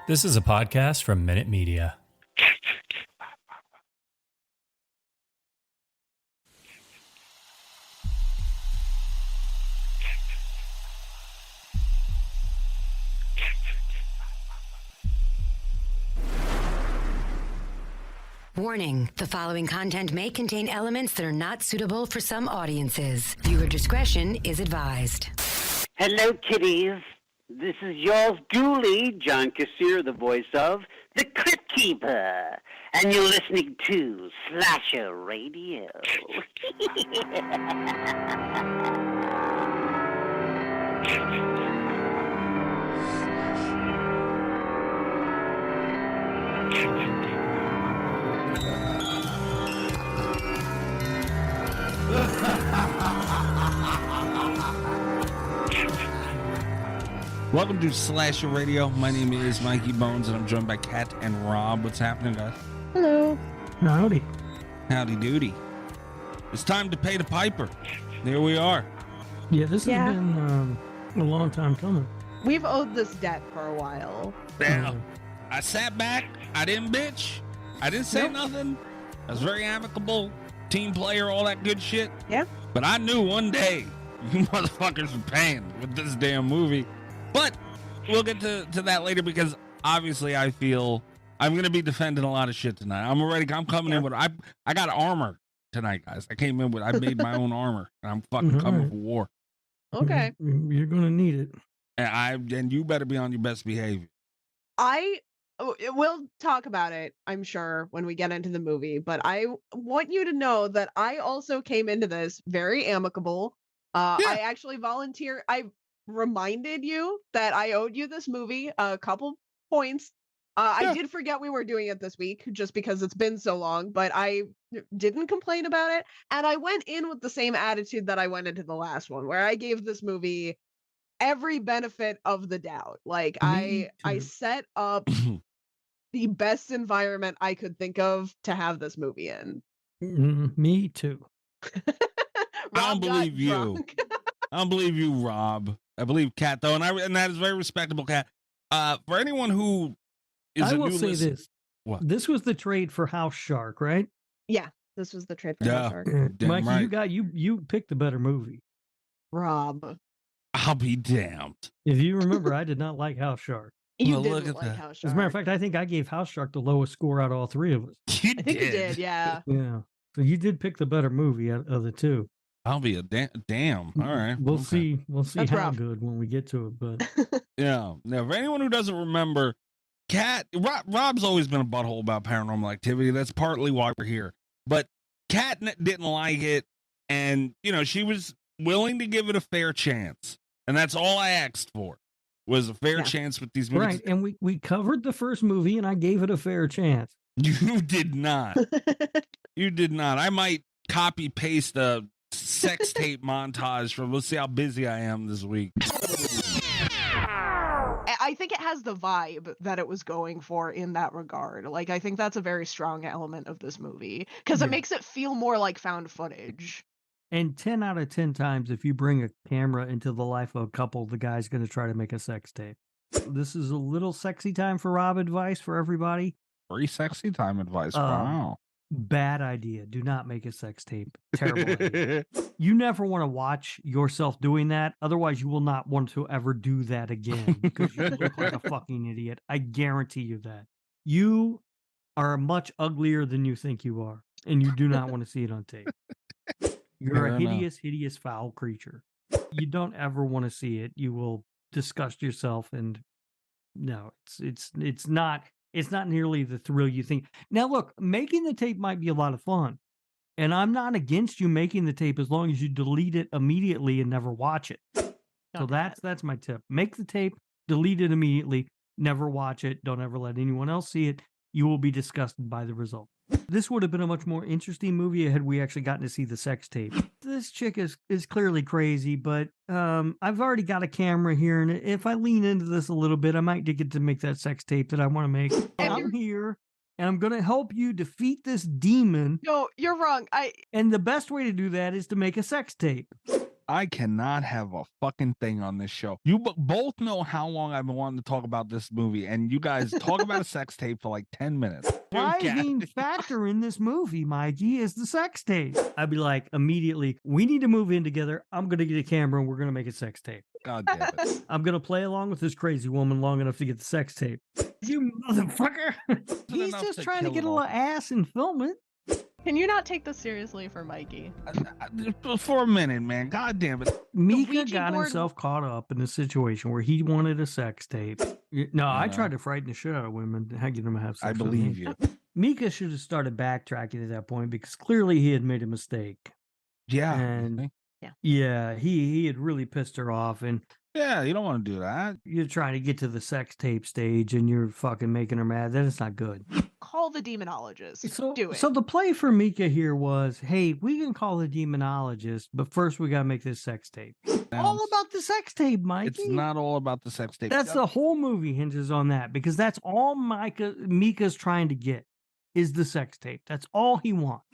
This is a podcast from Minute Media. Warning, the following content may contain elements that are not suitable for some audiences. Viewer discretion is advised. Hello, kiddies. This is yours duly, John Kassir, the voice of The Crypt Keeper. And you're listening to Slasher Radio. Welcome to Slasher Radio. My name is Mikey Bones, and I'm joined by Kat and Rob. What's happening, guys? Hello. Howdy. Howdy doody. It's time to pay the piper. There we are. Yeah, this has been a long time coming. We've owed this debt for a while. Now, I sat back. I didn't bitch. I didn't say nothing. I was very amicable, team player, all that good shit. Yeah. But I knew one day you motherfuckers were paying with this damn movie. But we'll get to that later, because obviously I feel I'm going to be defending a lot of shit tonight. I'm coming in with, I got armor tonight, guys. I made my own armor, and I'm fucking coming for war. Okay. You're going to need it. And you better be on your best behavior. We'll talk about it, I'm sure, when we get into the movie, but I want you to know that I also came into this very amicable. I actually volunteered. I reminded you that I owed you this movie a couple points. I did forget we were doing it this week just because it's been so long, but I didn't complain about it. And I went in with the same attitude that I went into the last one, where I gave this movie every benefit of the doubt. Like, I set up the best environment I could think of to have this movie in. Me too. I don't believe you. I don't believe you, Rob. I believe Kat, though, and that is very respectable, Kat. For anyone who is I a will new say listener, this. What? This was the trade for House Shark, right? Yeah, this was the trade for House Shark. Mikey, right. you picked the better movie. Rob. I'll be damned. If you remember, I did not like House Shark. You Well, look didn't at like that. House Shark. As a matter of fact, I think I gave House Shark the lowest score out of all three of us. You I think you did, yeah. Yeah. So you did pick the better movie out of the two. I'll be a damn. All right. We'll see That's how rough. good when we get to it. But Yeah. Now, for anyone who doesn't remember, Rob's always been a butthole about Paranormal Activity. That's partly why we're here. But Kat didn't like it, and she was willing to give it a fair chance, and that's all I asked for, was a fair chance with these movies. right, and we covered the first movie, and I gave it a fair chance. You did not. You did not. I might copy paste a sex tape montage from. Let's see how busy I am this week. I think it has the vibe that it was going for in that regard. Like, I think that's a very strong element of this movie, because it makes it feel more like found footage. And 10 out of 10 times, if you bring a camera into the life of a couple, the guy's going to try to make a sex tape. This is a little sexy time for Rob advice for everybody. Free sexy time advice. Wow. Bad idea. Do not make a sex tape. Terrible idea. You never want to watch yourself doing that. Otherwise, you will not want to ever do that again, because you look like a fucking idiot. I guarantee you that. You are much uglier than you think you are, and you do not want to see it on tape. You're a hideous, hideous, foul creature. You don't ever want to see it. You will disgust yourself, and no, it's not nearly the thrill you think. Now, look, making the tape might be a lot of fun, and I'm not against you making the tape as long as you delete it immediately and never watch it. So that's my tip. Make the tape, delete it immediately, never watch it, don't ever let anyone else see it. You will be disgusted by the result. This would have been a much more interesting movie had we actually gotten to see the sex tape. This chick is clearly crazy, but I've already got a camera here, and if I lean into this a little bit, I might get to make that sex tape that I want to make. I'm here, and I'm going to help you defeat this demon. No, you're wrong. And the best way to do that is to make a sex tape. I cannot have a fucking thing on this show. You both know how long I've been wanting to talk about this movie, and you guys talk about a sex tape for like 10 minutes. Driving factor in this movie, Mikey, is the sex tape. I'd be like, immediately, we need to move in together. I'm going to get a camera and we're going to make a sex tape. God damn it. I'm going to play along with this crazy woman long enough to get the sex tape. You motherfucker. He's just trying to get a little ass and film it. Can you not take this seriously for Mikey? For a minute, man. God damn it. Mika got himself caught up in a situation where he wanted a sex tape. No, I tried to frighten the shit out of women, get them to have sex. I believe you. Mika should have started backtracking at that point because clearly he had made a mistake. Yeah. And yeah, he had really pissed her off. And yeah, you don't want to do that. You're trying to get to the sex tape stage and you're fucking making her mad. That is not good. Call the demonologist. Do it. So the play for Mika here was, hey, we can call the demonologist, but first we got to make this sex tape. All about the sex tape, Mikey. It's not all about the sex tape. That's the whole movie hinges on that because that's all Mika's trying to get is the sex tape. That's all he wants.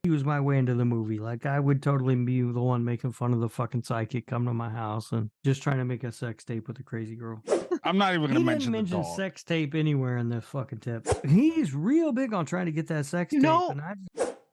He was my way into the movie. Like, I would totally be the one making fun of the fucking psychic come to my house and just trying to make a sex tape with a crazy girl. I'm not even going to mention the dog. He didn't mention sex tape anywhere in the fucking tip. He's real big on trying to get that sex tape. And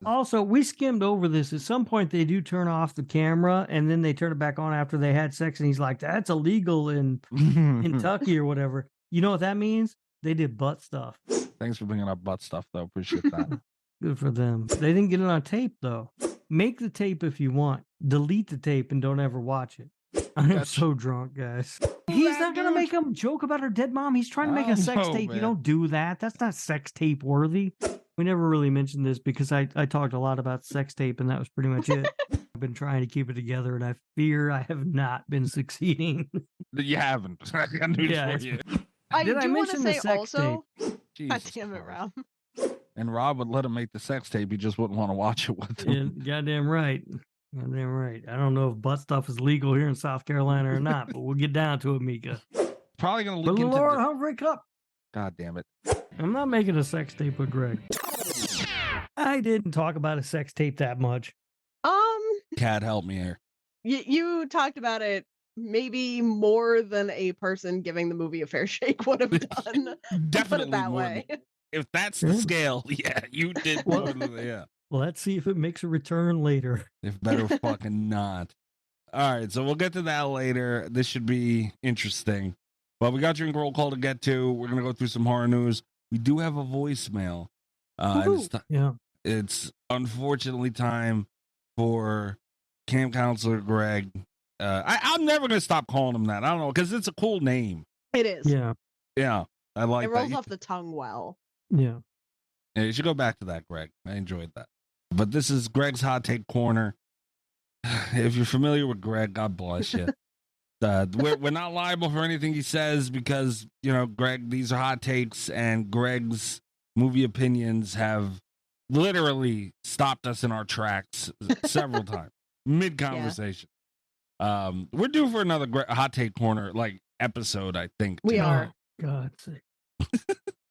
also, we skimmed over this. At some point, they do turn off the camera and then they turn it back on after they had sex. And he's like, that's illegal in Kentucky or whatever. You know what that means? They did butt stuff. Thanks for bringing up butt stuff, though. Appreciate that. Good for them. They didn't get it on tape, though. Make the tape if you want. Delete the tape and don't ever watch it. I'm so drunk, guys. He's not going to make a joke about her dead mom. He's trying to make a sex tape. Man. You don't do that. That's not sex tape worthy. We never really mentioned this because I talked a lot about sex tape and that was pretty much it. I've been trying to keep it together and I fear I have not been succeeding. You haven't. I got news for you. I do want to say also, God damn it, Rob. And Rob would let him make the sex tape. He just wouldn't want to watch it with him. Yeah, goddamn right. Goddamn right. I don't know if butt stuff is legal here in South Carolina or not, but we'll get down to it, Mika. Probably going to leak into Laura Humphrey Cup. God damn it. I'm not making a sex tape with Greg. I didn't talk about a sex tape that much. Cat, help me here. You talked about it maybe more than a person giving the movie a fair shake would have done. Definitely put it that more way. If that's the scale, yeah, you did. Yeah. Well, let's see if it makes a return later. If better fucking not. All right, so we'll get to that later. This should be interesting. But we got Drink Roll Call to get to. We're going to go through some horror news. We do have a voicemail. It's unfortunately time for Camp Counselor Greg. I'm never going to stop calling him that. I don't know, because it's a cool name. It is. Yeah. Yeah, I like that. It rolls off the tongue well. Yeah. Yeah, you should go back to that, Greg. I enjoyed that. But this is Greg's Hot Take Corner. If you're familiar with Greg, God bless you. We're not liable for anything he says because, you know, Greg, these are hot takes, and Greg's movie opinions have literally stopped us in our tracks several times, mid-conversation. Yeah. We're due for another Hot Take Corner, like, episode, I think. We are. God's sake.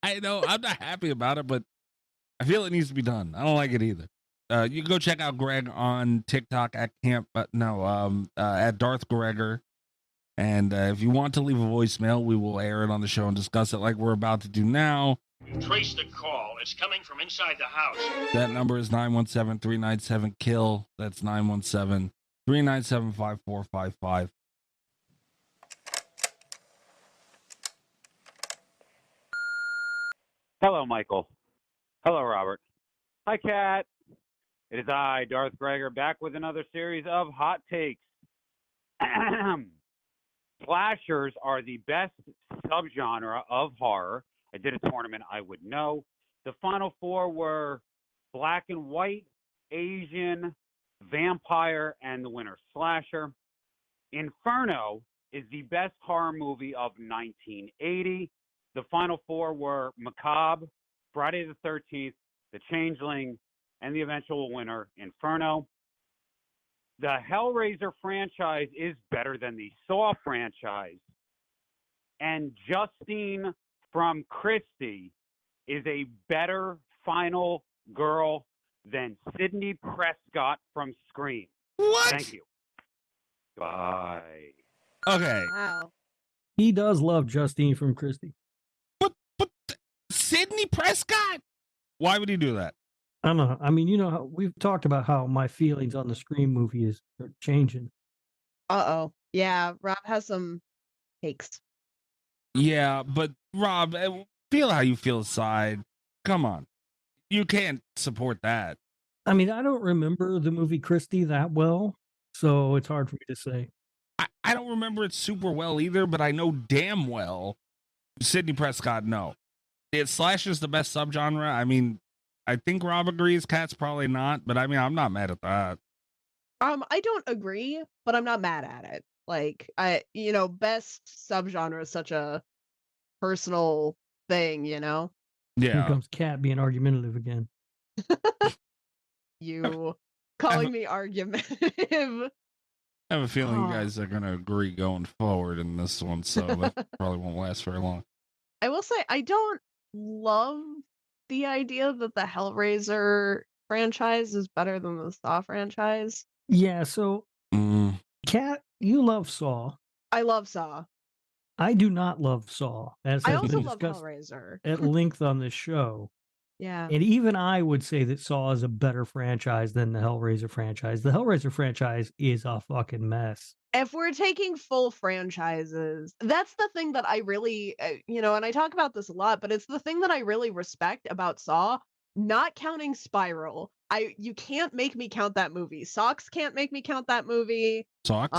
I know, I'm not happy about it, but I feel it needs to be done. I don't like it either. You can go check out Greg on TikTok at at Darth Gregor. And if you want to leave a voicemail, we will air it on the show and discuss it like we're about to do now. Trace the call. It's coming from inside the house. That number is 917-397-KILL. That's 917-397-5455. Hello, Michael. Hello, Robert. Hi, Kat. It is I, Darth Gregor, back with another series of hot takes. Slashers are the best subgenre of horror. I did a tournament, I would know. The final four were black and white, Asian, vampire, and the winner slasher. Inferno is the best horror movie of 1980. The final four were Macabre, Friday the 13th, The Changeling, and the eventual winner, Inferno. The Hellraiser franchise is better than the Saw franchise. And Justine from Christie is a better final girl than Sidney Prescott from Scream. What? Thank you. Bye. Okay. Wow. He does love Justine from Christie. But Sidney Prescott? Why would he do that? I don't know. I mean, you know, how we've talked about how my feelings on the Scream movie are changing. Uh-oh. Yeah, Rob has some takes. Yeah, but Rob, feel how you feel aside. Come on. You can't support that. I mean, I don't remember the movie Christie that well, so it's hard for me to say. I don't remember it super well either, but I know damn well Sidney Prescott, no. Slash is the best subgenre. I mean, I think Rob agrees. Cat's probably not, but I mean, I'm not mad at that. I don't agree, but I'm not mad at it. Like, best subgenre is such a personal thing, you know? Here Yeah. comes Cat being argumentative again. You calling me argumentative. I have a feeling you guys are going to agree going forward in this one, so that probably won't last very long. I will say, I don't love the idea that the Hellraiser franchise is better than the Saw franchise. Yeah, so Cat, you love Saw. I love Saw. I do not love Saw, as I has also been love discussed Hellraiser. at length on this show. Yeah. And even I would say that Saw is a better franchise than the Hellraiser franchise. The Hellraiser franchise is a fucking mess. If we're taking full franchises, that's the thing that I really, and I talk about this a lot, but it's the thing that I really respect about Saw, not counting Spiral. You can't make me count that movie. Socks can't make me count that movie. Socks?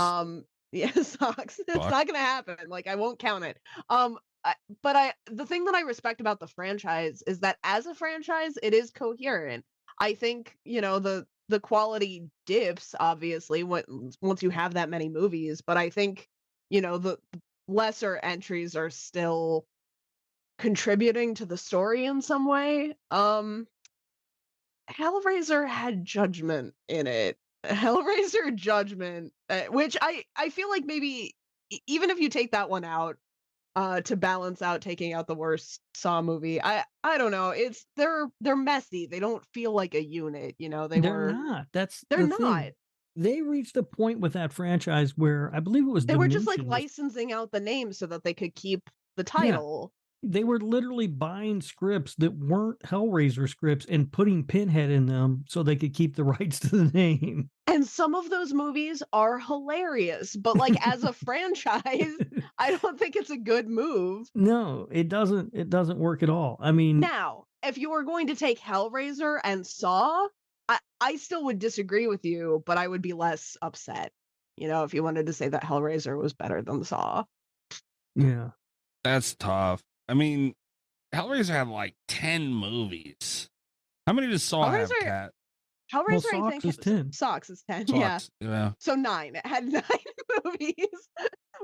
Yeah, Socks. It's not gonna happen. Like, I won't count it. The thing that I respect about the franchise is that as a franchise, it is coherent. I think, the quality dips, obviously, once you have that many movies, but I think, the lesser entries are still contributing to the story in some way. Hellraiser had Judgment in it. Hellraiser Judgment, which I feel like maybe even if you take that one out, to balance out taking out the worst Saw movie, I don't know. They're messy. They don't feel like a unit. They're not. They're the not. thing. They reached a point with that franchise where I believe it was They were just like Dimension licensing out the name so that they could keep the title. They were literally buying scripts that weren't Hellraiser scripts and putting Pinhead in them so they could keep the rights to the name. And some of those movies are hilarious, but like as a franchise, I don't think it's a good move. No, it doesn't work at all. I mean, now, if you were going to take Hellraiser and Saw, I still would disagree with you, but I would be less upset, if you wanted to say that Hellraiser was better than Saw. Yeah. That's tough. I mean, Hellraiser had like 10 movies. How many does Saw have, Cat? Hellraiser, well, I think, is 10. Socks is 10, Socks, yeah. So 9. It had 9 movies.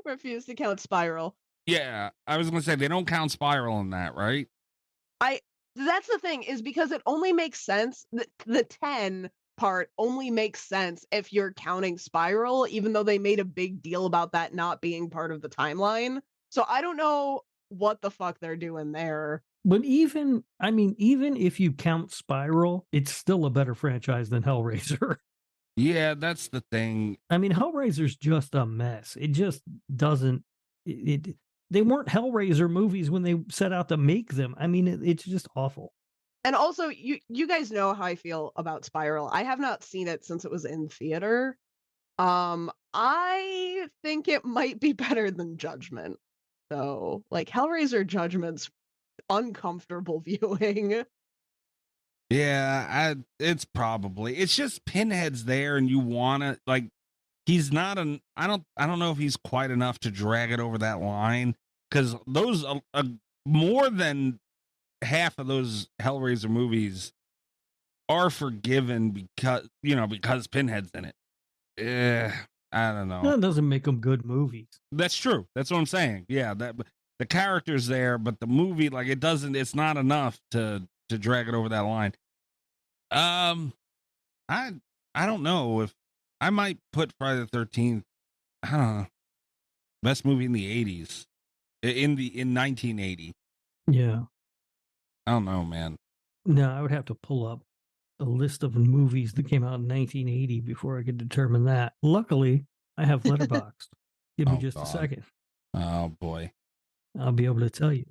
Refuse to count Spiral. Yeah, I was going to say, they don't count Spiral in that, right? That's the thing, is because it only makes sense, the 10 part only makes sense if you're counting Spiral, even though they made a big deal about that not being part of the timeline. So I don't know what the fuck they're doing there. But even if you count Spiral, it's still a better franchise than Hellraiser. Yeah, that's the thing. I mean, Hellraiser's just a mess. It just doesn't. They weren't Hellraiser movies when they set out to make them. I mean, it's just awful. And also, you guys know how I feel about Spiral. I have not seen it since it was in theater. I think it might be better than Judgment. So, like, Hellraiser Judgment's uncomfortable viewing. Yeah, it's just Pinhead's there, and you want to, like, he's not I don't know if he's quite enough to drag it over that line, because those more than half of those Hellraiser movies are forgiven because Pinhead's in it. I don't know. That doesn't make them good movies. That's true. That's what I'm saying. Yeah, that the character's there, but the movie, like, it's not enough to drag it over that line. I don't know if I might put Friday the 13th. I don't know. Best movie in the 80s. In 1980. Yeah. I don't know, man. No, I would have to pull up a list of movies that came out in 1980 before I could determine that. Luckily, I have Letterboxd. Give me Oh, just God. a second. Oh boy. I'll be able to tell you.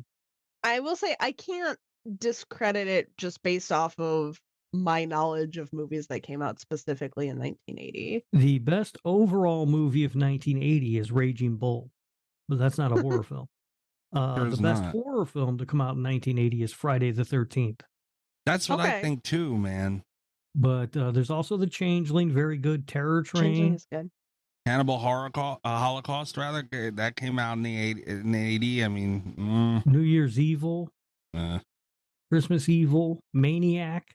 I will say I can't discredit it just based off of my knowledge of movies that came out specifically in 1980. The best overall movie of 1980 is Raging Bull, but that's not a horror film. Sure The is best not. horror film to come out in 1980 is Friday the 13th. That's what I Okay. think too, man. But there's also The Changeling, very good. Terror Changeling Train. is good. Cannibal Holocaust, rather. That came out in the 80. I mean, New Year's Evil, Christmas Evil, Maniac.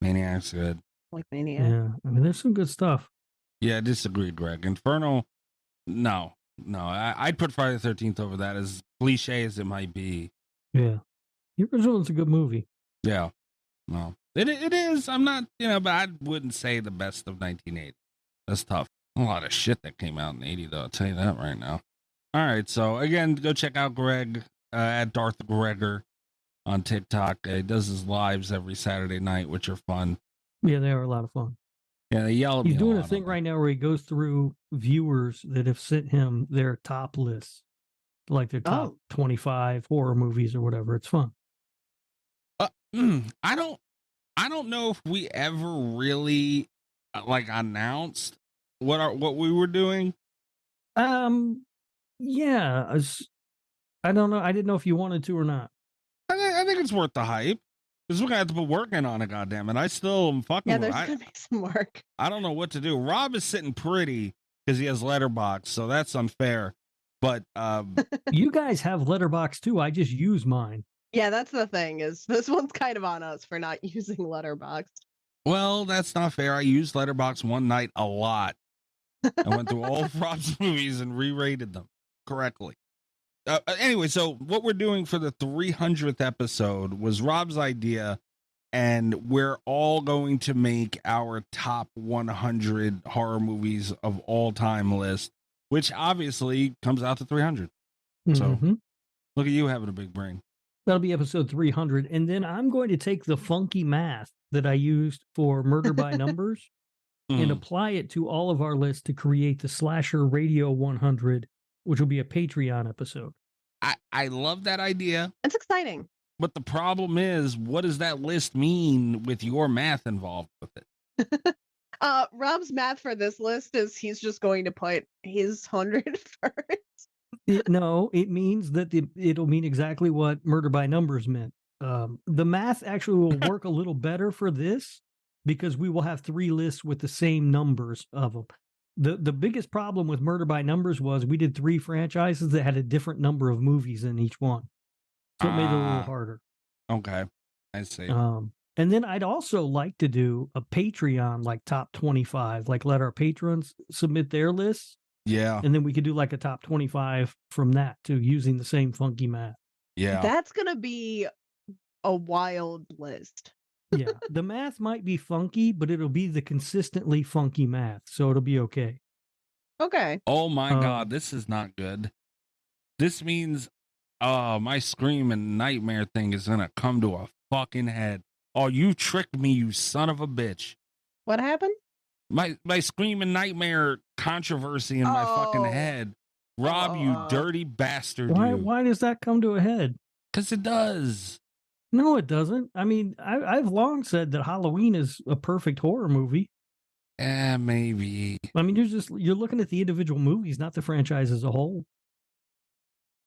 Maniac's good. Like Maniac. Yeah, I mean, there's some good stuff. Yeah, I disagree, Greg. Inferno, no. I'd put Friday the 13th over that, as cliche as it might be. Yeah. The original is a good movie. Yeah. No. It is. I'm not, but I wouldn't say the best of 1980. That's tough. A lot of shit that came out in 80, though. I'll tell you that right now. All right. So, again, go check out Greg at Darth Gregor on TikTok. He does his lives every Saturday night, which are fun. Yeah, they are a lot of fun. Yeah, they yell at me. He's doing a lot thing on right now where he goes through viewers that have sent him their top lists, like their top 25 horror movies or whatever. It's fun. I don't know if we ever really announced what we were doing. Yeah, I don't know. I didn't know if you wanted to or not. I think it's worth the hype, because we're gonna have to put working on it. Goddamn it! I still am fucking. Yeah, there's gonna be some work. I don't know what to do. Rob is sitting pretty because he has Letterboxd, so that's unfair. But you guys have Letterboxd too. I just use mine. Yeah, that's the thing, is this one's kind of on us for not using Letterboxd. well, that's not fair. I used Letterboxd one night a lot. I went through all of Rob's movies and re-rated them correctly. Anyway, so what we're doing for the 300th episode was Rob's idea, and we're all going to make our top 100 horror movies of all time list, which obviously comes out to 300. So look at you having a big brain. That'll be episode 300. And then I'm going to take the funky math that I used for Murder by Numbers and apply it to all of our lists to create the Slasher Radio 100, which will be a Patreon episode. I love that idea. It's exciting. But the problem is, what does that list mean with your math involved with it? Rob's math for this list is he's just going to put his 100 first. No, it means that it'll mean exactly what Murder by Numbers meant. The math actually will work a little better for this because we will have 3 lists with the same numbers of them. The biggest problem with Murder by Numbers was we did 3 franchises that had a different number of movies in each one. So it made it a little harder. Okay. I see. And then I'd also like to do a Patreon, like top 25, like let our patrons submit their lists. Yeah. And then we could do like a top 25 from that too, using the same funky math. Yeah. That's going to be a wild list. Yeah. The math might be funky, but it'll be the consistently funky math. So it'll be okay. Okay. Oh my God. This is not good. This means, my Scream and Nightmare thing is going to come to a fucking head. Oh, you tricked me, you son of a bitch. What happened? My Scream and Nightmare controversy in my fucking head. Rob, you dirty bastard. Why does that come to a head? Because it does. No, it doesn't. I mean, I've long said that Halloween is a perfect horror movie. Maybe. I mean, you're looking at the individual movies, not the franchise as a whole.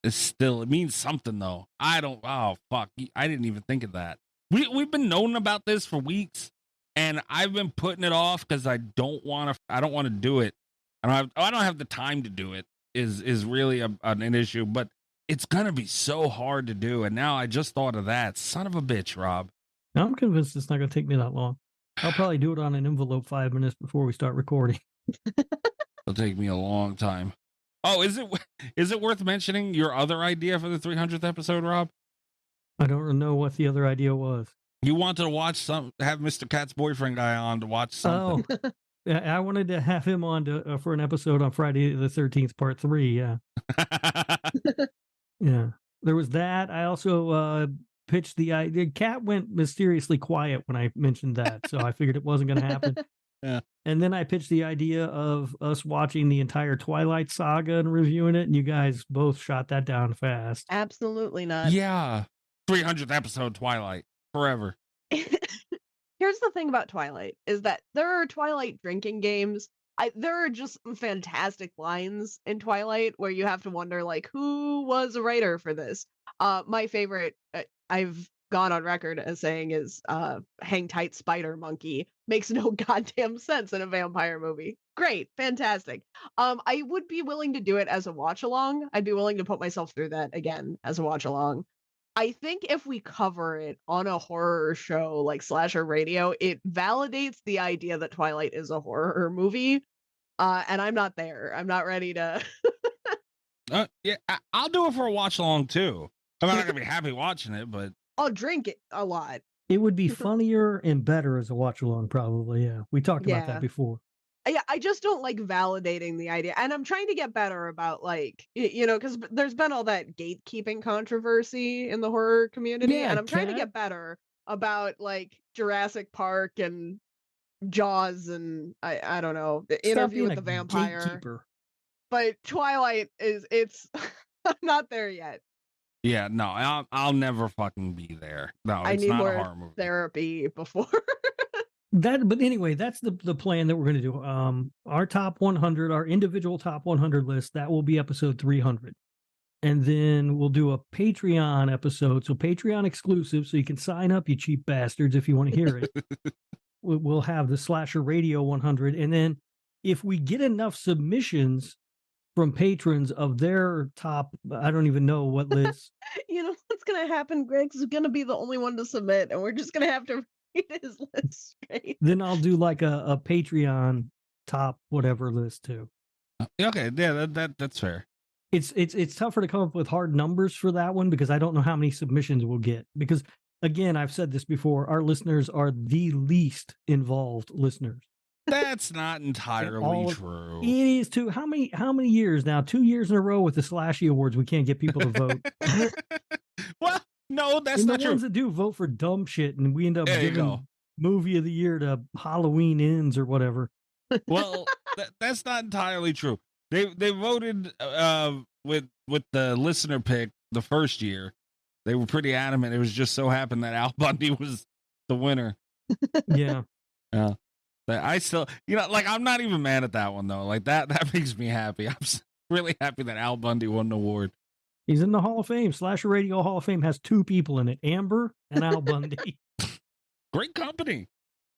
It means something though. Oh fuck. I didn't even think of that. We've been knowing about this for weeks, and I've been putting it off because I don't want to do it. I don't have the time to do it is really an issue, but it's going to be so hard to do. And now I just thought of that. Son of a bitch, Rob. I'm convinced it's not going to take me that long. I'll probably do it on an envelope 5 minutes before we start recording. It'll take me a long time. Oh, is it worth mentioning your other idea for the 300th episode, Rob? I don't know what the other idea was. You wanted to have Mr. Cat's boyfriend guy on to watch something. Oh, I wanted to have him on for an episode on Friday the 13th, part 3. Yeah. Yeah. There was that. I also pitched the idea. Cat went mysteriously quiet when I mentioned that, so I figured it wasn't going to happen. Yeah. And then I pitched the idea of us watching the entire Twilight saga and reviewing it, and you guys both shot that down fast. Absolutely not. Yeah. 300th episode Twilight. Forever. Here's the thing about Twilight is that there are Twilight drinking games. There are just fantastic lines in Twilight where you have to wonder, like, who was a writer for this? My favorite, I've gone on record as saying, is hang tight spider monkey. Makes no goddamn sense in a vampire movie. Great, fantastic. I would be willing to do it as a watch along. I'd be willing to put myself through that again as a watch along. I think if we cover it on a horror show like Slasher Radio, it validates the idea that Twilight is a horror movie. And I'm not there. I'm not ready to. Yeah, I'll do it for a watch along too. I'm not gonna be happy watching it, but I'll drink it a lot. It would be funnier and better as a watch along, probably. Yeah, we talked about that before. Yeah, I just don't like validating the idea, and I'm trying to get better about, like, because there's been all that gatekeeping controversy in the horror community, and I'm trying to get better about, like, Jurassic Park and Jaws and I don't know, the Interview with the Vampire. Gatekeeper. But Twilight it's I'm not there yet. Yeah, no, I'll never fucking be there. No, it's I need not more a horror movie. therapy before. But anyway, that's the plan that we're going to do. Our top 100, our individual top 100 list, that will be episode 300. And then we'll do a Patreon episode. So Patreon exclusive. So you can sign up, you cheap bastards, if you want to hear it. We'll have the Slasher Radio 100. And then if we get enough submissions from patrons of their top, I don't even know what list. You know what's going to happen? Greg's going to be the only one to submit. And we're just going to have to his list straight. Then I'll do like a Patreon top whatever list too. Okay, yeah, that's fair. It's tougher to come up with hard numbers for that one because I don't know how many submissions we'll get. Because again, I've said this before, our listeners are the least involved listeners. That's not entirely true. It is too. How many years now? 2 years in a row with the Slashy Awards, we can't get people to vote. Well, no, that's not the true. ones that do vote for dumb shit, and we end up giving movie of the year to Halloween Ends or whatever. Well, that's not entirely true. They voted with the listener pick the first year. They were pretty adamant. It was just so happened that Al Bundy was the winner. Yeah. Yeah. I still, like, I'm not even mad at that one though. Like that makes me happy. I'm really happy that Al Bundy won the award. He's in the Hall of Fame. Slasher Radio Hall of Fame has 2 people in it, Amber and Al Bundy. Great company.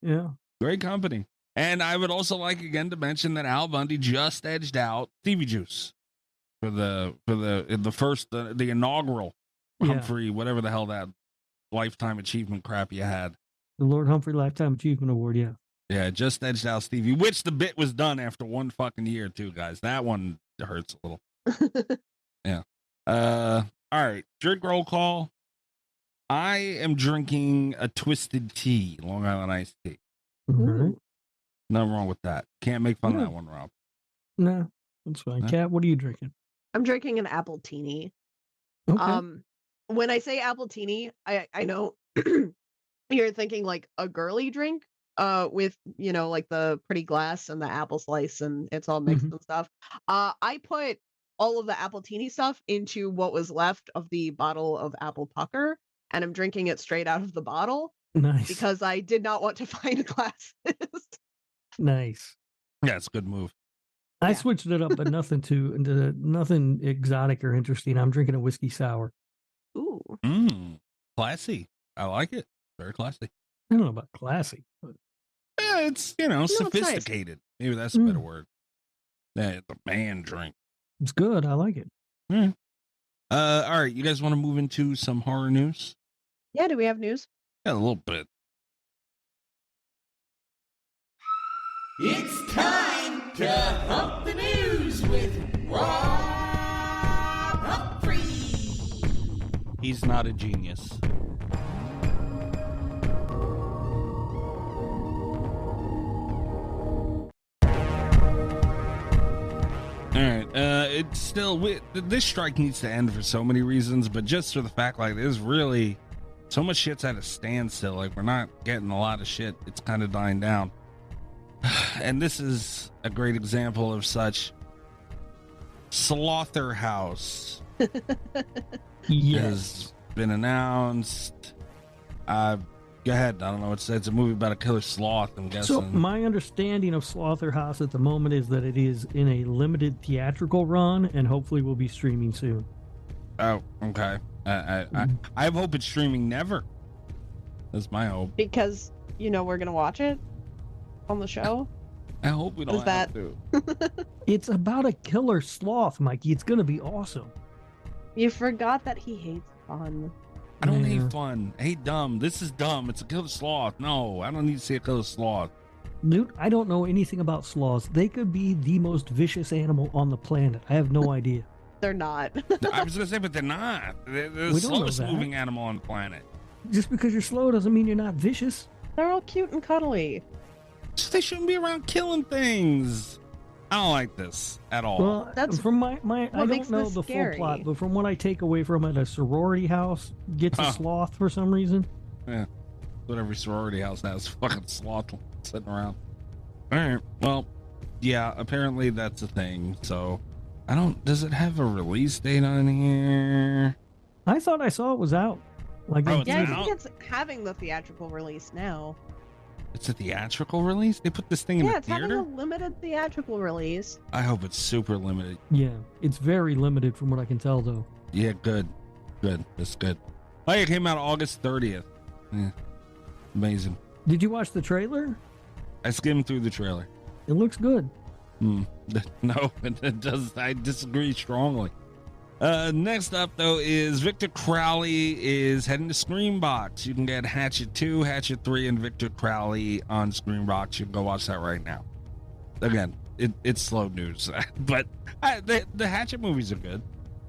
Yeah. Great company. And I would also like again to mention that Al Bundy just edged out Stevie Juice for the inaugural Humphrey, whatever the hell that lifetime achievement crap you had. The Lord Humphrey Lifetime Achievement Award, yeah. Yeah, just edged out Stevie, which the bit was done after 1 fucking year too, guys. That one hurts a little. Yeah. All right. Drink roll call. I am drinking a Twisted Tea, Long Island iced tea. Mm-hmm. Nothing wrong with that. Can't make fun of that one, Rob. No, that's fine. Huh? Kat, what are you drinking? I'm drinking an apple teeny. Okay. When I say apple teeny, I know you're thinking like a girly drink, with like the pretty glass and the apple slice and it's all mixed and stuff. I put all of the apple teeny stuff into what was left of the bottle of apple pucker, and I'm drinking it straight out of the bottle. Nice. Because I did not want to find glasses. Nice. Yeah, it's a good move. I switched it up, but into nothing exotic or interesting. I'm drinking a whiskey sour. Ooh. Classy. I like it. Very classy. I don't know about classy, but yeah, it's sophisticated. Nice. Maybe that's a better word. Yeah, it's a man drink. It's good. I like it. All right, you guys want to move into some horror news? Yeah, do we have news? Yeah, a little bit. It's time to hump the news with Rob Humphrey. He's not a genius. All right, it's still this strike needs to end for so many reasons, but just for the fact like there's really so much shit's at a standstill. Like we're not getting a lot of shit. It's kind of dying down. and this is a great example of such. Slaughterhouse has been announced. Go ahead. I don't know what to say. It's a movie about a killer sloth, I'm guessing. So my understanding of Slaughterhouse at the moment is that it is in a limited theatrical run and hopefully will be streaming soon. Oh, okay. I hope it's streaming never. That's my hope. Because, we're going to watch it on the show. I hope we don't have to. It's about a killer sloth, Mikey. It's going to be awesome. You forgot that he hates fun. I don't hate fun. I hate dumb. This is dumb. It's a killer sloth. No, I don't need to see a killer sloth. Dude, I don't know anything about sloths. They could be the most vicious animal on the planet. I have no idea. They're not. I was going to say, but they're not. They're the slowest moving animal on the planet. Just because you're slow doesn't mean you're not vicious. They're all cute and cuddly. They shouldn't be around killing things. I don't like this at all. Well, that's from my I don't know the full plot, but from what I take away from it, a sorority house gets a sloth for some reason. Yeah, what every sorority house has, fucking sloth sitting around. All right, well, yeah, apparently that's a thing. So, does it have a release date on here? I thought I saw it was out. I think it's having the theatrical release now. It's a theatrical release? They put this thing in the theater? Yeah, it's having a limited theatrical release. I hope it's super limited. Yeah, it's very limited from what I can tell, though. Yeah, good. Good. That's good. Oh, it came out August 30th. Yeah. Amazing. Did you watch the trailer? I skimmed through the trailer. It looks good. No, it does. I disagree strongly. Next up, though, is Victor Crowley is heading to Screambox. You can get Hatchet 2, Hatchet 3, and Victor Crowley on Screambox. You can go watch that right now. Again, it's slow news, but the Hatchet movies are good.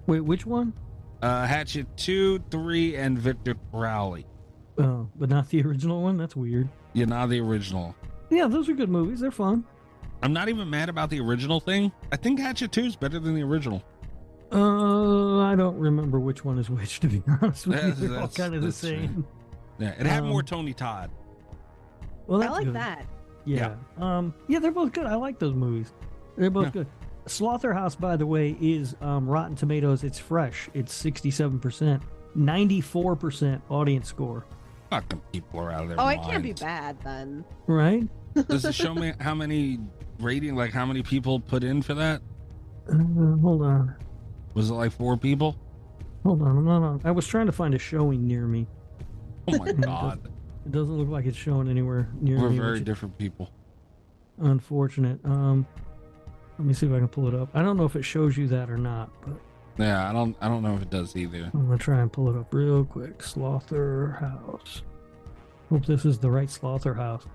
Wait, which one? Hatchet 2, 3, and Victor Crowley. Oh, but not the original one? That's weird. Yeah, not the original. Yeah, those are good movies. They're fun. I'm not even mad about the original thing. I think Hatchet 2 is better than the original. I don't remember which one is which, to be honest with you. They're all kind of the same. Yeah, it had more Tony Todd. Well, I like good. that. Yeah. Yeah, they're both good. I like those movies. They're both good. Slaughterhouse, by the way, is Rotten Tomatoes. It's fresh. It's 67%. 94% audience score. Fucking people are out of their minds. It can't be bad then. Right? Does it show me how many how many people put in for that? Hold on. Was it like 4 people? Hold on. I was trying to find a showing near me. Oh my God. It doesn't look like it's showing anywhere near me. me. We're very different people. Unfortunate. Let me see if I can pull it up. I don't know if it shows you that or not, but yeah, I don't know if it does either. I'm gonna try and pull it up real quick. Slaughterhouse. Hope this is the right Slaughterhouse.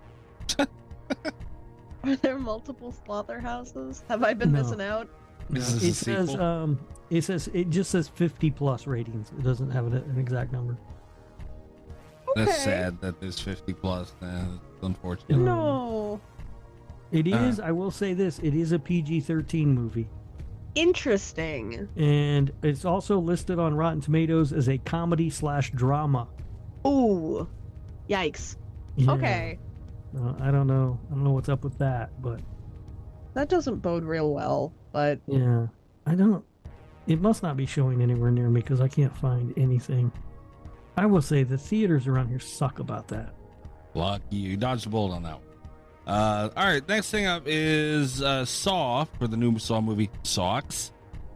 Are there multiple slaughterhouses? Have I been missing out? No. It just says 50 plus ratings. It doesn't have an exact number. Okay. That's sad that there's 50 plus. That's unfortunate. No. It is. I will say this. It is a PG-13 movie. Interesting. And it's also listed on Rotten Tomatoes as a comedy/drama. Ooh. Yikes. Yeah. Okay. I don't know. I don't know what's up with that, but that doesn't bode real well. But yeah, it must not be showing anywhere near me because I can't find anything. I will say the theaters around here suck about that. Lucky you. Dodged the bullet on that one. All right, next thing up is Saw for the new Saw movie, Sawx.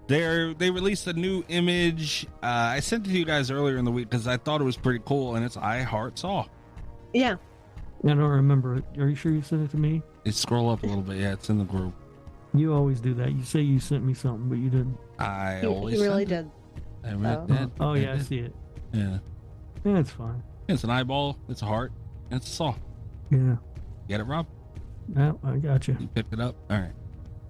They released a new image. I sent it to you guys earlier in the week because I thought it was pretty cool, and it's I Heart Saw. Yeah. I don't remember it. Are you sure you sent it to me? Scroll up a little bit. Yeah, it's in the group. You always do that. You say you sent me something, but you didn't. I always He really did. I really did. Oh, yeah, I see it. Yeah. Yeah, it's fine. It's an eyeball, it's a heart, and it's a saw. Yeah. Get it, Rob? Yeah, I got you. You picked it up? All right.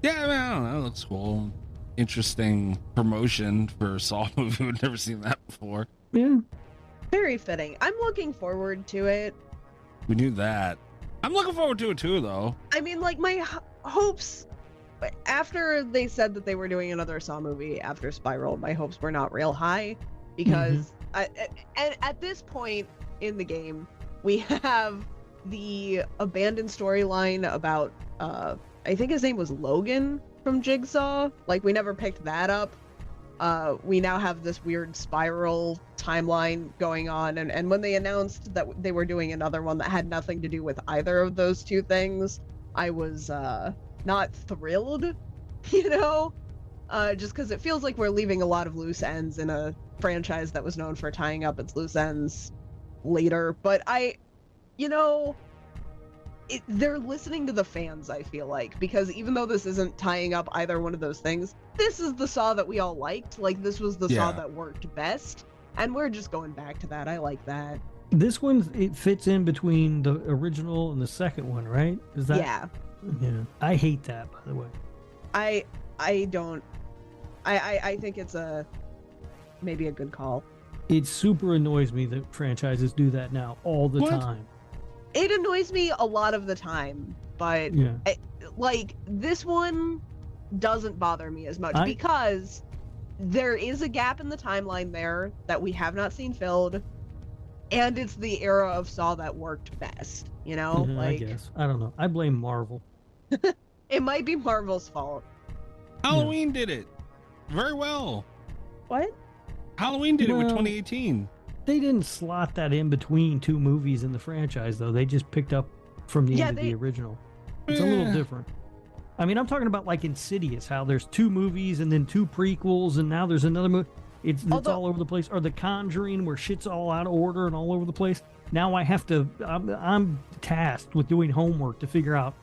Yeah, I mean, I don't know. It looks cool. Interesting promotion for a Saw movie. We've never seen that before. Yeah. Very fitting. I'm looking forward to it. We knew that. I'm looking forward to it too, though. I mean, like, my hopes, after they said that they were doing another Saw movie after Spiral, my hopes were not real high because and at this point in the game, we have the abandoned storyline about, I think his name was Logan from Jigsaw. Like, we never picked that up. We now have this weird spiral timeline going on, and when they announced that they were doing another one that had nothing to do with either of those two things, I was not thrilled, you know? Just because it feels like we're leaving a lot of loose ends in a franchise that was known for tying up its loose ends later. But they're listening to the fans, I feel like, because even though this isn't tying up either one of those things, this is the Saw that we all liked. Like, this was the Saw that worked best, and we're just going back to that. I like that. This one, it fits in between the original and the second one, right? Is that? Yeah. Yeah. I hate that, by the way. I don't. I think it's maybe a good call. It super annoys me that franchises do that now all the time. It annoys me a lot of the time, but like this one doesn't bother me as much because there is a gap in the timeline there that we have not seen filled, and it's the era of Saw that worked best, you know? I guess. I don't know. I blame Marvel. It might be Marvel's fault. Halloween did it very well. What? Halloween did it with 2018. They didn't slot that in between two movies in the franchise, though. They just picked up from the end of the original. It's a little different. I mean, I'm talking about like Insidious, how there's two movies and then two prequels, and now there's another movie. It's all over the place. Or The Conjuring, where shit's all out of order and all over the place. Now I have to, I'm tasked with doing homework to figure out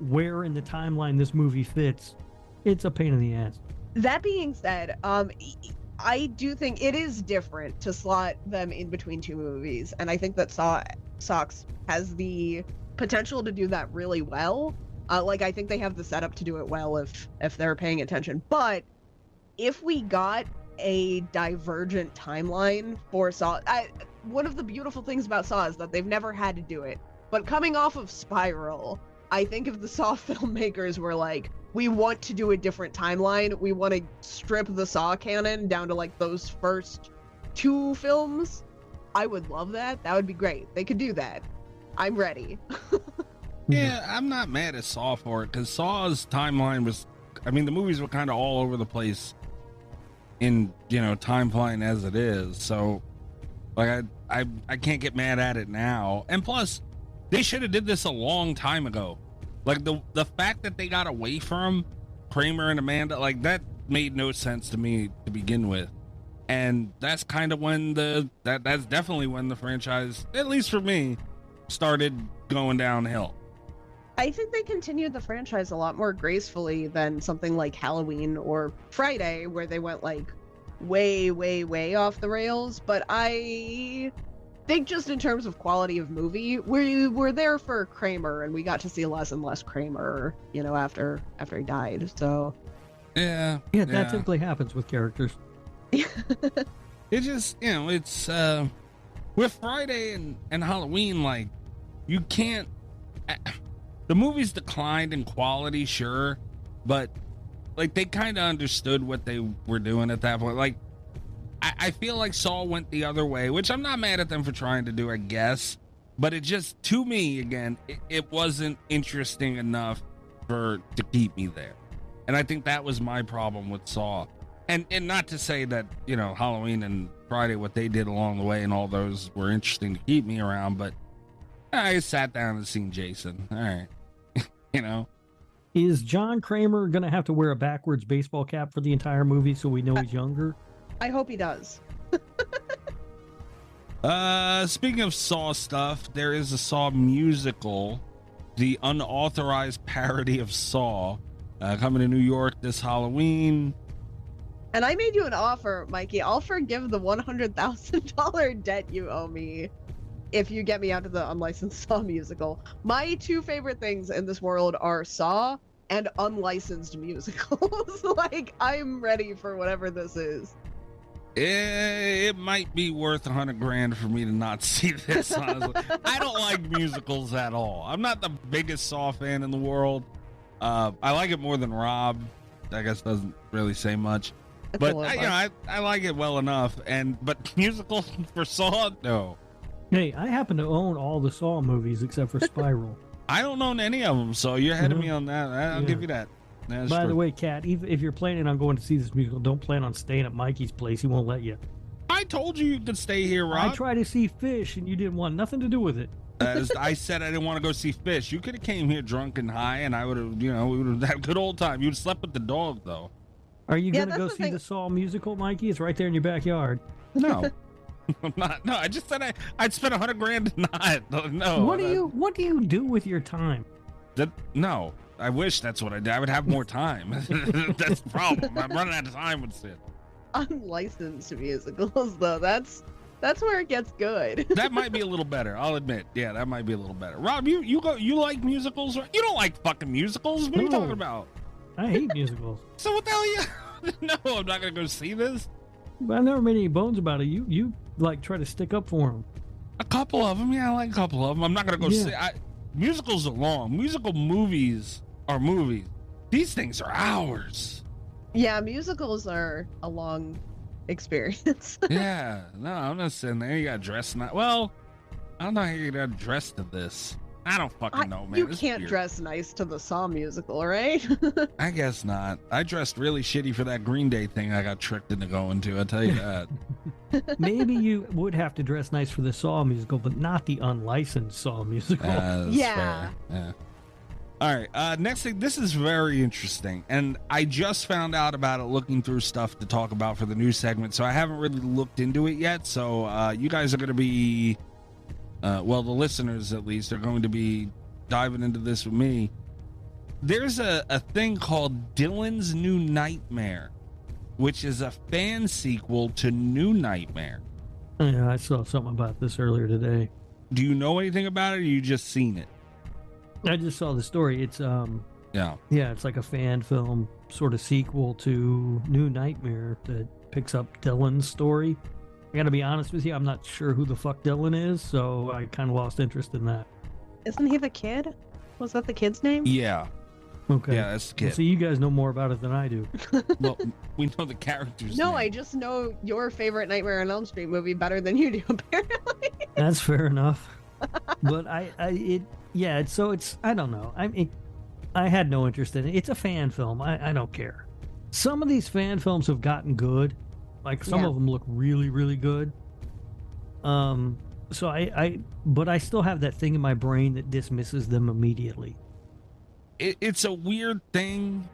where in the timeline this movie fits. It's a pain in the ass. That being said, I do think it is different to slot them in between two movies, and I think that Sox has the potential to do that really well. Like, I think they have the setup to do it well if they're paying attention. But if we got a divergent timeline for Saw, one of the beautiful things about Saw is that they've never had to do it. But coming off of Spiral, I think if the Saw filmmakers were like, we want to do a different timeline, we want to strip the Saw canon down to like those first two films, I would love that. That would be great. They could do that. I'm ready. Yeah, I'm not mad at Saw for it, because Saw's timeline was, I mean, the movies were kind of all over the place in, timeline as it is. So, like, I can't get mad at it now. And plus, they should have did this a long time ago. Like, the fact that they got away from Kramer and Amanda, like, that made no sense to me to begin with. And that's kind of when that's definitely when the franchise, at least for me, started going downhill. I think they continued the franchise a lot more gracefully than something like Halloween or Friday, where they went like way, way, way off the rails. But I think just in terms of quality of movie, we were there for Kramer, and we got to see less and less Kramer, after he died. So yeah, that typically happens with characters. It just, it's with Friday and Halloween, like, you can't. The movies declined in quality, sure, but like they kind of understood what they were doing at that point. Like, I feel like Saw went the other way, which I'm not mad at them for trying to do, I guess. But it just, to me, again, it wasn't interesting enough to keep me there. And I think that was my problem with Saw. And not to say that, Halloween and Friday, what they did along the way and all those were interesting to keep me around, but I sat down and seen Jason. All right. Is John Kramer going to have to wear a backwards baseball cap for the entire movie so we know he's younger? I hope he does. Speaking of Saw stuff, there is a Saw musical, the unauthorized parody of Saw, coming to New York this Halloween. And I made you an offer, Mikey. I'll forgive the $100,000 debt you owe me if you get me out of the unlicensed Saw musical. My two favorite things in this world are Saw and unlicensed musicals. Like, I'm ready for whatever this is. It might be worth $100,000 for me to not see this, honestly. I don't like musicals at all. I'm not the biggest Saw fan in the world. I like it more than Rob. I guess doesn't really say much. But I like it well enough. But musical for Saw, no. Hey, I happen to own all the Saw movies except for Spiral. I don't own any of them, so you're ahead of me on that. I'll give you that. That's By true. the way, Kat, if you're planning on going to see this musical, don't plan on staying at Mikey's place. He won't let you. I told you could stay here, Rob. I tried to see Fish, and you didn't want nothing to do with it. As I said, I didn't want to go see Fish. You could have came here drunk and high, and I would have, we would have had a good old time. You'd slept with the dog, though. Are you Yeah, going to go that's the see thing. the Saw musical, Mikey? It's right there in your backyard. No, I'm not. No, I just said I'd spend $100,000 not. No. What do you do with your time? No, I wish that's what I did. I would have more time. That's the problem. I'm running out of time with Sid. Unlicensed musicals, though. That's where it gets good. That might be a little better. I'll admit. Yeah, that might be a little better. Rob, you like musicals? You don't like fucking musicals? What are you No. talking about? I hate musicals. So what the hell? No, I'm not gonna go see this. But I never made any bones about it. You like try to stick up for them. A couple of them, yeah, I like a couple of them. I'm not gonna go see. Musicals are long. Musical movies are movies. These things are hours. Yeah, musicals are a long experience. Yeah, no, I'm not sitting there. You got dressed nice. Well, I don't know how you got dressed to this. I don't fucking know, man. You It's can't weird. dress nice to the Saw musical, right? I guess not. I dressed really shitty for that Green Day thing I got tricked into going to. I'll tell you that. Maybe you would have to dress nice for the Saw musical, but not the unlicensed Saw musical. That's Yeah. fair. Yeah. All right. Next thing. This is very interesting, and I just found out about it looking through stuff to talk about for the news segment. So I haven't really looked into it yet. So you guys are going to be, well, the listeners at least are going to be diving into this with me. There's a thing called Dylan's New Nightmare, which is a fan sequel to New Nightmare. Yeah, I saw something about this earlier today. Do you know anything about it, or you just seen it? I just saw the story. It's Yeah. it's like a fan film sort of sequel to New Nightmare that picks up Dylan's story. I gotta be honest with you, I'm not sure who the fuck Dylan is, so I kind of lost interest in that. Isn't he the kid? Was that the kid's name? Yeah. Okay. Yeah, that's the kid. So you guys know more about it than I do. Well, we know the characters. No, name. I just know your favorite Nightmare on Elm Street movie better than you do, apparently. That's fair enough. But I don't know. I had no interest in it. It's a fan film. I don't care. Some of these fan films have gotten good. Like some of them look really, really good. So but I still have that thing in my brain that dismisses them immediately. It's a weird thing.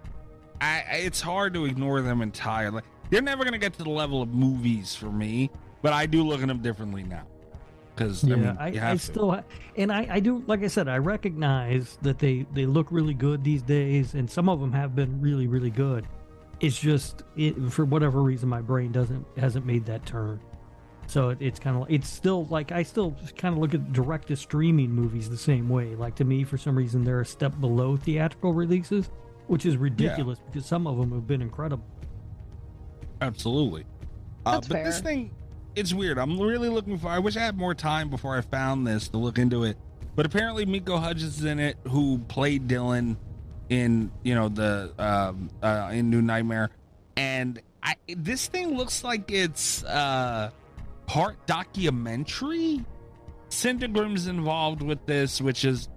It's hard to ignore them entirely. They're never going to get to the level of movies for me, but I do look at them differently now. Because I still and I do, like I said, I recognize that they look really good these days, and some of them have been really, really good. It's just for whatever reason my brain hasn't made that turn. So it's kind of, it's still like, I still kind of look at direct to streaming movies the same way. Like, to me, for some reason, they're a step below theatrical releases, which is ridiculous because some of them have been incredible. Absolutely. That's but fair. this thing, it's weird. I'm really looking for, I wish I had more time before I found this to look into it. But apparently Miko Hudgens is in it, who played Dylan in, in New Nightmare. And this thing looks like it's part documentary. Cindergrim's involved with this, which is,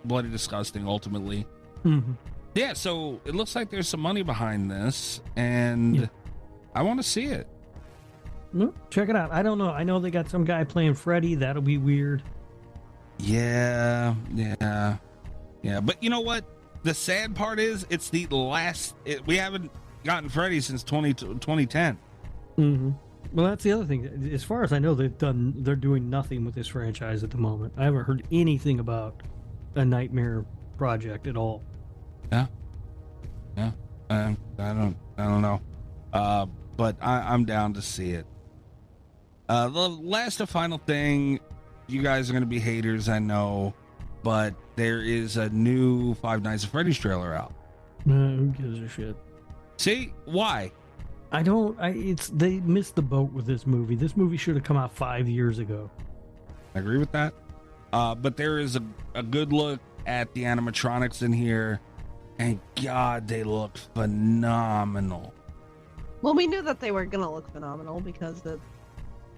bloody disgusting ultimately. Mm-hmm. Yeah, so it looks like there's some money behind this, and I want to see it. No, check it out. I don't know. I know they got some guy playing Freddy. That'll be weird. Yeah. But you know what? The sad part is, it's the last. We haven't gotten Freddy since 2010. Mm-hmm. Well, that's the other thing. As far as I know, they're doing nothing with this franchise at the moment. I haven't heard anything about a Nightmare project at all. Yeah. I don't know. But I'm down to see it. The last and final thing, you guys are going to be haters, I know, but there is a new Five Nights at Freddy's trailer out. Who gives a shit? See? Why? They missed the boat with this movie. This movie should have come out 5 years ago. I agree with that. But there is a good look at the animatronics in here, and God, they look phenomenal. Well, we knew that they were going to look phenomenal because the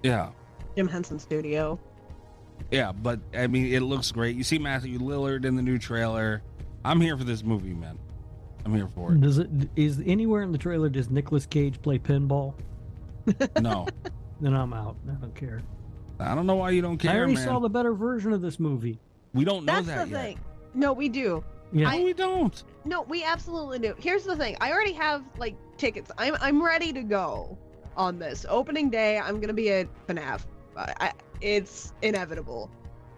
Yeah. Jim Henson studio. Yeah, but I mean, it looks great. You see Matthew Lillard in the new trailer. I'm here for this movie, man. I'm here for it. Is anywhere in the trailer does Nicolas Cage play pinball? No. Then I'm out. I don't care. I don't know why you don't care, I already man. saw the better version of this movie. We don't know That's that the yet. thing. No, we do. Yeah. No, we don't. No, we absolutely do. Here's the thing. I already have like tickets. I'm ready to go on this opening day. I'm gonna be at FNAF. It's inevitable.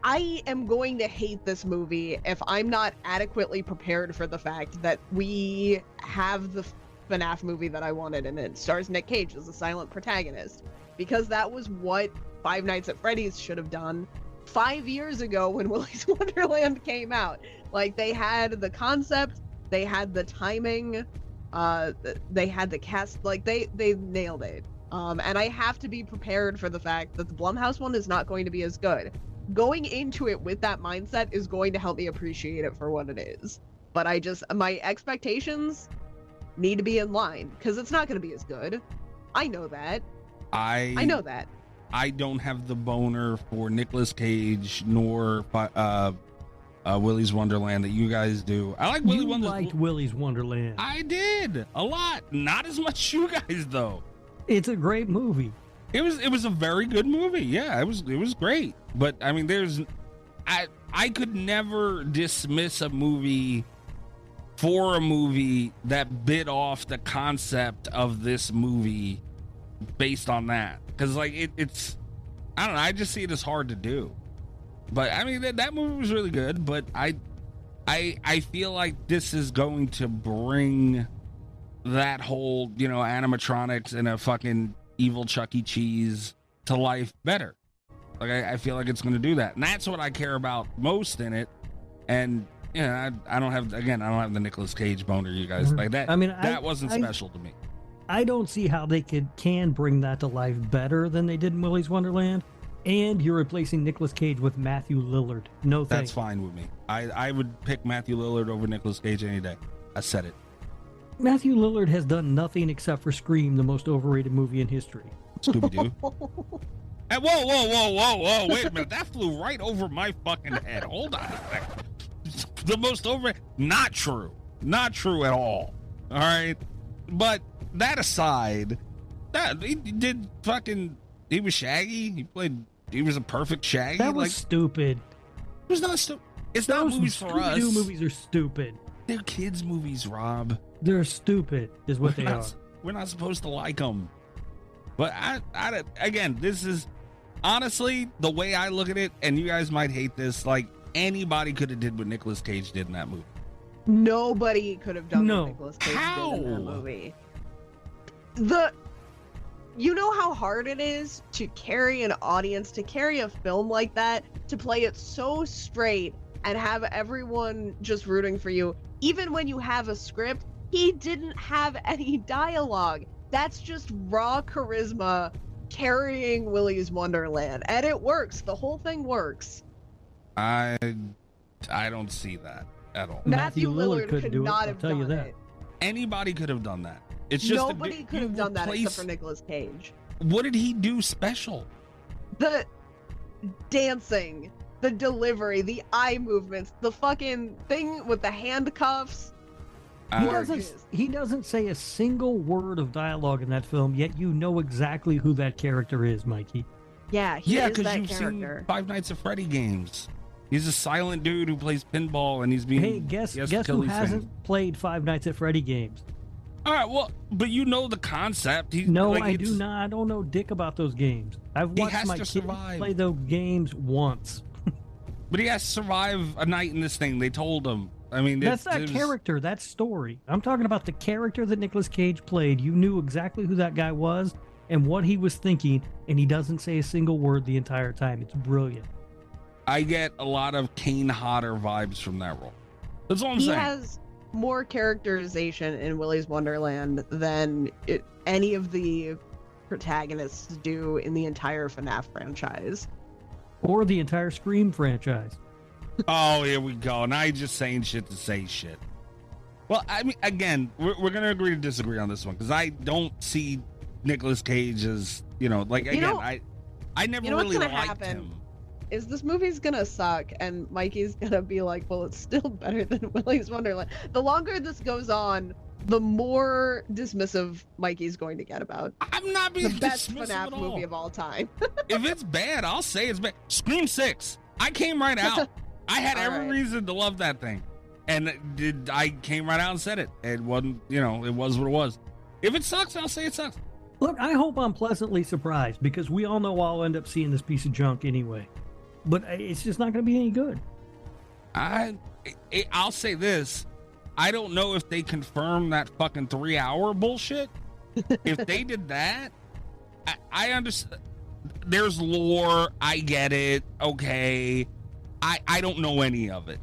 I am going to hate this movie if I'm not adequately prepared for the fact that we have the FNAF movie that I wanted, and it stars Nick Cage as a silent protagonist, because that was what Five Nights at Freddy's should have done 5 years ago when Willy's Wonderland came out. Like, they had the concept, they had the timing, they had the cast, like they nailed it. And I have to be prepared for the fact that the Blumhouse one is not going to be as good. Going into it with that mindset is going to help me appreciate it for what it is. But my expectations need to be in line, because it's not going to be as good. I know that. I know that. I don't have the boner for Nicolas Cage nor Willy's Wonderland that you guys do. I like Willy's Wonderland. You liked Willy's Wonderland. I did a lot. Not as much as you guys though. It's a great movie. It was a very good movie. Yeah, it was great. But I mean, I could never dismiss a movie for a movie that bit off the concept of this movie based on that. Because like it's I don't know, I just see it as hard to do. But I mean that movie was really good, but I feel like this is going to bring that whole, animatronics and a fucking evil Chuck E. Cheese to life better. Like I feel like it's going to do that, and that's what I care about most in it. And I don't have the Nicolas Cage boner, you guys. Like that. I mean, that wasn't special to me. I don't see how they can bring that to life better than they did in Willy's Wonderland. And you're replacing Nicolas Cage with Matthew Lillard. No thanks. That's fine with me. I would pick Matthew Lillard over Nicolas Cage any day. I said it. Matthew Lillard has done nothing except for Scream, the most overrated movie in history. Scooby-Doo. Hey, whoa. Wait a minute. That flew right over my fucking head. Hold on a second. The most overrated. Not true. Not true at all. All right. But that aside, he was Shaggy. He was a perfect Shaggy. That was stupid. It was not stupid. It's not movies for us. Scooby-Doo movies are stupid. They're kids' movies, Rob. They're stupid, is what they are. We're not supposed to like them. But again, this is honestly the way I look at it, and you guys might hate this. Like anybody could have did what Nicolas Cage did in that movie. Nobody could have done what Nicolas Cage did in that movie. You know how hard it is to carry an audience, to carry a film like that, to play it so straight and have everyone just rooting for you. Even when you have a script, he didn't have any dialogue. That's just raw charisma carrying Willy's Wonderland. And it works. The whole thing works. I don't see that at all. Matthew Lillard could not have done it. Anybody could have done that. It's just nobody could have done that except for Nicolas Cage. What did he do special? The dancing, the delivery, the eye movements, the fucking thing with the handcuffs. He doesn't say a single word of dialogue in that film, yet you know exactly who that character is, Mikey. Yeah, he is that you've character. Seen Five Nights at Freddy games. He's a silent dude who plays pinball, and he's being. Hey, guess who hasn't played Five Nights at Freddy games? All right, well, but you know the concept. I do not. I don't know dick about those games. I've watched my kids play those games once. But he has to survive a night in this thing. They told him. I mean, that's not character. That's story. I'm talking about the character that Nicolas Cage played. You knew exactly who that guy was and what he was thinking, and he doesn't say a single word the entire time. It's brilliant. I get a lot of Kane Hodder vibes from that role. That's all I'm saying. He has more characterization in Willy's Wonderland than any of the protagonists do in the entire FNAF franchise. Or the entire Scream franchise. Oh, here we go. Now you're just saying shit to say shit. Well, I mean, again, we're going to agree to disagree on this one, because I don't see Nicolas Cage as, I never really liked him. is this movie's gonna suck, and Mikey's gonna be like, well, it's still better than Willy's Wonderland. The longer this goes on, the more dismissive Mikey's going to get about I'm not being the best dismissive FNAF at all. movie of all time. If it's bad, I'll say it's bad. Scream 6. I came right out. I had All every right. reason to love that thing. And I came right out and said it. It wasn't, it was what it was. If it sucks, I'll say it sucks. Look, I hope I'm pleasantly surprised because we all know I'll end up seeing this piece of junk anyway. But it's just not going to be any good. I'll say this. I don't know if they confirmed that fucking 3-hour bullshit. If they did that, I understand. There's lore. I get it. Okay. I don't know any of it.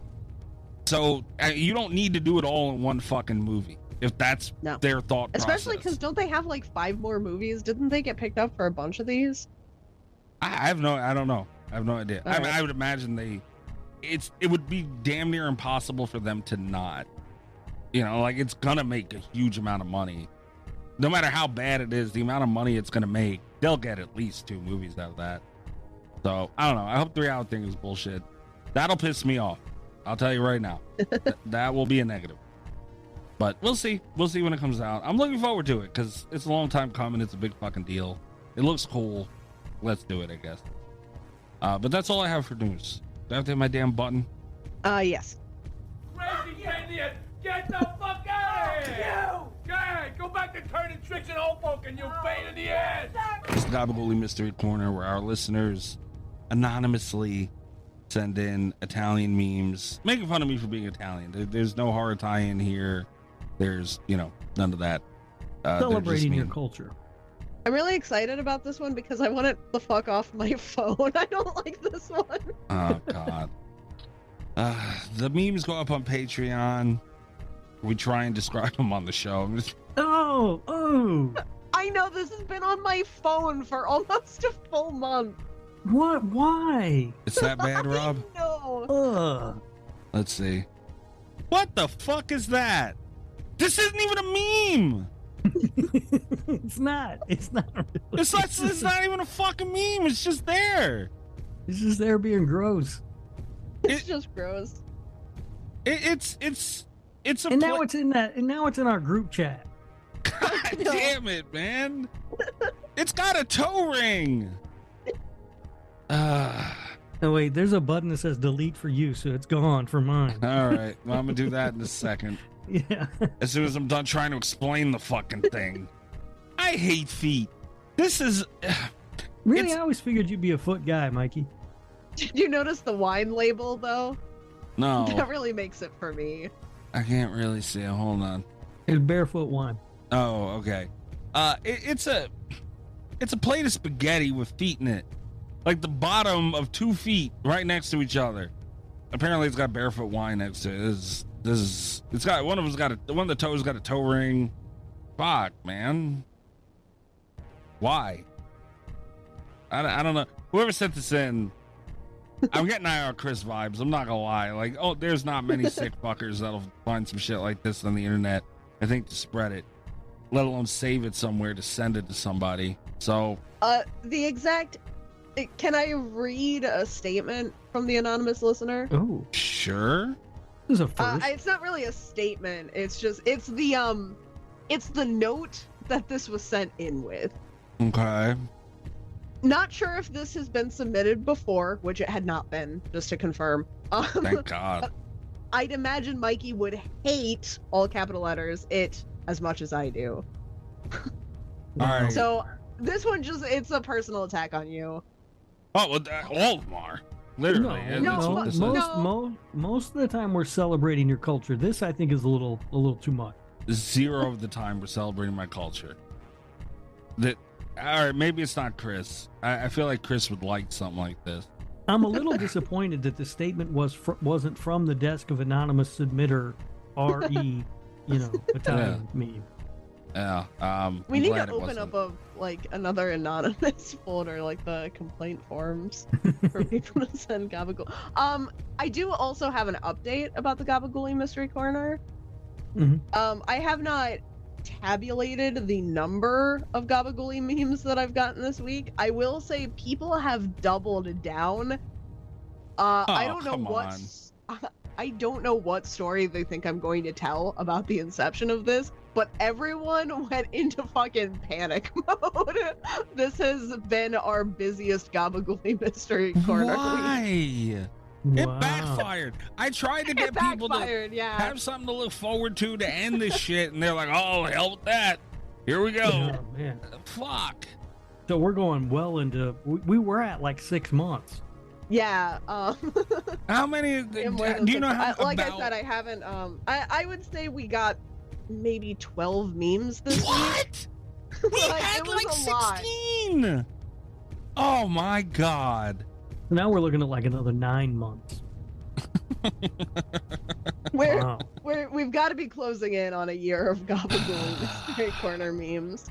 So you don't need to do it all in one fucking movie. If that's their thought process. Especially because don't they have like 5 more movies? Didn't they get picked up for a bunch of these? I don't know. I have no idea. All right. I would imagine it would be damn near impossible for them to not. It's gonna make a huge amount of money. No matter how bad it is, the amount of money it's gonna make, they'll get at least 2 movies out of that. So I don't know. I hope 3-hour thing is bullshit. That'll piss me off. I'll tell you right now. That will be a negative. But we'll see. We'll see when it comes out. I'm looking forward to it because it's a long time coming. It's a big fucking deal. It looks cool. Let's do it, I guess. But that's all I have for news. Do I have to hit my damn button? Yes. Crazy idiot! Get the fuck out of here! Yeah, go back to turning tricks in Hoboken, you pain in the ass! It's the Gabagooli Mystery Corner where our listeners anonymously send in Italian memes, making fun of me for being Italian. There's no horror tie-in here. There's, none of that. Celebrating your culture. I'm really excited about this one because I want it the fuck off my phone. I don't like this one. Oh, God. The memes go up on Patreon. We try and describe them on the show. Oh. I know this has been on my phone for almost a full month. What? Why? It's that bad, Rob? No. Let's see. What the fuck is that? This isn't even a meme. It's not. It's not. Really. It's not even a fucking meme. It's just there. It's just there being gross. It's just gross. It's a. And now it's in that. And now it's in our group chat. God damn it, man! It's got a toe ring. Oh wait, there's a button that says delete for you, so it's gone for mine. All right, well, I'm gonna do that in a second. Yeah. As soon as I'm done trying to explain the fucking thing. I hate feet. This is really. I always figured you'd be a foot guy, Mikey. Did you notice the wine label though? No. That really makes it for me. I can't really see it. Hold on. It's barefoot wine. Oh, okay. It's a plate of spaghetti with feet in it, like the bottom of 2 feet right next to each other. Apparently, it's got barefoot wine next to it. It's got one of the toes got a toe ring. Fuck, man. Why? I don't know. Whoever sent this in, I'm getting EyeRChris vibes. I'm not gonna lie. Like, there's not many sick fuckers that'll find some shit like this on the internet. I think to spread it, let alone save it somewhere to send it to somebody. So, Can I read a statement from the anonymous listener? Oh, sure. This is a first. It's not really a statement. It's the note that this was sent in with. Okay. Not sure if this has been submitted before, which it had not been, just to confirm. Thank God. I'd imagine Mikey would hate, all capital letters, it as much as I do. All right. So this one it's a personal attack on you. Oh, well, all of them are. Literally. Most of the time we're celebrating your culture. This, I think, is a little too much. 0 of the time we're celebrating my culture. All right, maybe it's not Chris. I feel like Chris would like something like this. I'm a little disappointed that the statement wasn't from the desk of anonymous submitter, RE, Italian meme. Yeah. We need to open up another anonymous folder, like the complaint forms, for people to send Gabagool. I do also have an update about the Gabagooli Mystery Corner. Mm-hmm. I have not tabulated the number of Gabagooli memes that I've gotten this week. I will say people have doubled down I don't know come what. on. I don't know what story they think I'm going to tell about the inception of this, but everyone went into fucking panic mode. This has been our busiest Gabagool mystery corner. Why? It backfired. I tried to get people to have something to look forward to end this shit, and they're like, "Oh, hell with that. Here we go." Oh, man. Fuck. So we're going well into. We were at like 6 months. Yeah. How many? Do you know how? Like I said, I haven't. I would say we got maybe 12 memes this week. What? We had like 16. Oh my god. Now we're looking at like another 9 months. We've got to be closing in on a year of Gabagool mystery corner memes.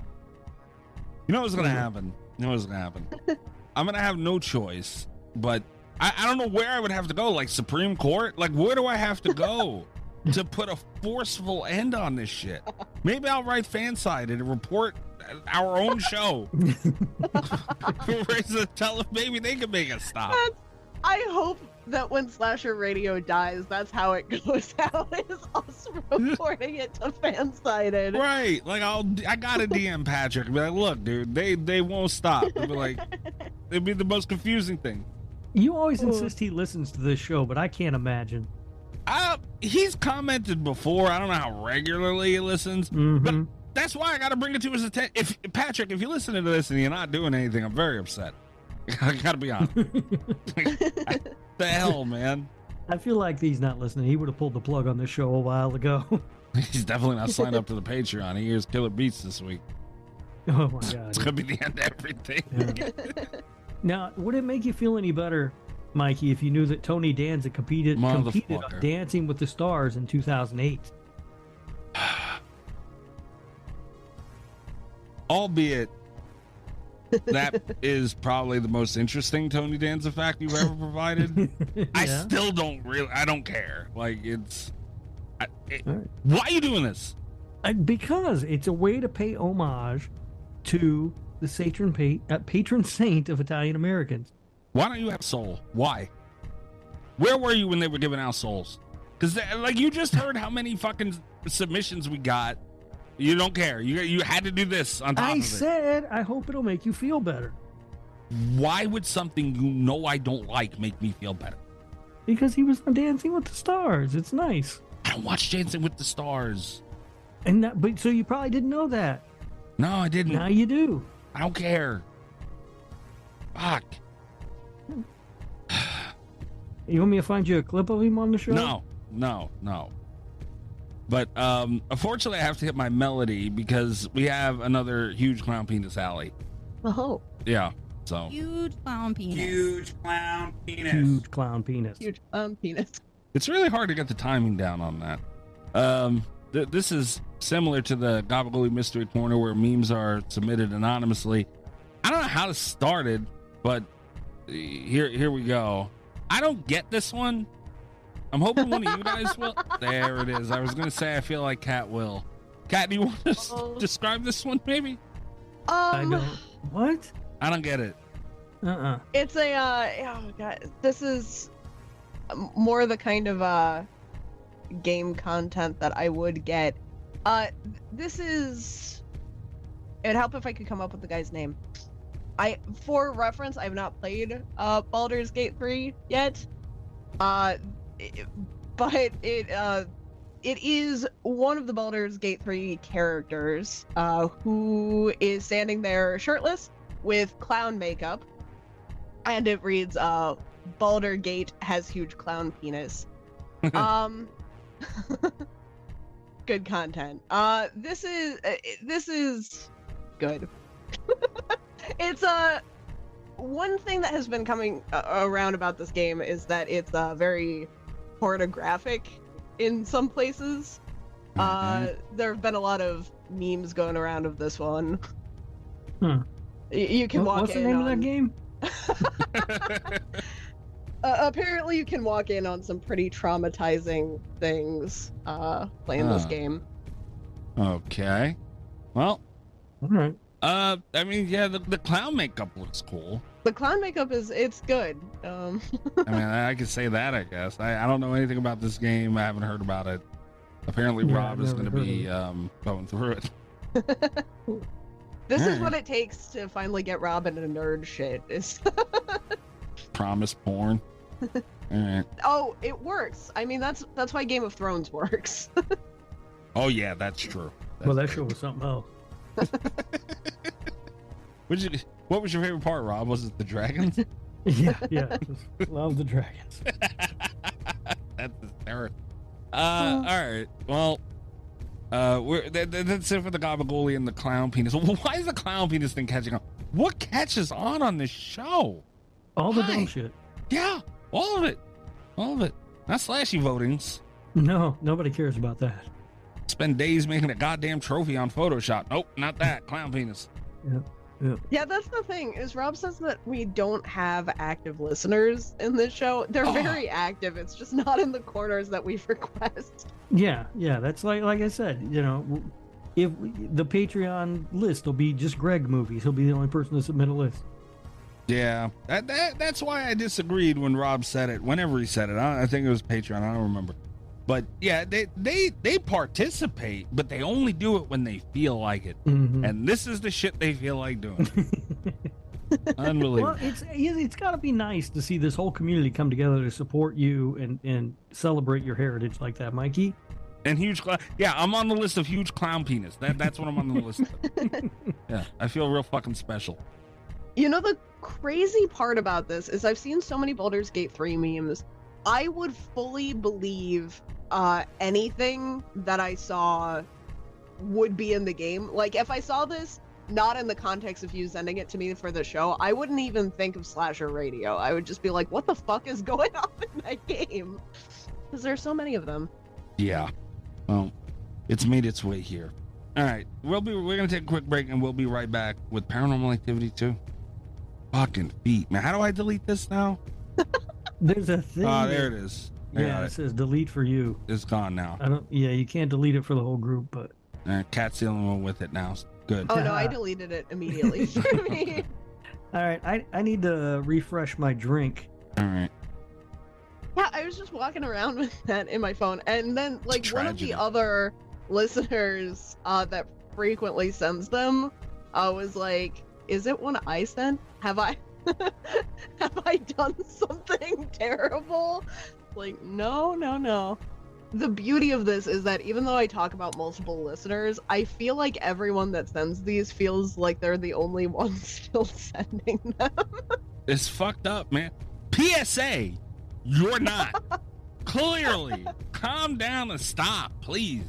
You know what's gonna happen? I'm gonna have no choice, but I don't know where I would have to go. Like Supreme Court? Like where do I have to go to put a forceful end on this shit? Maybe I'll write Fansided and report our own show. Maybe they can make us stop. I hope that when Slasher Radio dies, that's how it goes out, is us reporting it to Fansided. Right. Like I gotta DM Patrick and be like, look, dude, they won't stop. It'd be like, it'd be the most confusing thing. You always insist he listens to this show, but I can't imagine. He's commented before. I don't know how regularly he listens, but that's why I got to bring it to his attention. If Patrick, if you listen to this and you're not doing anything, I'm very upset. I got to be honest. The hell, man. I feel like he's not listening. He would have pulled the plug on this show a while ago. He's definitely not signed up to the Patreon. He hears Killer Beats this week. Oh my god. It's going to be the end of everything. Yeah. Now, would it make you feel any better, Mikey, if you knew that Tony Danza competed on Dancing with the Stars in 2008? Albeit, that is probably the most interesting Tony Danza fact you've ever provided. Yeah. I still I don't care. Like, why are you doing this? Because it's a way to pay homage to the patron saint of Italian Americans. Why don't you have soul? Why? Where were you when they were giving out souls? Because, like, you just heard how many fucking submissions we got. You don't care. You had to do this on top of it. I said, I hope it'll make you feel better. Why would something you know I don't like make me feel better? Because he was on Dancing with the Stars. It's nice. I don't watch Dancing with the Stars. But so you probably didn't know that. No, I didn't. Now you do. I don't care. Fuck. You want me to find you a clip of him on the show? No. But unfortunately, I have to hit my melody because we have another huge clown penis alley. Oh. Yeah. So. Huge clown penis. Huge clown penis. Huge clown penis. Huge clown penis. It's really hard to get the timing down on that. This is similar to the Gabagool Mystery Corner where memes are submitted anonymously. I don't know how this started, but here we go. I don't get this one. I'm hoping one of you guys will. There it is. I was going to say I feel like Kat will. Kat, do you want to describe this one, maybe? I don't. What? I don't get it. It's a, oh God, this is more the kind of game content that I would get. This is, it'd help if I could come up with the guy's name. For reference, I've not played Baldur's Gate 3 yet. But it is one of the Baldur's Gate 3 characters who is standing there shirtless with clown makeup, and it reads Baldur Gate has huge clown penis. Good content. This is good. It's one thing that has been coming around about this game is that it's very pornographic in some places. There have been a lot of memes going around of this one. You can walk in. What's the name of that game? Apparently, you can walk in on some pretty traumatizing things playing this game. Okay. Well. All right. I mean, yeah, the clown makeup looks cool. The clown makeup it's good. I mean, I could say that, I guess. I don't know anything about this game. I haven't heard about it. Apparently, Yeah, Rob I've is never going to be heard going through it. This is Alright. what it takes to finally get Rob into nerd shit. Is Promise porn. All right. oh, it works. I mean, that's why Game of Thrones works. Oh, yeah, that's true. Well, that show was something else. What was your favorite part, Rob? Was it the dragons? Yeah. Love the dragons. That's hysterical. All right. Well, that's it for the Gabagool and the clown penis. Why is the clown penis thing catching on? What catches on this show? All the Why? dumb shit. Yeah, all of it. Not slashy votings. No, nobody cares about that. Spend days making a goddamn trophy on Photoshop. Nope, not that. Clown penis. Yeah, that's the thing. Is Rob says that we don't have active listeners in this show. They're very active. It's just not in the corners that we request. Yeah. That's like I said. You know, if the Patreon list will be just Greg movies, he'll be the only person to submit a list. Yeah, that's why I disagreed when Rob said it. Whenever he said it, I think it was Patreon. I don't remember. But yeah, they participate, but they only do it when they feel like it. Mm-hmm. And this is the shit they feel like doing. Unbelievable. Well, it's got to be nice to see this whole community come together to support you and celebrate your heritage like that, Mikey. And huge clown. Yeah, I'm on the list of huge clown penis. That's what I'm on the list of. Yeah, I feel real fucking special. You know, the crazy part about this is I've seen so many Baldur's Gate 3 memes. I would fully believe anything that I saw would be in the game. Like, if I saw this not in the context of you sending it to me for the show, I wouldn't even think of Slasher Radio. I would just be like, what the fuck is going on in that game? Because there's so many of them. Yeah. Well, it's made its way here. All right, we're gonna take a quick break and we'll be right back with Paranormal Activity 2. Fucking feet, man. How do I delete this now? There's a thing. Oh, there it is. Yeah, it says delete for you. It's gone now. Yeah, you can't delete it for the whole group, but Cat's the only one with it now. Good. Oh no, I deleted it immediately for me. All right, I need to refresh my drink. All right. Yeah, I was just walking around with that in my phone, and then like one of the other listeners that frequently sends them was like, "Is it one I sent? Have I done something terrible?" Like, no. The beauty of this is that even though I talk about multiple listeners, I feel like everyone that sends these feels like they're the only ones still sending them. It's fucked up, man. PSA, you're not. Clearly. Calm down and stop, please.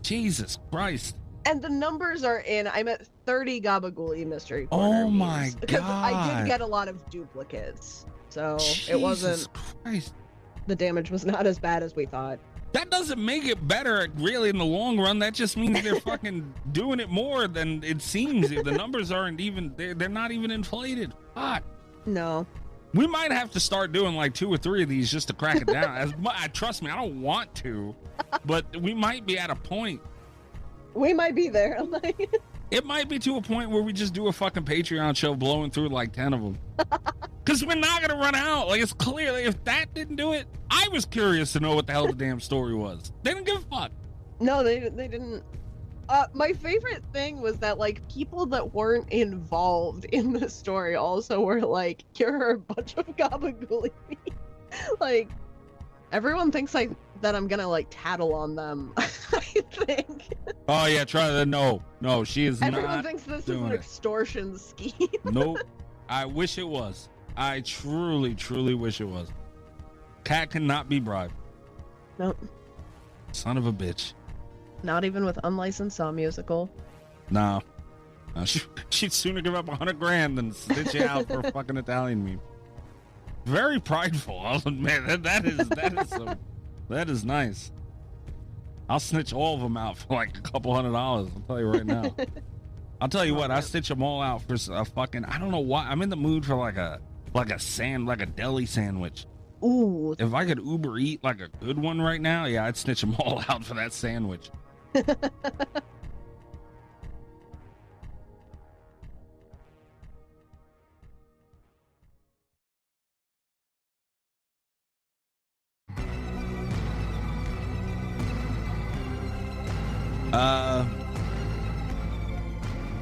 Jesus Christ. And the numbers are in. I'm at 30 Gabagool mystery Oh corner my memes, because I God. did get a lot of duplicates, so Jesus it wasn't. Christ. The damage was not as bad as we thought. That doesn't make it better, really, in the long run. That just means they're fucking doing it more than it seems. The numbers aren't even, they're not even inflated. Fuck. No. We might have to start doing like 2 or 3 of these just to crack it down. Trust me, I don't want to, but we might be at a point. We might be there. It might be to a point where we just do a fucking Patreon show blowing through like 10 of them. Because we're not going to run out. Like, it's clear. Like, if that didn't do it, I was curious to know what the hell the damn story was. They didn't give a fuck. No, they didn't. My favorite thing was that, like, people that weren't involved in the story also were like, you're a bunch of gabagool. Like, everyone thinks that I'm gonna, like, tattle on them, I think. Oh, yeah, try that. No, she is Everyone not thinks this is doing an it. extortion scheme. Nope. I wish it was. I truly, truly wish it was. Cat cannot be bribed. Nope. Son of a bitch. Not even with unlicensed song musical. No. She'd sooner give up $100,000 than stitch you out for a fucking Italian meme. Very prideful. I'll admit that is nice. I'll snitch all of them out for like a couple $100. I'll tell you right now. I'll tell you what. I stitch them all out for a fucking. I don't know why. I'm in the mood for like a deli sandwich. Ooh. If I could Uber eat like a good one right now, yeah, I'd snitch them all out for that sandwich.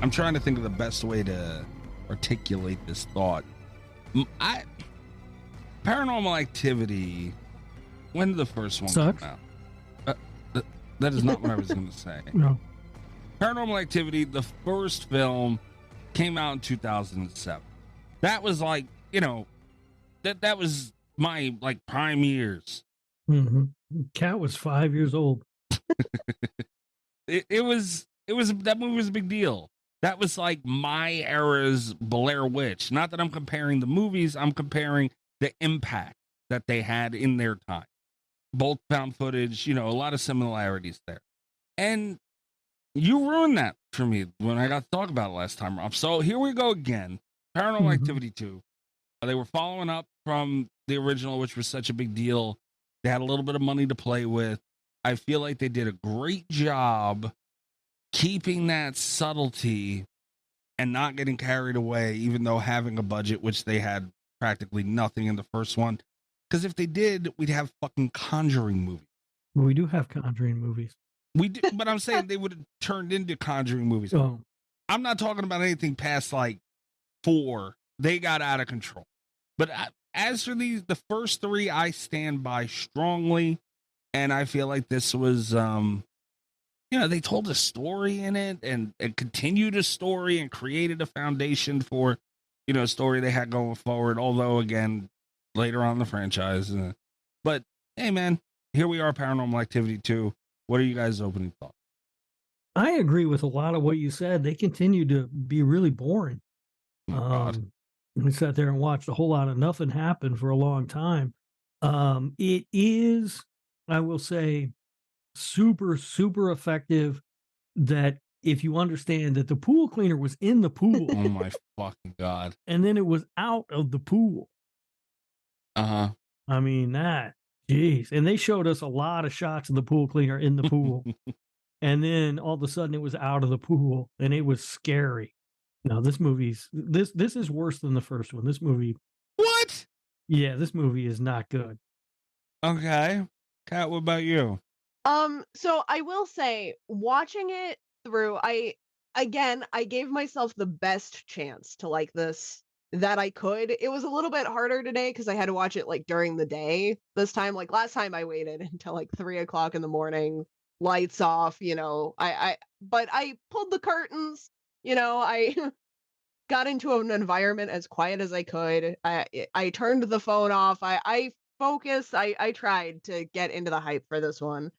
I'm trying to think of the best way to articulate this thought. Paranormal Activity, when did the first one Sucks. come out? That is not what I was going to say. No. Paranormal Activity, the first film, came out in 2007. That was like, that was my like prime years. Mm-hmm. Cat was 5 years old. It was that movie was a big deal. That was like my era's Blair Witch. Not that I'm comparing the movies, I'm comparing the impact that they had in their time. Both found footage, a lot of similarities there. And you ruined that for me when I got to talk about it last time, Rob. So here we go again. Paranormal Activity 2. They were following up from the original, which was such a big deal. They had a little bit of money to play with. I feel like they did a great job keeping that subtlety and not getting carried away, even though having a budget, which they had practically nothing in the first one. Because if they did, we'd have fucking Conjuring movies. We do have Conjuring movies. We do, but I'm saying they would have turned into Conjuring movies. Oh. I'm not talking about anything past like 4. They got out of control. But as for the first 3, I stand by strongly. And I feel like this was, they told a story in it and continued a story and created a foundation for, a story they had going forward. Although, again, later on in the franchise. But, hey, man, here we are, Paranormal Activity 2. What are you guys' opening thoughts? I agree with a lot of what you said. They continue to be really boring. We sat there and watched a whole lot of nothing happen for a long time. It is, I will say, super, super effective that if you understand that the pool cleaner was in the pool. Oh, my fucking God. And then it was out of the pool. Uh-huh. I mean, geez. And they showed us a lot of shots of the pool cleaner in the pool. And then all of a sudden it was out of the pool and it was scary. No, this is worse than the first one. This movie. What? Yeah, this movie is not good. Okay. Kat, what about you? So I will say, watching it through, I gave myself the best chance to like this that I could. It was a little bit harder today because I had to watch it like during the day this time. Like last time I waited until like 3:00 in the morning, lights off, but I pulled the curtains, I got into an environment as quiet as I could. I turned the phone off. I focused. I tried to get into the hype for this one.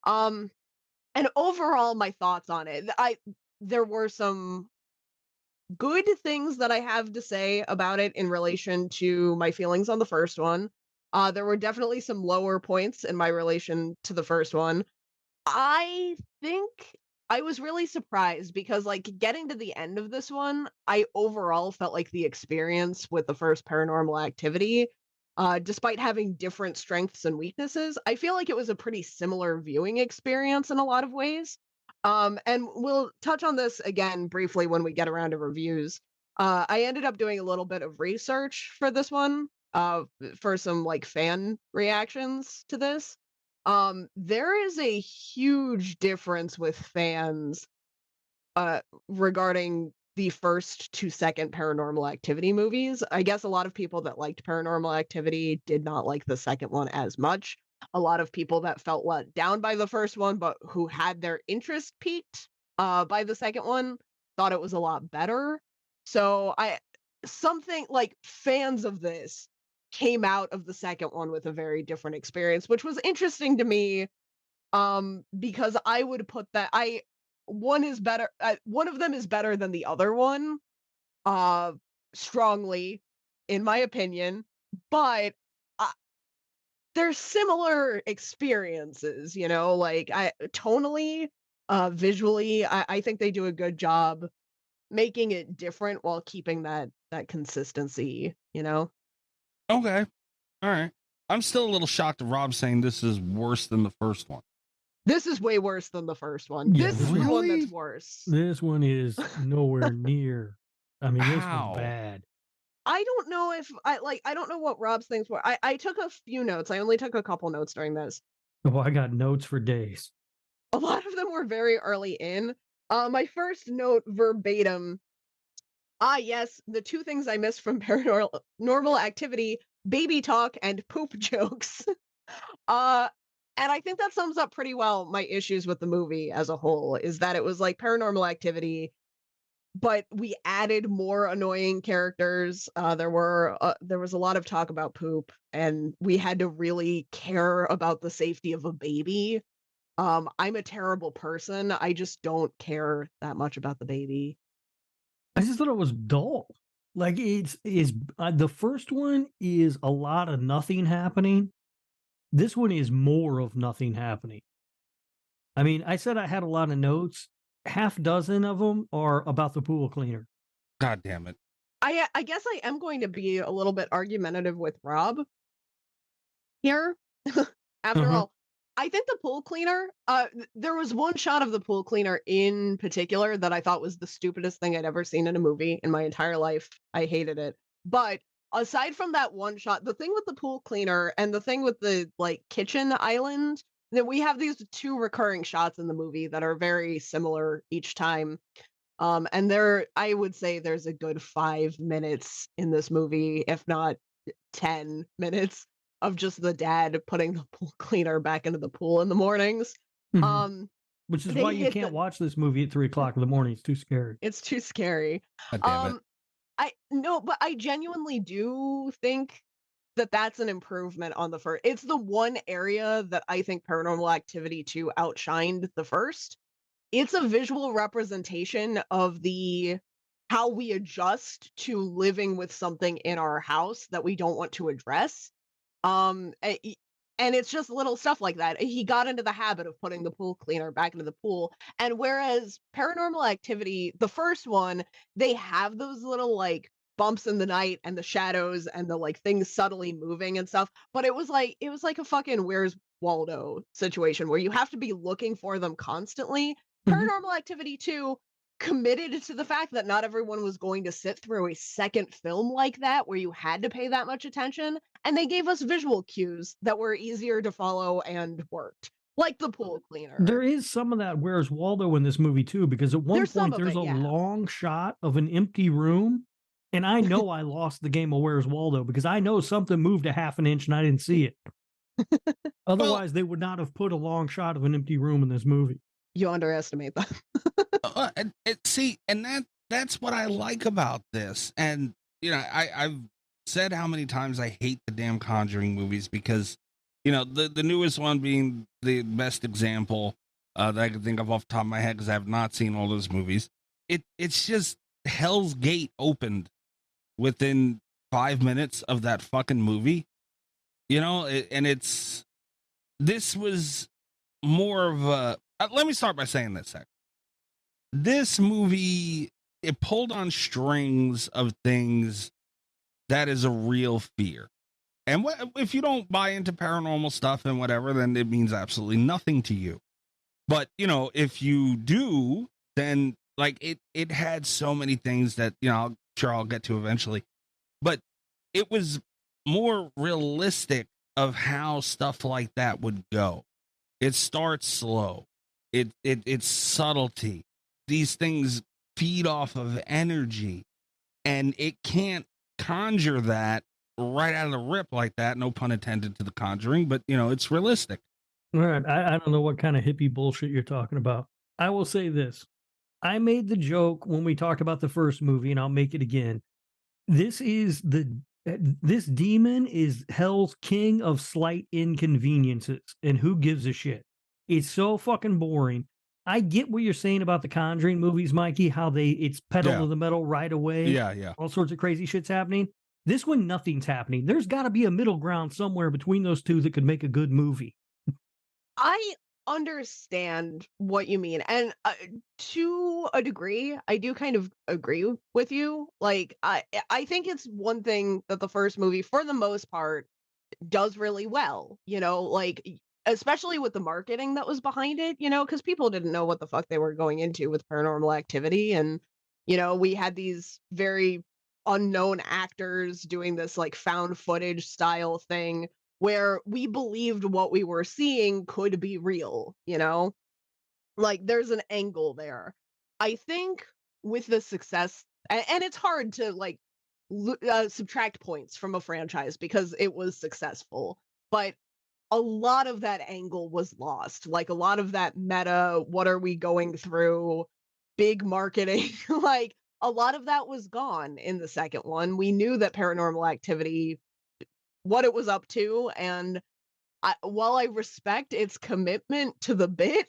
And overall, my thoughts on it, there were some good things that I have to say about it in relation to my feelings on the first one. There were definitely some lower points in my relation to the first one. I think I was really surprised because, like, getting to the end of this one, I overall felt like the experience with the first Paranormal Activity, despite having different strengths and weaknesses, I feel like it was a pretty similar viewing experience in a lot of ways. And we'll touch on this again briefly when we get around to reviews. I ended up doing a little bit of research for this one, for some like fan reactions to this. There is a huge difference with fans regarding the first to second Paranormal Activity movies. I guess a lot of people that liked Paranormal Activity did not like the second one as much. A lot of people that felt let down by the first one, but who had their interest piqued by the second one, thought it was a lot better. So something like fans of this came out of the second one with a very different experience, which was interesting to me, because I would put that one is better. One of them is better than the other one, strongly, in my opinion. But they're similar experiences, like tonally, visually. I think they do a good job making it different while keeping that consistency. Okay, all right. I'm still a little shocked at Rob saying this is worse than the first one. This is way worse than the first one. Yeah, this is the one that's worse. This one is nowhere near. I mean, this How? was bad. I don't know if I don't know what Rob's things were. I took a few notes. I only took a couple notes during this. Oh, I got notes for days. a lot of them were very early in. My first note verbatim. Yes, the two things I missed from Paranormal Activity: baby talk and poop jokes. Uh, and I think that sums up pretty well my issues with the movie as a whole, is that it was like Paranormal Activity, but we added more annoying characters. There was a lot of talk about poop, and we had to really care about the safety of a baby. I'm a terrible person. I just don't care that much about the baby. I just thought it was dull. Like the first one is a lot of nothing happening. This one is more of nothing happening. I mean, I said I had a lot of notes. Half dozen of them are about the pool cleaner. God damn it. I guess I am going to be a little bit argumentative with Rob here. After all, I think the pool cleaner, there was one shot of the pool cleaner in particular that I thought was the stupidest thing I'd ever seen in a movie in my entire life. I hated it. But aside from that one shot, the thing with the pool cleaner and the thing with the like kitchen island, that we have these two recurring shots in the movie that are very similar each time. And I would say there's a good 5 minutes in this movie, if not 10 minutes, of just the dad putting the pool cleaner back into the pool in the mornings. Which is why you can't watch this movie at 3:00 in the morning. It's too scary. It's too scary. God damn it. But I genuinely do think that that's an improvement on the first. It's the one area that I think Paranormal Activity 2 outshined the first. It's a visual representation of how we adjust to living with something in our house that we don't want to address. And it's just little stuff like that. He got into the habit of putting the pool cleaner back into the pool. And whereas Paranormal Activity, the first one, they have those little like bumps in the night and the shadows and the like things subtly moving and stuff. But it was like a fucking Where's Waldo situation where you have to be looking for them constantly. Paranormal Activity 2 committed to the fact that not everyone was going to sit through a second film like that where you had to pay that much attention, and they gave us visual cues that were easier to follow and worked, like the pool cleaner. There is some of that Where's Waldo in this movie too, because at one point there's a long shot of an empty room, and I know I lost the game of Where's Waldo because I know something moved a half an inch and I didn't see it. Otherwise, they would not have put a long shot of an empty room in this movie. You underestimate that. And that's what I like about this. And you know, I've said how many times I hate the damn Conjuring movies because, you know, the newest one being the best example that I can think of off the top of my head because I have not seen all those movies. It's just Hell's Gate opened within 5 minutes of that fucking movie, you know, this was more of a. Let me start by saying this. This movie, it pulled on strings of things that is a real fear. And if you don't buy into paranormal stuff and whatever, then it means absolutely nothing to you. But, you know, if you do, then like it had so many things that, you know, I'm sure I'll get to eventually. But it was more realistic of how stuff like that would go. It starts slow. It's subtlety. These things feed off of energy, and it can't conjure that right out of the rip like that. No pun intended to The Conjuring, but you know, it's realistic. All right. I don't know what kind of hippie bullshit you're talking about. I will say this. I made the joke when we talked about the first movie, and I'll make it again. This demon is hell's king of slight inconveniences, and who gives a shit? It's so fucking boring. I get what you're saying about the Conjuring movies, Mikey, how it's pedal to the metal right away. Yeah. All sorts of crazy shit's happening. This one, nothing's happening. There's got to be a middle ground somewhere between those two that could make a good movie. I understand what you mean. And to a degree, I do kind of agree with you. Like, I think it's one thing that the first movie, for the most part, does really well. You know, like, especially with the marketing that was behind it, you know, because people didn't know what the fuck they were going into with Paranormal Activity. And, you know, we had these very unknown actors doing this like found footage style thing where we believed what we were seeing could be real, you know? Like, there's an angle there. I think with the success, and it's hard to like subtract points from a franchise because it was successful, but a lot of that angle was lost. Like a lot of that meta, what are we going through, big marketing, like a lot of that was gone in the second one. We knew that Paranormal Activity, what it was up to, and while I respect its commitment to the bit,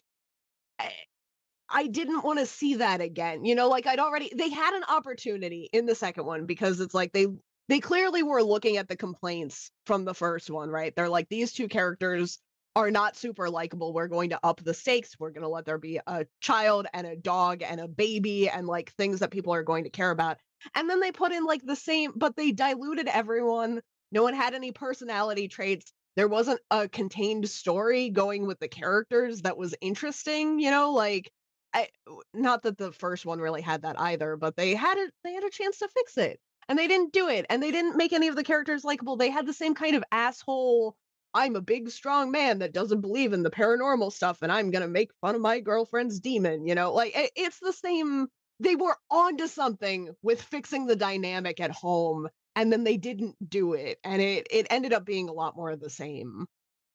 I didn't want to see that again. You know, like they had an opportunity in the second one because it's like they clearly were looking at the complaints from the first one, right? They're like, these two characters are not super likable. We're going to up the stakes. We're going to let there be a child and a dog and a baby and like things that people are going to care about. And then they put in like the same, but they diluted everyone. No one had any personality traits. There wasn't a contained story going with the characters that was interesting, you know, like not that the first one really had that either, but they had a chance to fix it. And they didn't do it. And they didn't make any of the characters likable. They had the same kind of asshole, I'm a big, strong man that doesn't believe in the paranormal stuff, and I'm going to make fun of my girlfriend's demon, you know? Like, it's the same. They were onto something with fixing the dynamic at home, and then they didn't do it. And it ended up being a lot more of the same.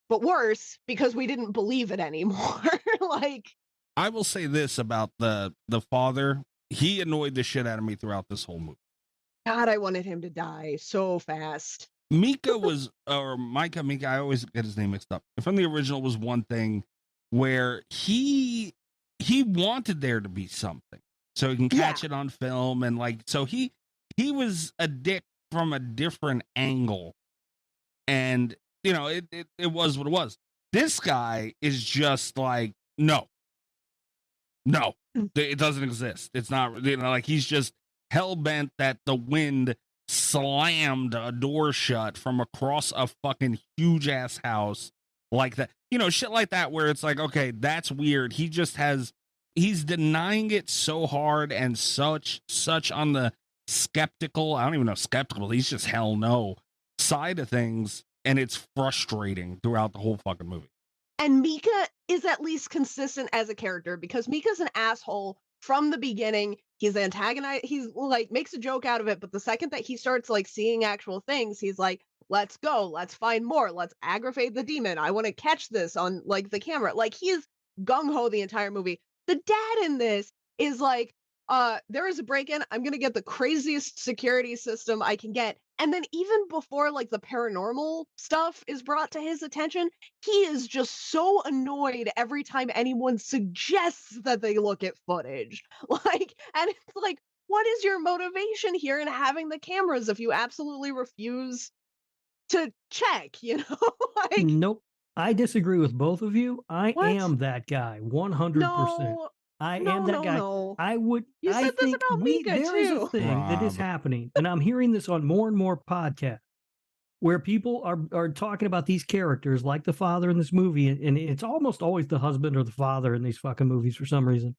But worse, because we didn't believe it anymore. Like, I will say this about the father. He annoyed the shit out of me throughout this whole movie. God, I wanted him to die so fast. Mika was, or Micah, I always get his name mixed up. From the original was one thing where he wanted there to be something so he can catch it on film. And like, so he was a dick from a different angle. And, you know, it was what it was. This guy is just like, no, it doesn't exist. It's not, you know, like he's just hell-bent that the wind slammed a door shut from across a fucking huge ass house like that, you know, shit like that, where it's like, okay, that's weird. He's denying it so hard and such on the skeptical, I don't even know, skeptical, he's just hell no side of things, and it's frustrating throughout the whole fucking movie. And Mika is at least consistent as a character because Mika's an asshole from the beginning. He's antagonized. He's like makes a joke out of it. But the second that he starts like seeing actual things, he's like, let's go. Let's find more. Let's aggravate the demon. I want to catch this on like the camera. Like he is gung ho the entire movie. The dad in this is like, there is a break-in. I'm going to get the craziest security system I can get. And then even before like the paranormal stuff is brought to his attention, he is just so annoyed every time anyone suggests that they look at footage. Like, and it's like, what is your motivation here in having the cameras if you absolutely refuse to check, you know? Like, nope. I disagree with both of you. I am that guy, 100%. No, I am that guy. No. I would. You said this about Mika there is too. a thing that is happening, and I'm hearing this on more and more podcasts where people are talking about these characters, like the father in this movie, and it's almost always the husband or the father in these fucking movies for some reason.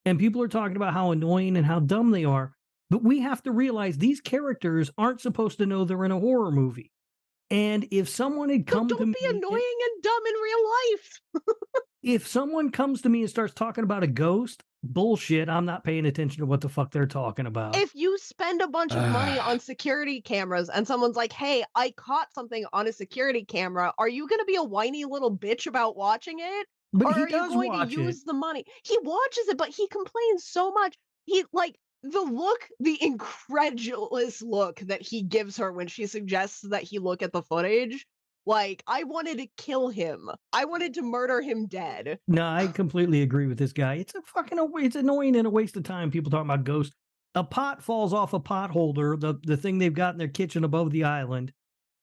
And people are talking about how annoying and how dumb they are, but we have to realize these characters aren't supposed to know they're in a horror movie. And if someone had come to me, don't be annoying and dumb in real life. If someone comes to me and starts talking about a ghost, bullshit, I'm not paying attention to what the fuck they're talking about. If you spend a bunch of money on security cameras and someone's like, hey, I caught something on a security camera, are you going to be a whiny little bitch about watching it? But or he are does you going watch to use it. the money? He watches it, but he complains so much. He like the incredulous look that he gives her when she suggests that he look at the footage. Like, I wanted to kill him. I wanted to murder him dead. No, I completely agree with this guy. It's it's annoying and a waste of time. People talking about ghosts. A pot falls off a pot holder, the thing they've got in their kitchen above the island,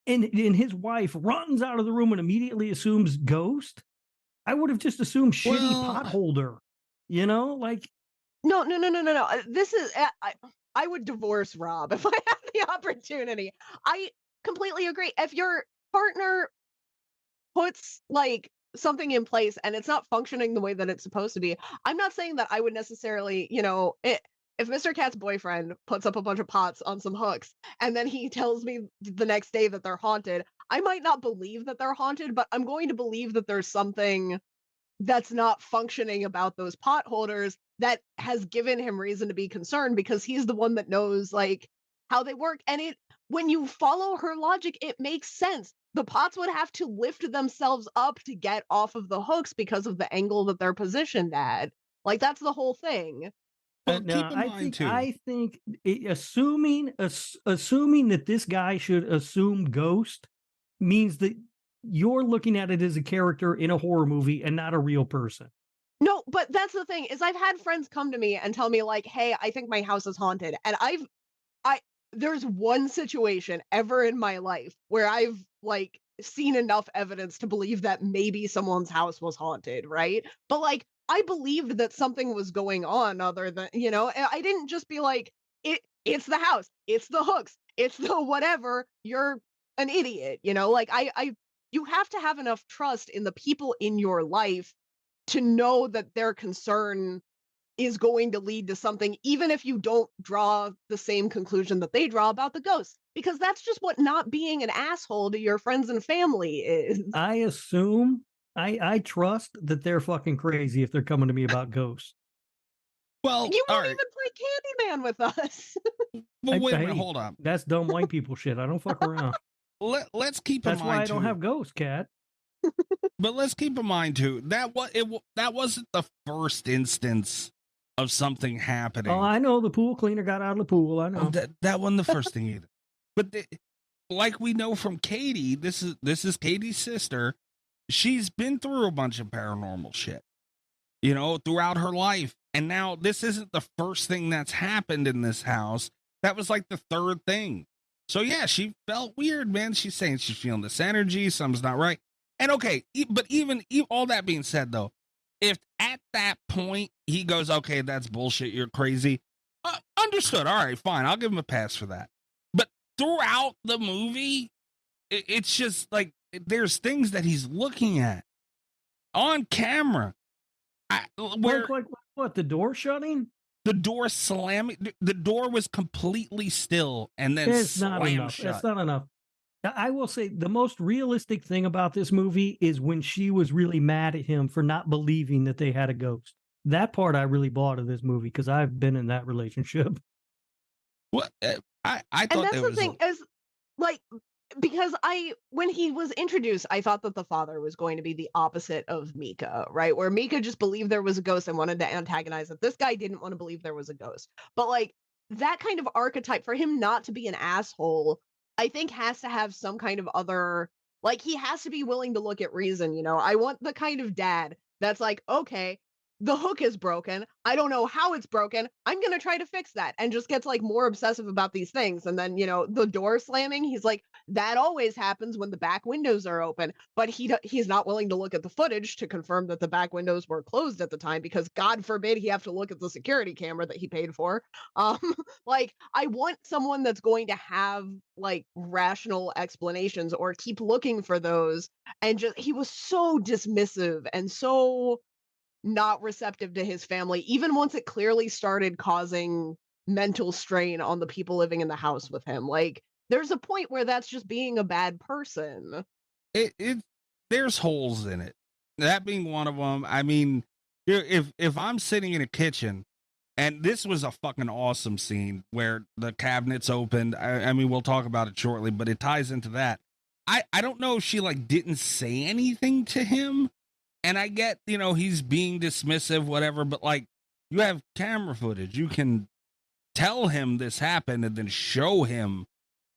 and his wife runs out of the room and immediately assumes ghost. I would have just assumed shitty pot holder. You know, like no. This is I would divorce Rob if I had the opportunity. I completely agree. If your partner puts like something in place and it's not functioning the way that it's supposed to be, I'm not saying that I would necessarily, you know, if Mr. Cat's boyfriend puts up a bunch of pots on some hooks and then he tells me the next day that they're haunted, I might not believe that they're haunted, but I'm going to believe that there's something that's not functioning about those potholders that has given him reason to be concerned, because he's the one that knows like how they work. And when you follow her logic, it makes sense. The pots would have to lift themselves up to get off of the hooks because of the angle that they're positioned at. Like, that's the whole thing. Well, Now, keep in mind too. I think assuming that this guy should assume ghost means that you're looking at it as a character in a horror movie and not a real person. No, but that's the thing, is I've had friends come to me and tell me like, "Hey, I think my house is haunted." And there's one situation ever in my life where I've like seen enough evidence to believe that maybe someone's house was haunted, right? But like, I believed that something was going on other than, I didn't just be like, it's the house, it's the hooks, it's the whatever, you're an idiot, like you have to have enough trust in the people in your life to know that their concern is going to lead to something, even if you don't draw the same conclusion that they draw about the ghosts, because that's just what not being an asshole to your friends and family is. I assume, I trust that they're fucking crazy if they're coming to me about ghosts. Well, You all won't right. even play Candyman with us. Well, wait a minute, Hey, hold on. That's dumb white people shit. I don't fuck around. Let's keep in That's mind why I don't too, have ghosts, Cat. but let's keep in mind too that that wasn't the first instance of something happening. Oh, I know the pool cleaner got out of the pool. I know. That wasn't the first thing either. But like we know from Katie, this is Katie's sister. She's been through a bunch of paranormal shit, throughout her life. And now this isn't the first thing that's happened in this house. That was like the third thing. So yeah, she felt weird, man. She's saying she's feeling this energy. Something's not right. And okay, but even all that being said, though, if at that point he goes, okay, that's bullshit, you're crazy, understood. All right, fine. I'll give him a pass for that. But throughout the movie, it's just like there's things that he's looking at on camera. Where like what? The door shutting? The door slamming. The door was completely still and then It's not slammed enough. shut. It's not enough. I will say the most realistic thing about this movie is when she was really mad at him for not believing that they had a ghost. That part I really bought of this movie because I've been in that relationship. What I thought And that's that the was thing, is like, because when he was introduced, I thought that the father was going to be the opposite of Mika, right? Where Mika just believed there was a ghost and wanted to antagonize it. This guy didn't want to believe there was a ghost. But like, that kind of archetype for him not to be an asshole, I think has to have some kind of other, like, he has to be willing to look at reason, I want the kind of dad that's like, okay, the hook is broken. I don't know how it's broken. I'm going to try to fix that, and just gets like more obsessive about these things. And then, the door slamming, he's like, that always happens when the back windows are open, but he's not willing to look at the footage to confirm that the back windows were closed at the time, because God forbid he have to look at the security camera that he paid for. Like, I want someone that's going to have like rational explanations or keep looking for those. And just, he was so dismissive and so not receptive to his family, even once it clearly started causing mental strain on the people living in the house with him. Like, there's a point where that's just being a bad person. There's holes in it. That being one of them. I mean, if I'm sitting in a kitchen, and this was a fucking awesome scene where the cabinets opened. I mean, we'll talk about it shortly, but it ties into that. I don't know if she like didn't say anything to him. And I get, he's being dismissive, whatever, but like, you have camera footage. You can tell him this happened and then show him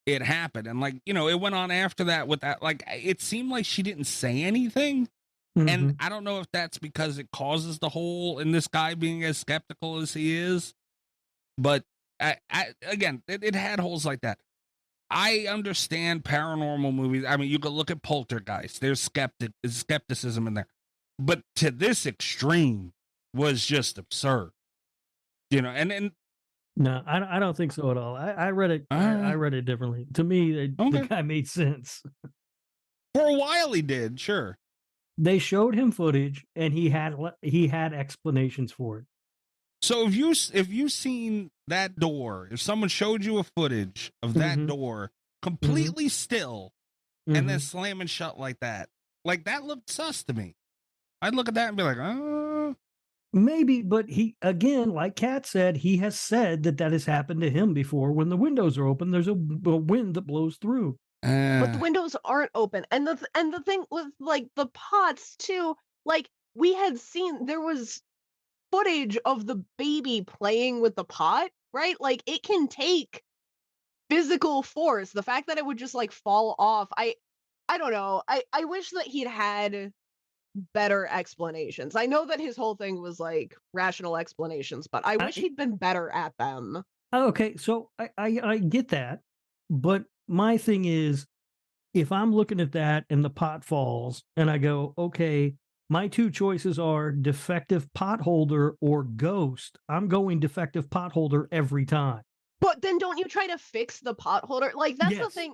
it happened. And like, it went on after that with that. Like, it seemed like she didn't say anything. Mm-hmm. And I don't know if that's because it causes the hole in this guy being as skeptical as he is. But again, it had holes like that. I understand paranormal movies. I mean, you could look at Poltergeist. There's skepticism in there. But to this extreme was just absurd, and no, I don't think so at all. I read it. I read it differently. To me, the guy made sense. For a while he did, sure. They showed him footage and he had explanations for it. So if you seen that door, if someone showed you a footage of that door completely still and then slamming shut like that looked sus to me. I'd look at that and be like, Maybe, but he, again, like Kat said, he has said that has happened to him before. When the windows are open, there's a wind that blows through. But the windows aren't open. And the thing with like the pots too, like we had seen there was footage of the baby playing with the pot, right? Like it can take physical force. The fact that it would just like fall off, I don't know. I wish that he'd had better explanations. I know that his whole thing was like rational explanations, but I wish he'd been better at them. Okay, so I get that, but my thing is, if I'm looking at that and the pot falls, and I go, okay, my two choices are defective pot holder or ghost. I'm going defective pot holder every time. But then don't you try to fix the pot holder? Like, that's the thing.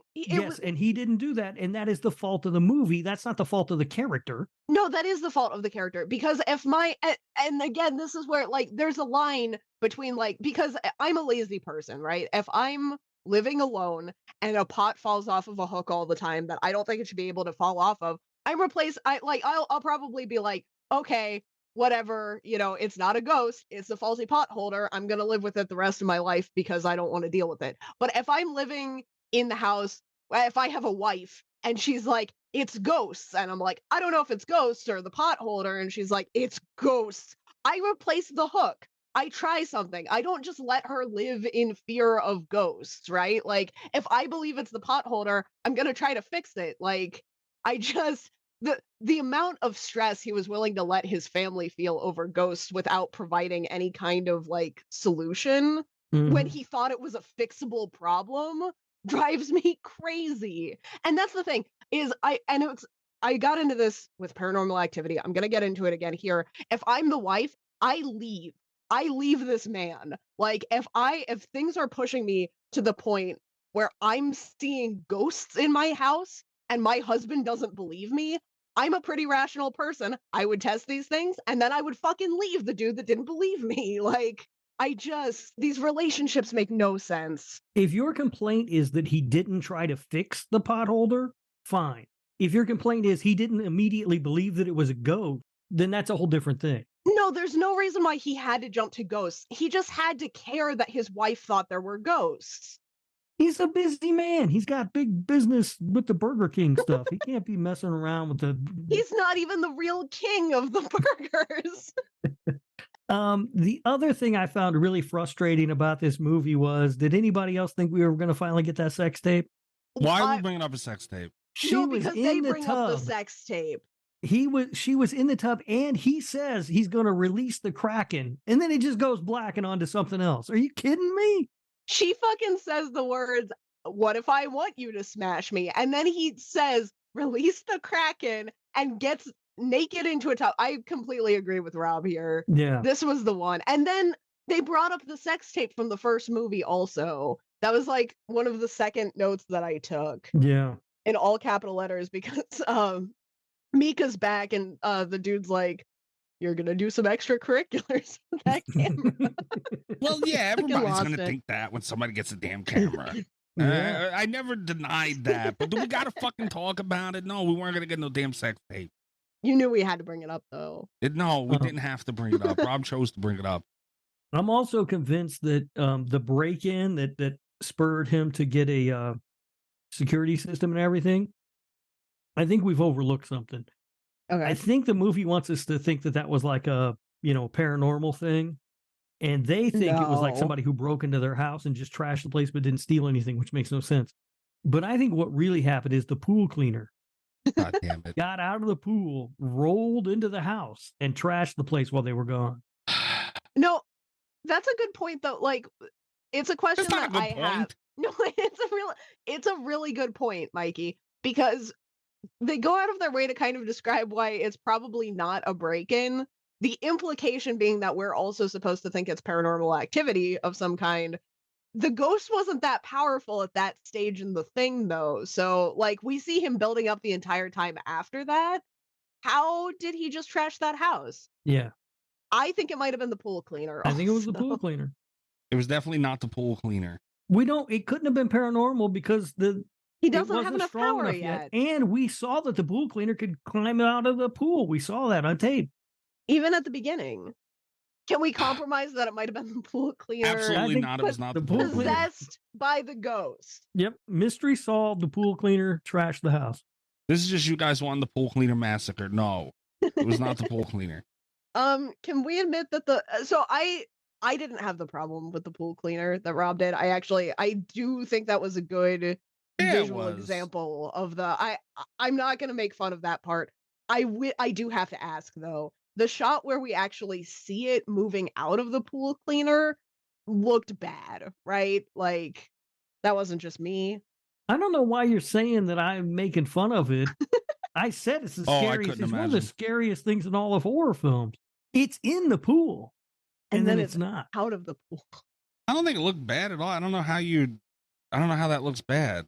And he didn't do that, and that is the fault of the movie. That's not the fault of the character. No, that is the fault of the character. Because if and again, this is where, like, there's a line between, like, because I'm a lazy person, right? If I'm living alone and a pot falls off of a hook all the time that I don't think it should be able to fall off of, I'll probably be like, okay, whatever, it's not a ghost, it's a faulty pot holder. I'm going to live with it the rest of my life because I don't want to deal with it. But if I'm living in the house, if I have a wife and she's like, it's ghosts, and I'm like, I don't know if it's ghosts or the pot holder, and she's like, it's ghosts, I replace the hook. I try something. I don't just let her live in fear of ghosts, right? Like, if I believe it's the pot holder, I'm going to try to fix it. Like, the amount of stress he was willing to let his family feel over ghosts without providing any kind of like solution when he thought it was a fixable problem drives me crazy. And that's the thing is I got into this with Paranormal Activity. I'm going to get into it again here. If I'm the wife, I leave this man. Like if things are pushing me to the point where I'm seeing ghosts in my house and my husband doesn't believe me, I'm a pretty rational person. I would test these things and then I would fucking leave the dude that didn't believe me. Like, these relationships make no sense. If your complaint is that he didn't try to fix the pot holder, fine. If your complaint is he didn't immediately believe that it was a ghost, then that's a whole different thing. No, there's no reason why he had to jump to ghosts. He just had to care that his wife thought there were ghosts. He's a busy man. He's got big business with the Burger King stuff. He can't be messing around with the... He's not even the real king of the burgers. The other thing I found really frustrating about this movie was, did anybody else think we were going to finally get that sex tape? Why are we bringing up a sex tape? Because they bring up the sex tape. She was in the tub, and he says he's going to release the Kraken, and then it just goes black and onto something else. Are you kidding me? She fucking says the words, "What if I want you to smash me?" And then he says, "Release the Kraken," and gets naked into a tub. I completely agree with Rob here. Yeah. This was the one. And then they brought up the sex tape from the first movie also. That was like one of the second notes that I took. Yeah. In all capital letters, because Mika's back and the dude's like, "You're gonna do some extracurriculars with that camera." Well, yeah, everybody's gonna think that when somebody gets a damn camera. Yeah. I never denied that, but do we gotta fucking talk about it? No, we weren't gonna get no damn sex tape. You knew we had to bring it up, though. No, we didn't have to bring it up. Rob chose to bring it up. I'm also convinced that the break-in that spurred him to get a security system and everything, I think we've overlooked something. Okay. I think the movie wants us to think that was like a, paranormal thing. And they think it was like somebody who broke into their house and just trashed the place but didn't steal anything, which makes no sense. But I think what really happened is the pool cleaner God damn it. got out of the pool, rolled into the house, and trashed the place while they were gone. No, that's a good point, though. Like, it's a question that I have. No, it's a really good point, Mikey, because they go out of their way to kind of describe why it's probably not a break-in. The implication being that we're also supposed to think it's paranormal activity of some kind. The ghost wasn't that powerful at that stage in the thing, though. So, like, we see him building up the entire time after that. How did he just trash that house? Yeah. I think it might have been the pool cleaner. I think it was the pool cleaner. It was definitely not the pool cleaner. It couldn't have been paranormal because the He doesn't wasn't have enough strong power enough yet. And we saw that the pool cleaner could climb out of the pool. We saw that on tape. Even at the beginning. Can we compromise that it might have been the pool cleaner? Absolutely not. It was not the pool cleaner. Possessed by the ghost. Yep. Mystery solved. The pool cleaner trashed the house. This is just you guys wanting the pool cleaner massacre. No, it was not the pool cleaner. Can we admit that so I didn't have the problem with the pool cleaner that Rob did. I do think that was a good visual example of I'm not going to make fun of that part. I do have to ask though. The shot where we actually see it moving out of the pool cleaner looked bad, right? Like that wasn't just me. I don't know why you're saying that I'm making fun of it. I said it's the scariest. It's one of the scariest things in all of horror films. It's in the pool, and then it's not out of the pool. I don't think it looked bad at all. I don't know how that looks bad.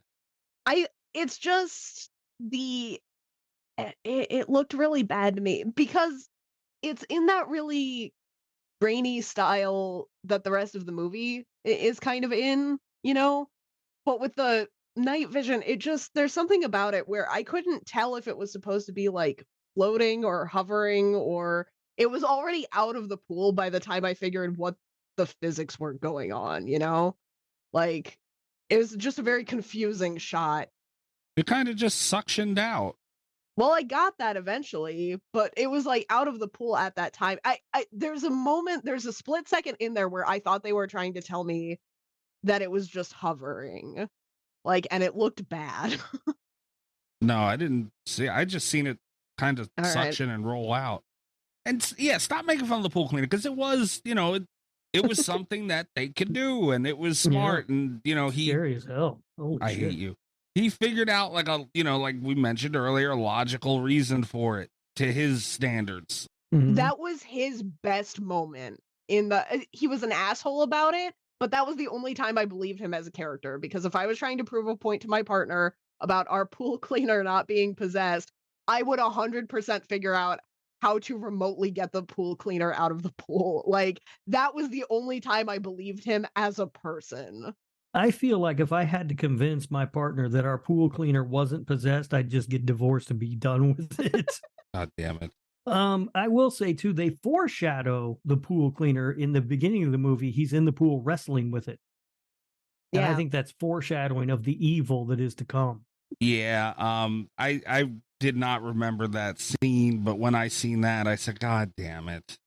It's just it looked really bad to me because it's in that really grainy style that the rest of the movie is kind of in, you know? But with the night vision, there's something about it where I couldn't tell if it was supposed to be like floating or hovering, or it was already out of the pool by the time I figured what the physics were going on, you know? Like, it was just a very confusing shot. It kind of just suctioned out. Well, I got that eventually, but it was like out of the pool at that time. There's a split second in there where I thought they were trying to tell me that it was just hovering. Like, and it looked bad. No, I didn't see. I just seen it kind of suction and roll out. And yeah, stop making fun of the pool cleaner because it was, it was something that they could do, and it was smart, and scary as hell. I hate you. He figured out like like we mentioned earlier, a logical reason for it to his standards. Mm-hmm. That was his best moment he was an asshole about it, but that was the only time I believed him as a character, because if I was trying to prove a point to my partner about our pool cleaner not being possessed, I would 100% figure out how to remotely get the pool cleaner out of the pool. Like, that was the only time I believed him as a person. I feel like if I had to convince my partner that our pool cleaner wasn't possessed, I'd just get divorced and be done with it. God damn it. I will say too, they foreshadow the pool cleaner in the beginning of the movie. He's in the pool wrestling with it. And I think that's foreshadowing of the evil that is to come. Yeah. I did not remember that scene, but when I seen that, I said, God damn it.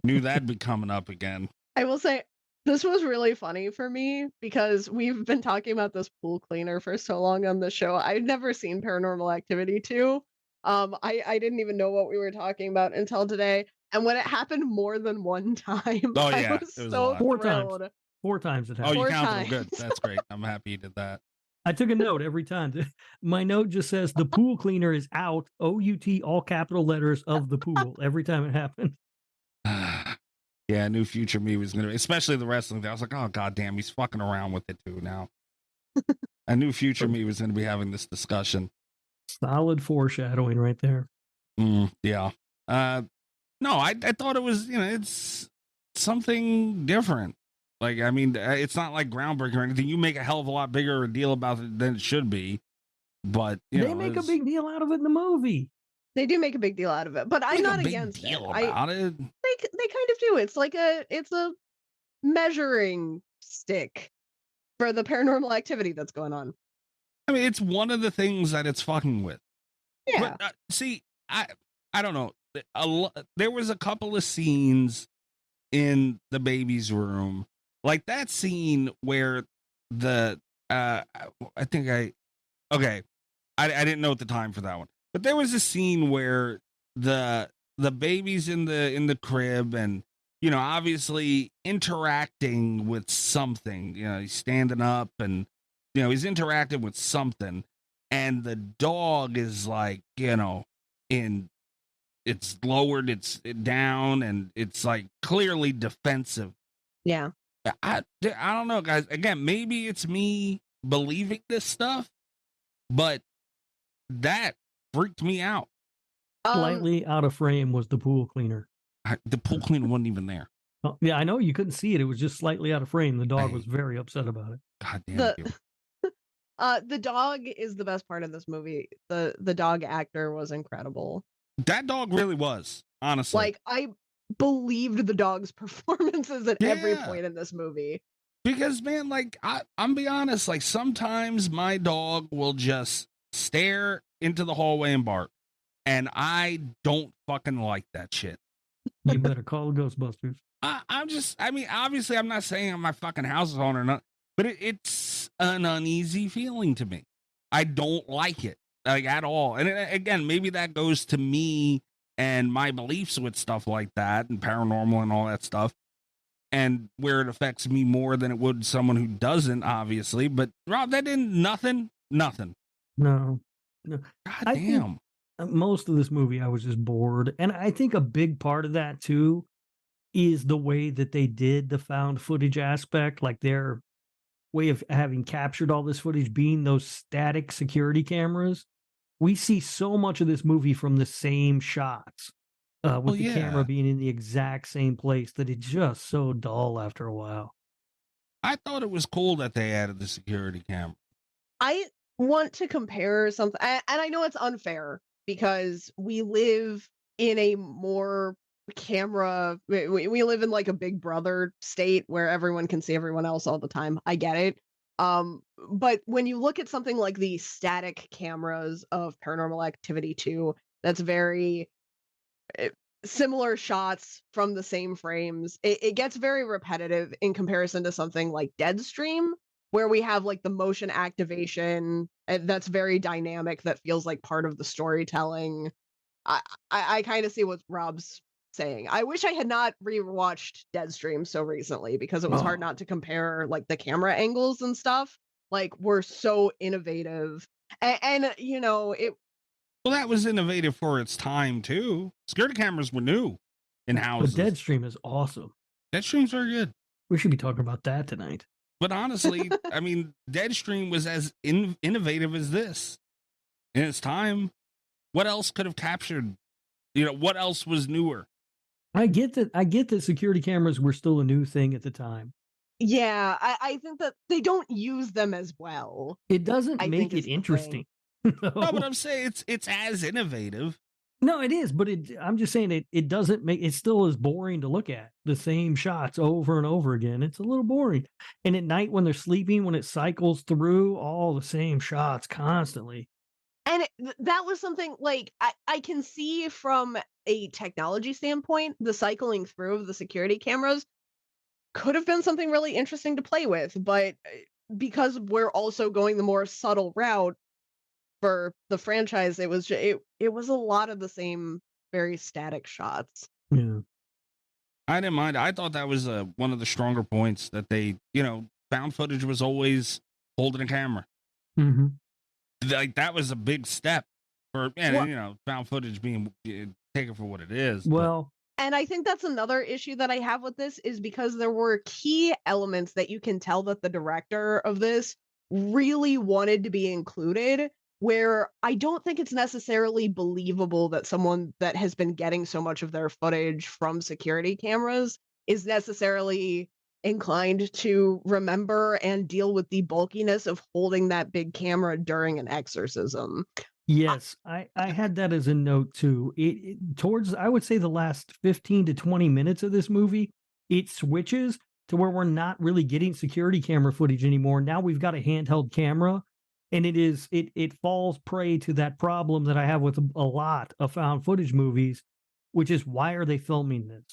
Knew that'd be coming up again. I will say, this was really funny for me because we've been talking about this pool cleaner for so long on the show. I'd never seen Paranormal Activity 2. I didn't even know what we were talking about until today. And when it happened more than one time, I was so thrilled. Four times it happened. Oh, you counted them. Good. That's great. I'm happy you did that. I took a note every time. My note just says the pool cleaner is out, O-U-T, all capital letters of the pool every time it happened. Yeah, I knew future me was going to, especially the wrestling thing. I was like, oh, God damn, he's fucking around with it too now. I knew future me was going to be having this discussion. Solid foreshadowing right there. Yeah. No, I thought it was, it's something different. Like, I mean, it's not like groundbreaking or anything. You make a hell of a lot bigger a deal about it than it should be. But they make a big deal out of it in the movie. They do make a big deal out of it, but I'm not against it. About it. They kind of do. It's like it's a measuring stick for the paranormal activity that's going on. I mean, it's one of the things that it's fucking with. Yeah. But, see, I don't know. There was a couple of scenes in the baby's room, like that scene where I didn't know at the time for that one. But there was a scene where the baby's in the crib and, obviously interacting with something. He's standing up and, he's interacting with something. And the dog is like, it's lowered, it's down, and it's like clearly defensive. Yeah. I don't know, guys. Again, maybe it's me believing this stuff, but that freaked me out. Slightly out of frame was the pool cleaner. The pool cleaner wasn't even there. Oh, yeah, I know you couldn't see it. It was just slightly out of frame. The dog was very upset about it. God damn The dog is the best part of this movie. The dog actor was incredible. That dog really was, honestly. Like, I believed the dog's performances at every Yeah. point in this movie. Because, man, like, I'm be honest, like, sometimes my dog will just stare into the hallway and bark. And I don't fucking like that shit. You better call the Ghostbusters. I mean, obviously, I'm not saying my fucking house is haunted or not, but it's an uneasy feeling to me. I don't like it, like, at all. And again, maybe that goes to me and my beliefs with stuff like that and paranormal and all that stuff, and where it affects me more than it would someone who doesn't, obviously. But Rob, that didn't, nothing. No. God I damn. think most of this movie, I was just bored. And I think a big part of that, too, is the way that they did the found footage aspect, like their way of having captured all this footage being those static security cameras. We see so much of this movie from the same shots, with the camera being in the exact same place, that it's just so dull after a while. I thought it was cool that they added the security camera. I want to compare something, and I know it's unfair because we live in a more we live in like a Big Brother state where everyone can see everyone else all the time. I get it. But when you look at something like the static cameras of Paranormal Activity 2, that's very similar shots from the same frames. It gets very repetitive in comparison to something like Deadstream, where we have like the motion activation that's very dynamic, that feels like part of the storytelling. I kind of see what Rob's saying. I wish I had not rewatched Deadstream so recently, because it was hard not to compare like the camera angles and stuff. Like, we're so innovative, and you know it. Well, that was innovative for its time too. Security cameras were new in houses. But Deadstream is awesome. Deadstream's very good. We should be talking about that tonight. But honestly, I mean, Deadstream was as innovative as this in its time. What else could have captured? You know, what else was newer? I get that security cameras were still a new thing at the time. Yeah, I think that they don't use them as well. It doesn't make it interesting. No, but I'm saying it's as innovative. No, it is, but I'm just saying it doesn't make it still is boring to look at. The same shots over and over again. It's a little boring. And at night when they're sleeping, when it cycles through all the same shots constantly. And that was something like I can see from a technology standpoint, the cycling through of the security cameras could have been something really interesting to play with, but because we're also going the more subtle route for the franchise, it was a lot of the same very static shots. Yeah. I didn't mind. I thought that was one of the stronger points, that they, found footage was always holding a camera. Mm-hmm. Like, that was a big step for, found footage being taken for what it is. Well, and I think that's another issue that I have with this, is because there were key elements that you can tell that the director of this really wanted to be included, where I don't think it's necessarily believable that someone that has been getting so much of their footage from security cameras is necessarily inclined to remember and deal with the bulkiness of holding that big camera during an exorcism. Yes, I had that as a note too. Towards, I would say, the last 15 to 20 minutes of this movie, it switches to where we're not really getting security camera footage anymore. Now we've got a handheld camera, and it falls prey to that problem that I have with a lot of found footage movies, which is, why are they filming this?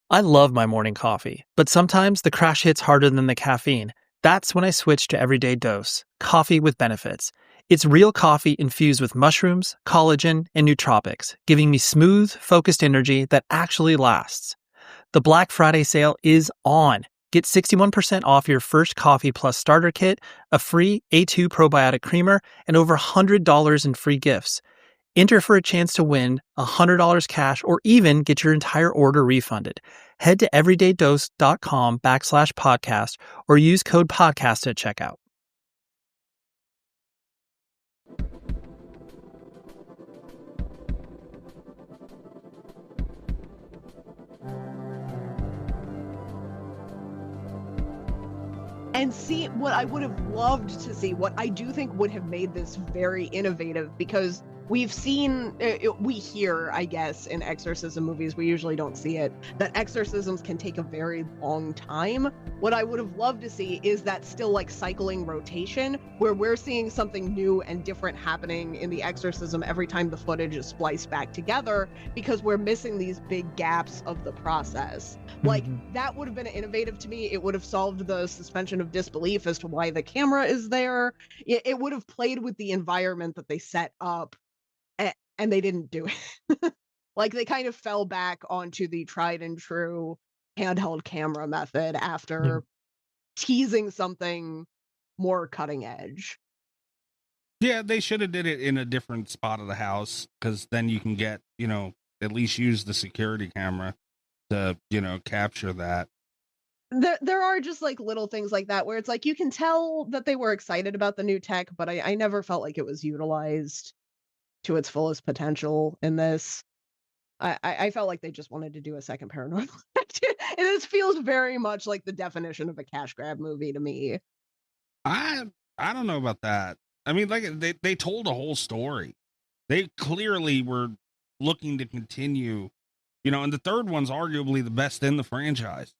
I love my morning coffee, but sometimes the crash hits harder than the caffeine. That's when I switch to Everyday Dose, coffee with benefits. It's real coffee infused with mushrooms, collagen, and nootropics, giving me smooth, focused energy that actually lasts. The Black Friday sale is on. Get 61% off your first coffee plus starter kit, a free A2 probiotic creamer, and over $100 in free gifts. Enter for a chance to win $100 cash or even get your entire order refunded. Head to everydaydose.com/podcast or use code podcast at checkout. and see what I would have loved to see, what I do think would have made this very innovative, because we've seen, we hear, I guess, in exorcism movies, we usually don't see it, that exorcisms can take a very long time. What I would have loved to see is that still like cycling rotation, where we're seeing something new and different happening in the exorcism every time the footage is spliced back together, because we're missing these big gaps of the process. Like, that would have been innovative to me. It would have solved the suspension of disbelief as to why the camera is there. It would have played with the environment that they set up, and they didn't do it. Like, they kind of fell back onto the tried and true handheld camera method after teasing something more cutting edge. Yeah, they should have did it in a different spot of the house, because then you can get, at least use the security camera to, capture that. There are just like little things like that where it's like you can tell that they were excited about the new tech, but I never felt like it was utilized to its fullest potential in this. I felt like they just wanted to do a second Paranormal Activity. And this feels very much like the definition of a cash grab movie to me. I don't know about that. I mean, like they told a whole story. They clearly were looking to continue, and the third one's arguably the best in the franchise.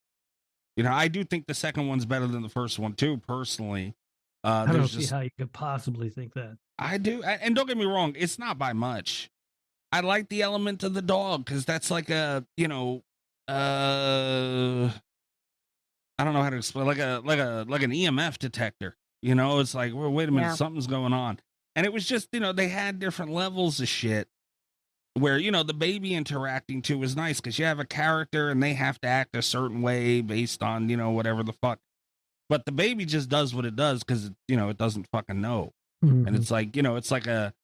I do think the second one's better than the first one too, personally. I don't see how you could possibly think that. I do. And don't get me wrong, it's not by much. I like the element of the dog, because that's like a, I don't know how to explain, like an EMF detector. It's like, well, wait a minute, something's going on. And it was just, they had different levels of shit where, the baby interacting too is nice, because you have a character and they have to act a certain way based on, whatever the fuck. But the baby just does what it does because, it doesn't fucking know. And it's like, it's like a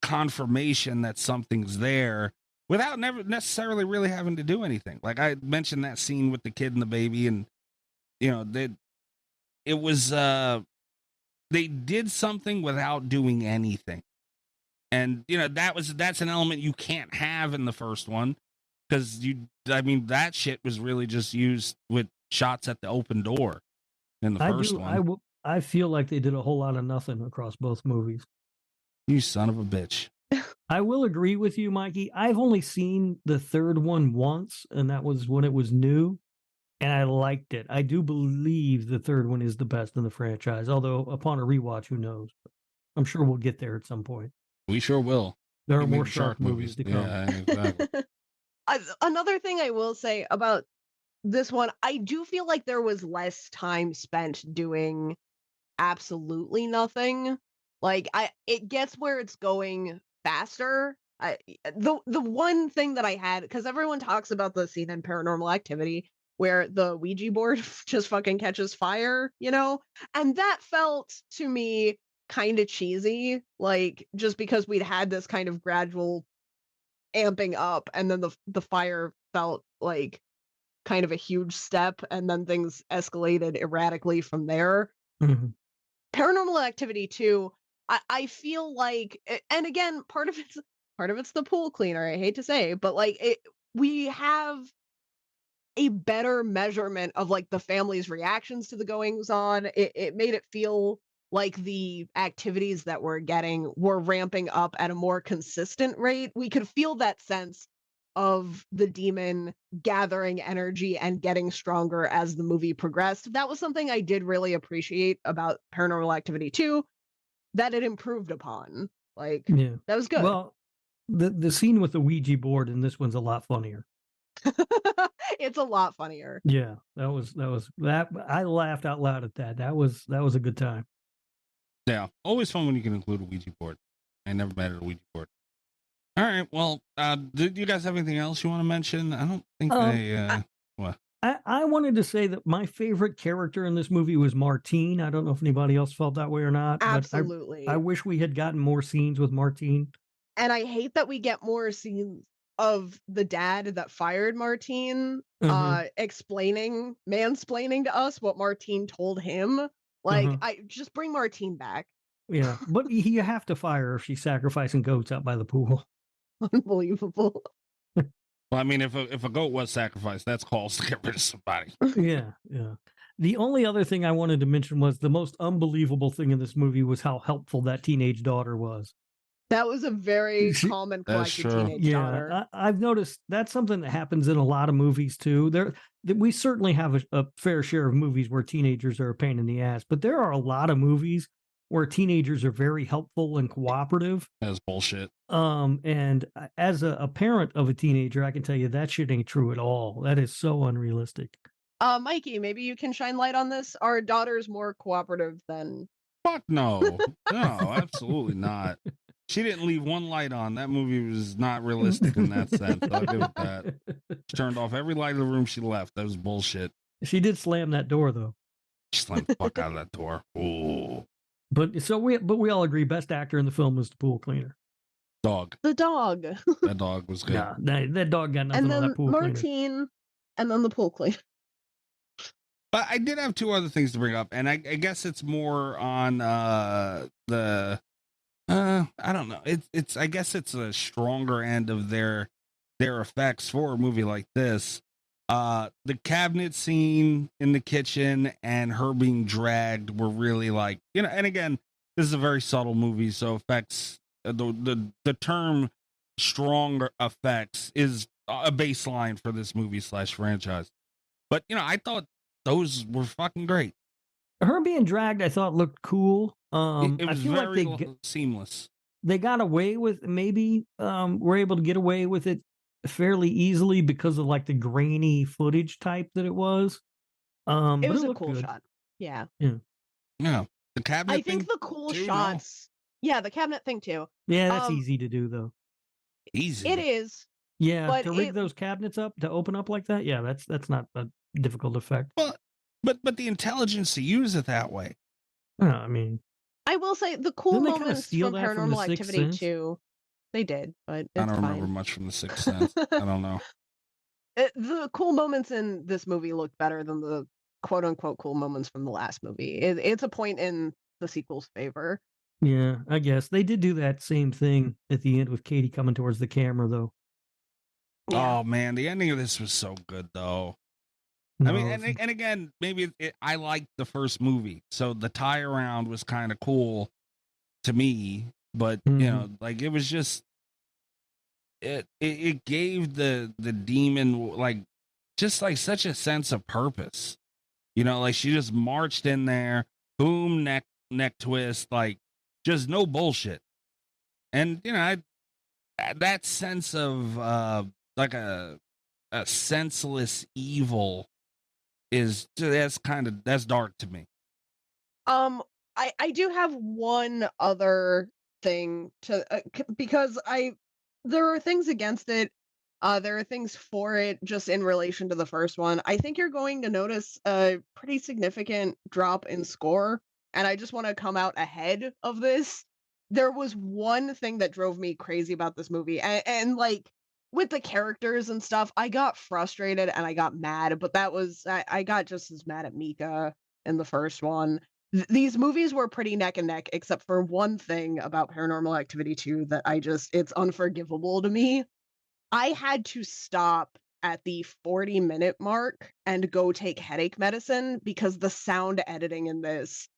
confirmation that something's there without never necessarily really having to do anything. Like I mentioned that scene with the kid and the baby, and, they did something without doing anything. And, that's an element you can't have in the first one, because that shit was really just used with shots at the open door in the first one. I feel like they did a whole lot of nothing across both movies. You son of a bitch. I will agree with you, Mikey. I've only seen the third one once, and that was when it was new, and I liked it. I do believe the third one is the best in the franchise, although upon a rewatch, who knows? I'm sure we'll get there at some point. We sure will. There are more shark movies to come. Yeah, exactly. Another thing I will say about this one, I do feel like there was less time spent doing absolutely nothing. Like it gets where it's going faster. The one thing that I had, because everyone talks about the scene in Paranormal Activity where the Ouija board just fucking catches fire, and that felt to me kind of cheesy, like just because we'd had this kind of gradual amping up, and then the fire felt like kind of a huge step, and then things escalated erratically from there. Paranormal Activity 2, I feel like, and again, part of it's the pool cleaner, I hate to say, but like we have a better measurement of like the family's reactions to the goings on. It made it feel like the activities that we're getting were ramping up at a more consistent rate. We could feel that sense of the demon gathering energy and getting stronger as the movie progressed. That was something I did really appreciate about Paranormal Activity 2, that it improved upon. Like, that was good. Well, the scene with the Ouija board in this one's a lot funnier. It's a lot funnier. Yeah, that I laughed out loud at that. That was a good time. Yeah, always fun when you can include a Ouija board. I never met a Ouija board. All right, well, do you guys have anything else you want to mention? I don't think what? I wanted to say that my favorite character in this movie was Martine. I don't know if anybody else felt that way or not. Absolutely. But I wish we had gotten more scenes with Martine. And I hate that we get more scenes of the dad that fired Martine mansplaining to us what Martine told him. Like, I just bring Martine back. Yeah, but you have to fire her if she's sacrificing goats out by the pool. Unbelievable. Well, I mean, if a goat was sacrificed, that's calls to get rid of somebody. Yeah. The only other thing I wanted to mention was the most unbelievable thing in this movie was how helpful that teenage daughter was. That was a very calm and That's collected true. teenage daughter. Yeah, I've noticed that's something that happens in a lot of movies too. We certainly have a fair share of movies where teenagers are a pain in the ass, but there are a lot of movies where teenagers are very helpful and cooperative. That's bullshit. And as a parent of a teenager, I can tell you that shit ain't true at all. That is so unrealistic. Mikey, maybe you can shine light on this. Our daughter's more cooperative than. Fuck no. No, absolutely not. She didn't leave one light on. That movie was not realistic in that sense. I'll give it that. She turned off every light in the room she left. That was bullshit. She did slam that door though. She slammed the fuck out of that door. Ooh. But we all agree best actor in the film was the pool cleaner. Dog. The dog. That dog was good. Yeah, that dog got nothing And on then that pool cleaner. Martine, and then the pool cleaner. But I did have two other things to bring up, and I guess it's more on the I don't know. It's I guess it's a stronger end of their effects for a movie like this. The cabinet scene in the kitchen and her being dragged were really like, you know, and again, this is a very subtle movie, so effects the term stronger effects is a baseline for this movie / franchise. But you know, I thought those were fucking great. Her being dragged, I thought looked cool. It was I feel very like seamless. They got away with maybe were able to get away with it fairly easily because of like the grainy footage type that it was. It was a looked cool good. shot. Yeah. Yeah. The cabinet. I think the cool too, shots. Yeah, the cabinet thing too. Yeah, that's easy to do though. Easy. It is. Yeah, but to rig those cabinets up to open up like that. Yeah, that's not a difficult effect. But the intelligence to use it that way. I mean, I will say the cool Didn't they kinda moments steal from that from The Paranormal Sixth Activity Sense? too. They did, but it's I don't fine. remember much from The Sixth Sense. I don't know. The cool moments in this movie look better than the quote unquote cool moments from the last movie. It's a point in the sequel's favor. yeah, I guess they did do that same thing at the end with Katie coming towards the camera though. Oh man, the ending of this was so good though. I mean, and again, maybe I liked the first movie, so the tie around was kind of cool to me. But you know, like it was just it gave the demon like just like such a sense of purpose. You know, like she just marched in there, boom, neck twist, like just no bullshit. And you know, that sense of like a senseless evil is that's dark to me. I do have one other thing to because there are things against it. There are things for it just in relation to the first one. I think you're going to notice a pretty significant drop in score, and I just want to come out ahead of this. There was one thing that drove me crazy about this movie, and like with the characters and stuff, I got frustrated and I got mad, but I got just as mad at Mika in the first one. These movies were pretty neck and neck, except for one thing about Paranormal Activity 2 that it's unforgivable to me. I had to stop at the 40-minute mark and go take headache medicine because the sound editing in this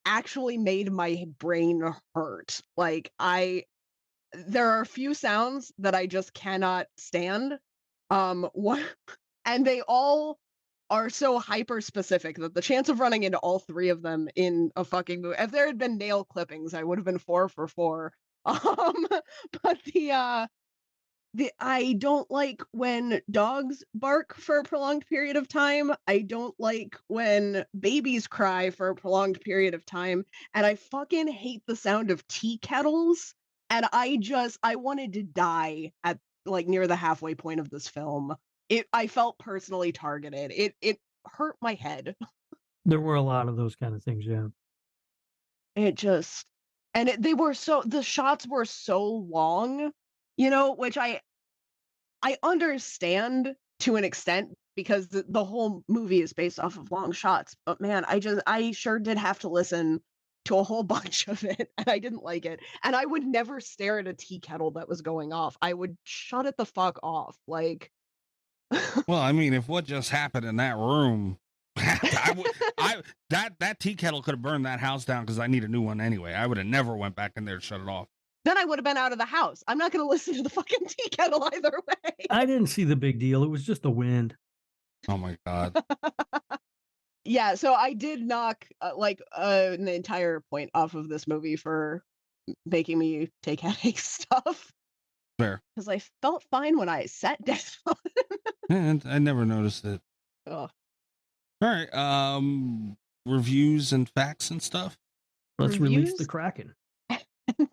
actually made my brain hurt. Like there are a few sounds that I just cannot stand. One, and they all are so hyper specific that the chance of running into all three of them in a fucking movie, if there had been nail clippings, I would have been 4 for 4. But I don't like when dogs bark for a prolonged period of time. I don't like when babies cry for a prolonged period of time. And I fucking hate the sound of tea kettles. And I wanted to die at like near the halfway point of this film. I felt personally targeted. It hurt my head. There were a lot of those kind of things, yeah. The shots were so long, you know, which I understand to an extent because the whole movie is based off of long shots. But man, I sure did have to listen to a whole bunch of it, and I didn't like it. And I would never stare at a tea kettle that was going off. I would shut it the fuck off. Like, well, I mean, if what just happened in that room That tea kettle could have burned that house down because I need a new one anyway. I would have never went back in there to shut it off. Then I would have been out of the house. I'm not going to listen to the fucking tea kettle either way. I didn't see the big deal. It was just the wind. Oh my God. Yeah, so I did knock an entire point off of this movie for making me take headache stuff. Fair. Because I felt fine when I sat down. And I never noticed it. Oh. All right. Reviews and facts and stuff. Let's release the Kraken.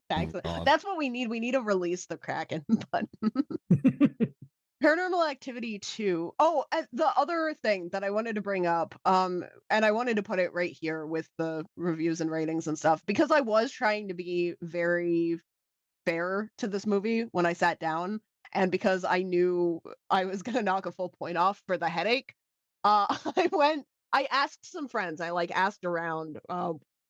Facts. That's what we need. We need to release the Kraken button. Paranormal Activity 2. Oh, the other thing that I wanted to bring up, and I wanted to put it right here with the reviews and ratings and stuff, because I was trying to be very fair to this movie when I sat down, and because I knew I was going to knock a full point off for the headache, I asked some friends, I asked around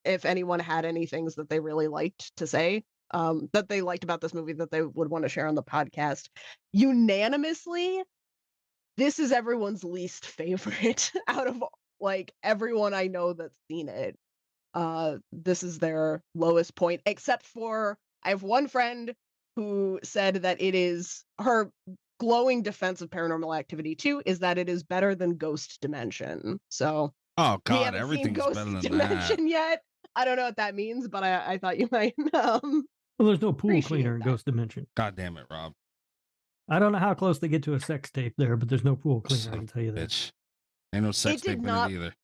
if anyone had any things that they really liked to say, that they liked about this movie that they would want to share on the podcast. Unanimously, this is everyone's least favorite out of everyone I know that's seen it. This is their lowest point, except for I have one friend who said that it is her glowing defense of Paranormal Activity 2 is that it is better than Ghost Dimension. So, oh we God, haven't everything's seen Ghost better than Dimension that. yet. I don't know what that means, but I thought you might. Well, there's no pool appreciate cleaner in that. Ghost Dimension. God damn it, Rob. I don't know how close they get to a sex tape there, but there's no pool cleaner. I can tell you that. Bitch. Ain't no sex did tape in not it either.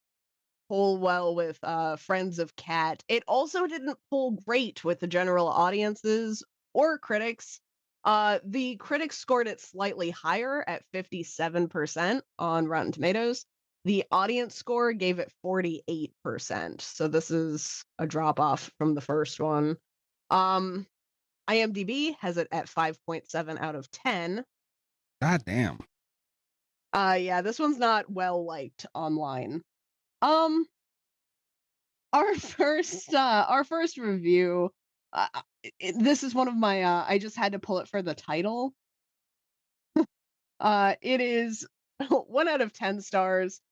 Pull well with Friends of Cat. It also didn't pull great with the general audiences or critics. The critics scored it slightly higher at 57% on Rotten Tomatoes. The audience score gave it 48%. So this is a drop off from the first one. IMDb has it at 5.7 out of 10. God damn. Yeah, this one's not well liked online. Our first review. This is one of my. I just had to pull it for the title. It is 1 out of 10 stars.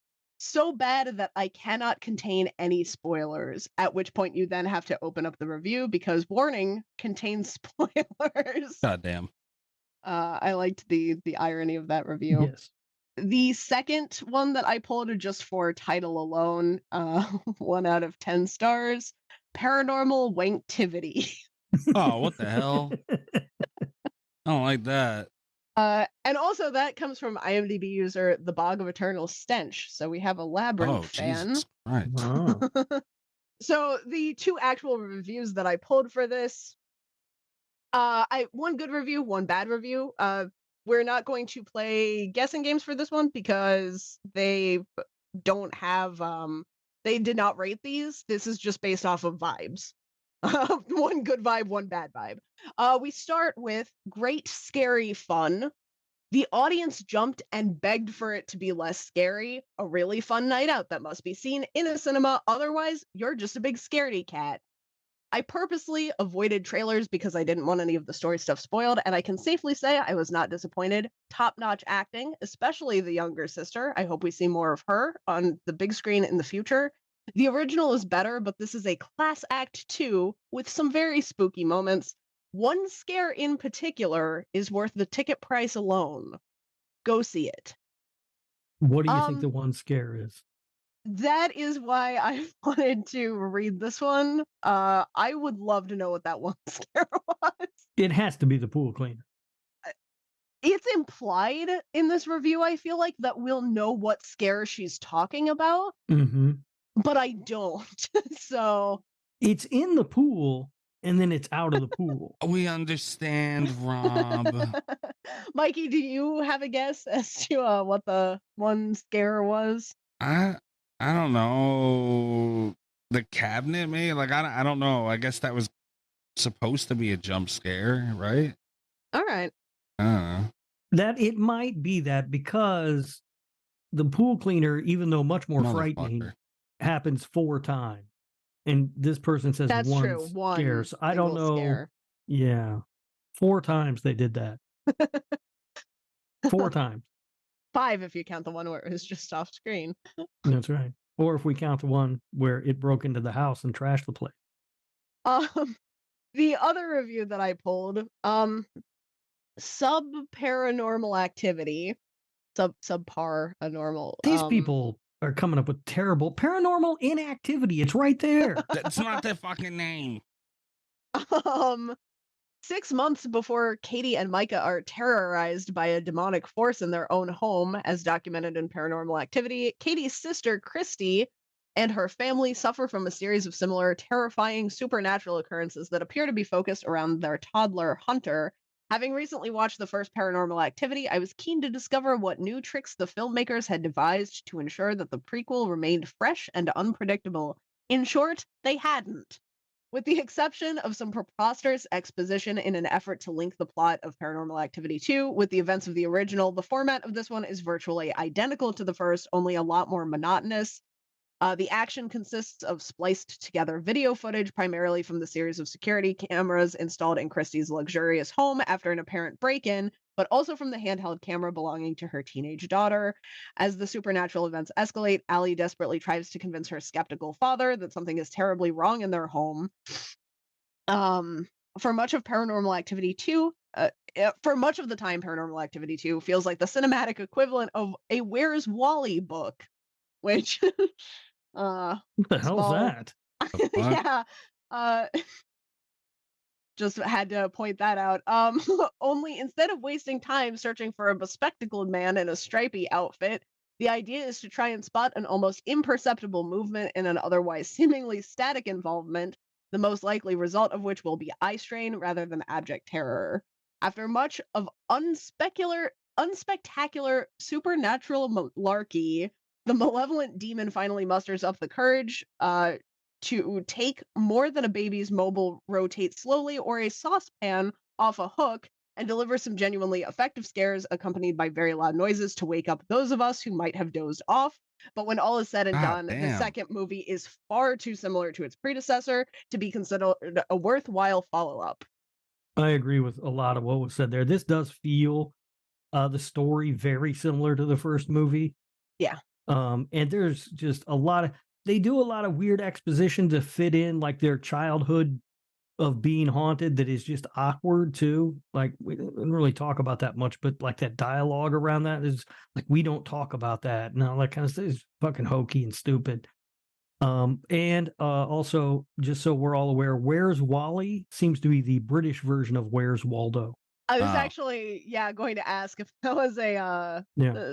So bad that I cannot contain any spoilers, at which point you then have to open up the review because warning contains spoilers. God damn. I liked the irony of that review. Yes. The second one that I pulled just for title alone, 1 out of 10 stars, Paranormal Activity. Oh, what the hell? I don't like that. And also that comes from IMDb user The Bog of Eternal Stench. So we have a Labyrinth fan. Jesus Christ. Wow. So the two actual reviews that I pulled for this, one good review, one bad review. We're not going to play guessing games for this one because they don't have, they did not rate these. This is just based off of vibes. One good vibe, one bad vibe. We start with great, scary fun. The audience jumped and begged for it to be less scary. A really fun night out that must be seen in a cinema. Otherwise, you're just a big scaredy cat. I purposely avoided trailers because I didn't want any of the story stuff spoiled, and I can safely say I was not disappointed. Top-notch acting, especially the younger sister. I hope we see more of her on the big screen in the future. The original is better, but this is a class act 2 with some very spooky moments. One scare in particular is worth the ticket price alone. Go see it. What do you think the one scare is? That is why I wanted to read this one. I would love to know what that one scare was. It has to be the pool cleaner. It's implied in this review, I feel like, that we'll know what scare she's talking about. Mm-hmm. But I don't. So it's in the pool and then it's out of the pool. We understand, Rob. Mikey, do you have a guess as to what the one scare was? I don't know. The cabinet, maybe? Like, I don't know. I guess that was supposed to be a jump scare, right? All right. I don't know. That it might be that because the pool cleaner, even though much more frightening, happens 4 times. And this person says that's one true. Scare. So I don't know. Scare. Yeah. 4 times they did that. 4 times. 5 if you count the one where it was just off screen. That's right. Or if we count the one where it broke into the house and trashed the place. The other review that I pulled, Paranormal Activity, subpar a normal. These people are coming up with terrible Paranormal Inactivity. It's right there. That's not their fucking name. 6 months before Katie and Micah are terrorized by a demonic force in their own home, as documented in Paranormal Activity, Katie's sister, Christy, and her family suffer from a series of similar terrifying supernatural occurrences that appear to be focused around their toddler, Hunter. Having recently watched the first Paranormal Activity, I was keen to discover what new tricks the filmmakers had devised to ensure that the prequel remained fresh and unpredictable. In short, they hadn't. With the exception of some preposterous exposition in an effort to link the plot of Paranormal Activity 2 with the events of the original, the format of this one is virtually identical to the first, only a lot more monotonous. The action consists of spliced together video footage, primarily from the series of security cameras installed in Christie's luxurious home after an apparent break-in, but also from the handheld camera belonging to her teenage daughter. As the supernatural events escalate, Allie desperately tries to convince her skeptical father that something is terribly wrong in their home. For much of Paranormal Activity 2, for much of the time, Paranormal Activity 2 feels like the cinematic equivalent of a Where's Wally book, which... what the hell's that? Yeah. Just had to point that out. Only instead of wasting time searching for a bespectacled man in a stripy outfit, the idea is to try and spot an almost imperceptible movement in an otherwise seemingly static involvement, the most likely result of which will be eye strain rather than abject terror. After much of unspectacular supernatural malarkey, the malevolent demon finally musters up the courage to take more than a baby's mobile rotate slowly or a saucepan off a hook and deliver some genuinely effective scares accompanied by very loud noises to wake up those of us who might have dozed off. But when all is said and done, the second movie is far too similar to its predecessor to be considered a worthwhile follow-up. I agree with a lot of what was said there. This does feel the story very similar to the first movie. Yeah. And there's just they do a lot of weird exposition to fit in like their childhood of being haunted that is just awkward too. Like we didn't really talk about that much, but like that dialogue around that is like, we don't talk about that. No, that kind of stuff is fucking hokey and stupid. And also, just so we're all aware, Where's Wally seems to be the British version of Where's Waldo. I was actually, going to ask if that was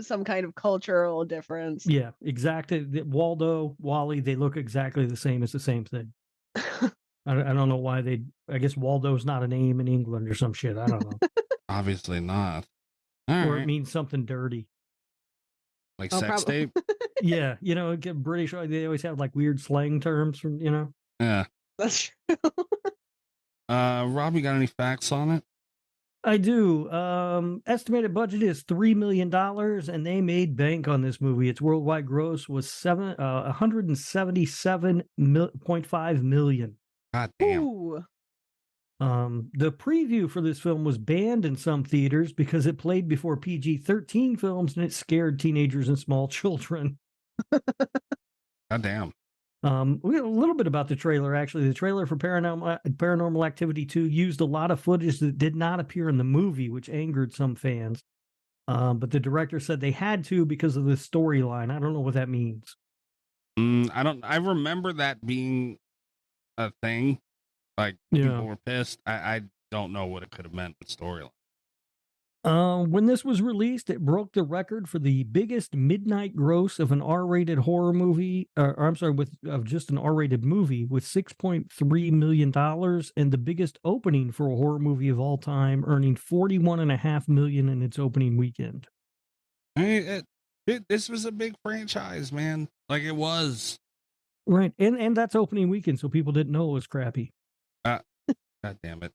some kind of cultural difference. Yeah, exactly. Waldo, Wally, they look exactly the same. It's the same thing. I don't know why I guess Waldo's not a name in England or some shit. I don't know. Obviously not. Or it means something dirty. Like sex tape? Yeah, British, they always have like weird slang terms from, Yeah. That's true. Rob, you got any facts on it? I do. Estimated budget is $3 million, and they made bank on this movie. Its worldwide gross was $177.5 million. God damn. Ooh. The preview for this film was banned in some theaters because it played before PG-13 films and it scared teenagers and small children. God damn. We got a little bit about the trailer, actually. The trailer for Paranormal Activity 2 used a lot of footage that did not appear in the movie, which angered some fans. But the director said they had to because of the storyline. I don't know what that means. I remember that being a thing. Like, people were pissed. I don't know what it could have meant with storyline. When this was released, it broke the record for the biggest midnight gross of an R-rated horror movie, of just an R-rated movie with $6.3 million, and the biggest opening for a horror movie of all time, earning $41.5 million in its opening weekend. This was a big franchise, man. Like it was. Right, and that's opening weekend, so people didn't know it was crappy. God damn it.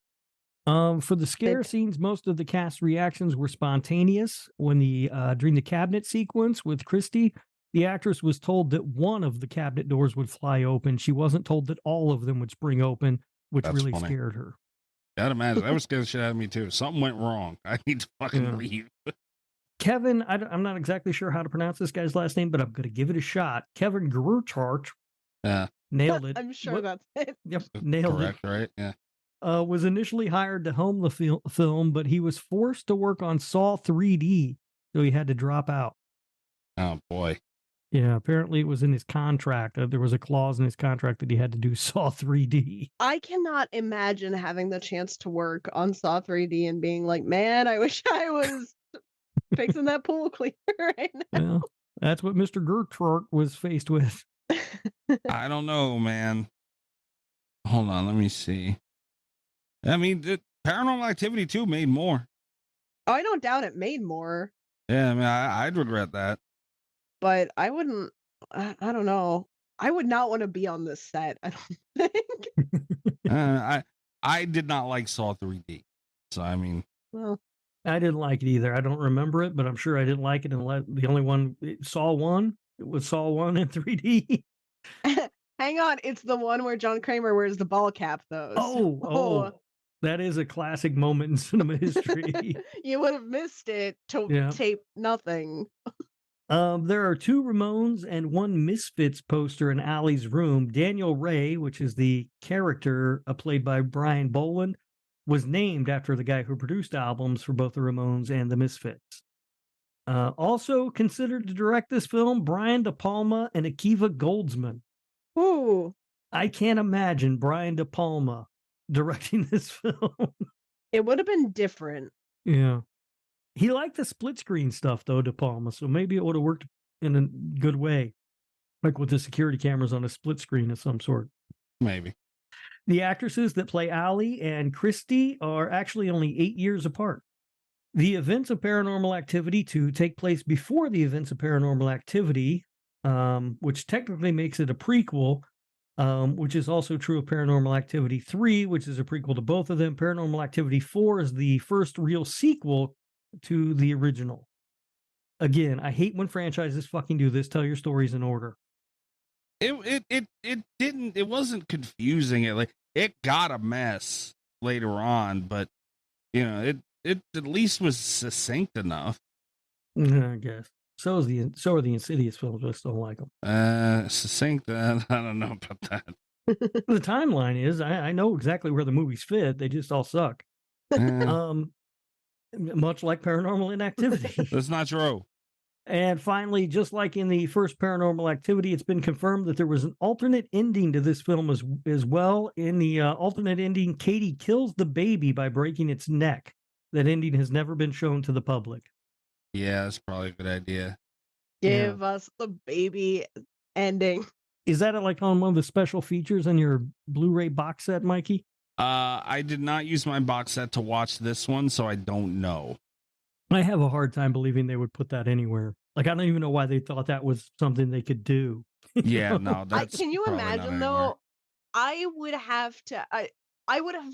For the scare scenes, most of the cast reactions were spontaneous. When during the cabinet sequence with Christy, the actress was told that one of the cabinet doors would fly open. She wasn't told that all of them would spring open, which really scared her. I'd imagine that would scare the shit out of me too. Something went wrong. I need to fucking leave. Kevin, I'm not exactly sure how to pronounce this guy's last name, but I'm going to give it a shot. Kevin Gruchart. Nailed it. I'm sure that's it. Yep, nailed Correct, right? Yeah. Was initially hired to helm the film, but he was forced to work on Saw 3D, so he had to drop out. Oh, boy. Yeah, apparently it was in his contract. There was a clause in his contract that he had to do Saw 3D. I cannot imagine having the chance to work on Saw 3D and being like, man, I wish I was fixing that pool cleaner right now. Well, that's what Mr. Gertrude was faced with. I don't know, man. Hold on, let me see. I mean, Paranormal Activity 2 made more. Oh, I don't doubt it made more. Yeah, I mean, I'd regret that. But I wouldn't, I don't know. I would not want to be on this set, I don't think. I did not like Saw 3D. So, I mean. Well, I didn't like it either. I don't remember it, but I'm sure I didn't like it. Unless the only one, Saw 1, it was Saw 1 in 3D. hang on. It's the one where John Kramer wears the ball cap, though. Oh. That is a classic moment in cinema history. You would have missed it to tape nothing. There are 2 Ramones and 1 Misfits poster in Allie's room. Daniel Ray, which is the character played by Brian Boland, was named after the guy who produced albums for both the Ramones and the Misfits. Also considered to direct this film, Brian De Palma and Akiva Goldsman. Ooh. I can't imagine Brian De Palma directing this film. It would have been different. Yeah. He liked the split screen stuff, though, De Palma, so maybe it would have worked in a good way, like with the security cameras on a split screen of some sort. Maybe. The actresses that play Allie and Christy are actually only 8 years apart. The events of Paranormal Activity 2 take place before the events of Paranormal Activity, which technically makes it a prequel, which is also true of Paranormal Activity 3, which is a prequel to both of them. Paranormal Activity 4 is the first real sequel to the original. Again, I hate when franchises fucking do this. Tell your stories in order. It wasn't confusing. It got a mess later on, but you know, it at least was succinct enough. I guess. So are the Insidious films. I still like them. Succinct. I don't know about that. The timeline is, I know exactly where the movies fit. They just all suck. Much like Paranormal Inactivity. That's not true. And finally, just like in the first Paranormal Activity, it's been confirmed that there was an alternate ending to this film as well. In the alternate ending, Katie kills the baby by breaking its neck. That ending has never been shown to the public. Yeah, that's probably a good idea. Give us the baby ending. Is that like on one of the special features on your Blu-ray box set, Mikey? I did not use my box set to watch this one, so I don't know. I have a hard time believing they would put that anywhere. Like, I don't even know why they thought that was something they could do. Yeah, no, that's can you probably imagine, though? I would have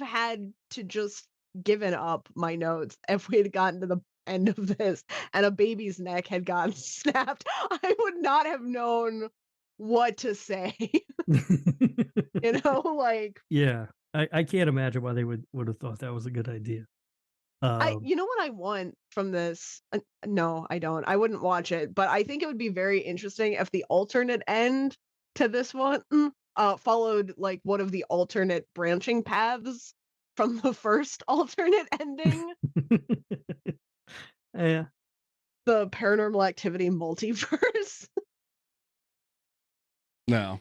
had to just given up my notes if we had gotten to the end of this and a baby's neck had gotten snapped. I would not have known what to say. Yeah, I can't imagine why they would have thought that was a good idea. You know what I want from this? No, I don't. I wouldn't watch it, but I think it would be very interesting if the alternate end to this one followed like one of the alternate branching paths from the first alternate ending. Yeah. The Paranormal Activity multiverse. No.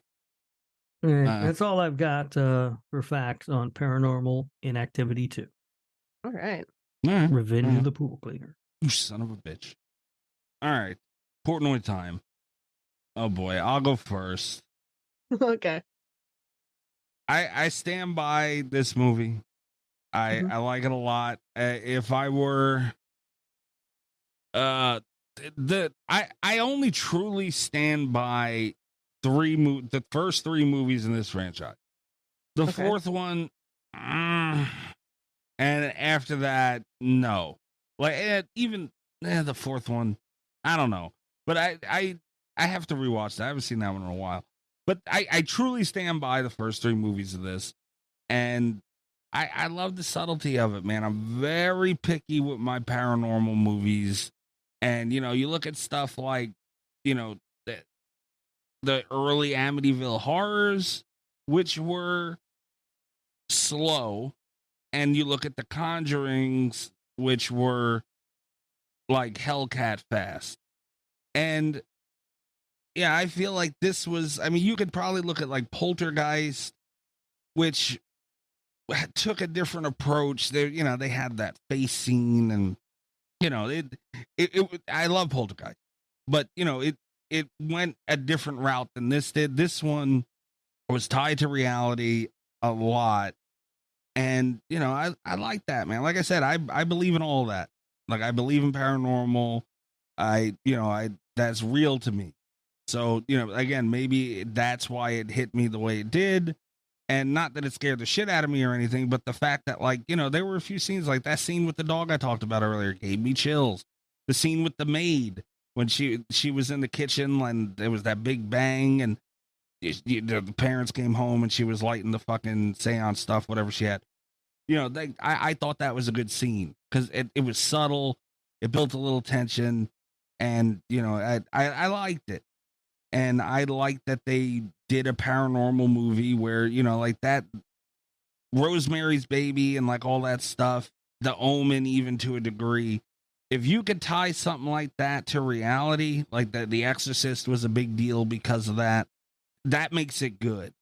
That's all I've got for facts on Paranormal Inactivity 2. All right. Revenge of the Pool Cleaner. You son of a bitch. All right. Portnoy time. Oh boy, I'll go first. Okay. I stand by this movie. I like it a lot. If I were I only truly stand by the first 3 movies in this franchise. The fourth one, and after that, no. Like even the fourth one, I don't know. But I have to rewatch that. I haven't seen that one in a while. But I truly stand by the first 3 movies of this, and I love the subtlety of it, man. I'm very picky with my paranormal movies, And, you look at stuff like, the early Amityville horrors, which were slow. And you look at the Conjurings, which were like Hellcat fast. And yeah, I feel like this was, you could probably look at like Poltergeist, which took a different approach. They had that face scene, and I love Poltergeist, but it went a different route than this did. This one was tied to reality a lot, and I like that, man. Like I said, I believe in all of that. Like, I believe in paranormal. That's real to me. So, again, maybe that's why it hit me the way it did. And not that it scared the shit out of me or anything, but the fact that, like, there were a few scenes, like that scene with the dog I talked about earlier gave me chills. The scene with the maid when she was in the kitchen and there was that big bang, and the parents came home and she was lighting the fucking seance stuff, whatever she had. I thought that was a good scene because it was subtle. It built a little tension, and, I liked it. And I like that they did a paranormal movie where, like that Rosemary's Baby and like all that stuff, The Omen, even to a degree. If you could tie something like that to reality, like that The Exorcist was a big deal because of that, that makes it good.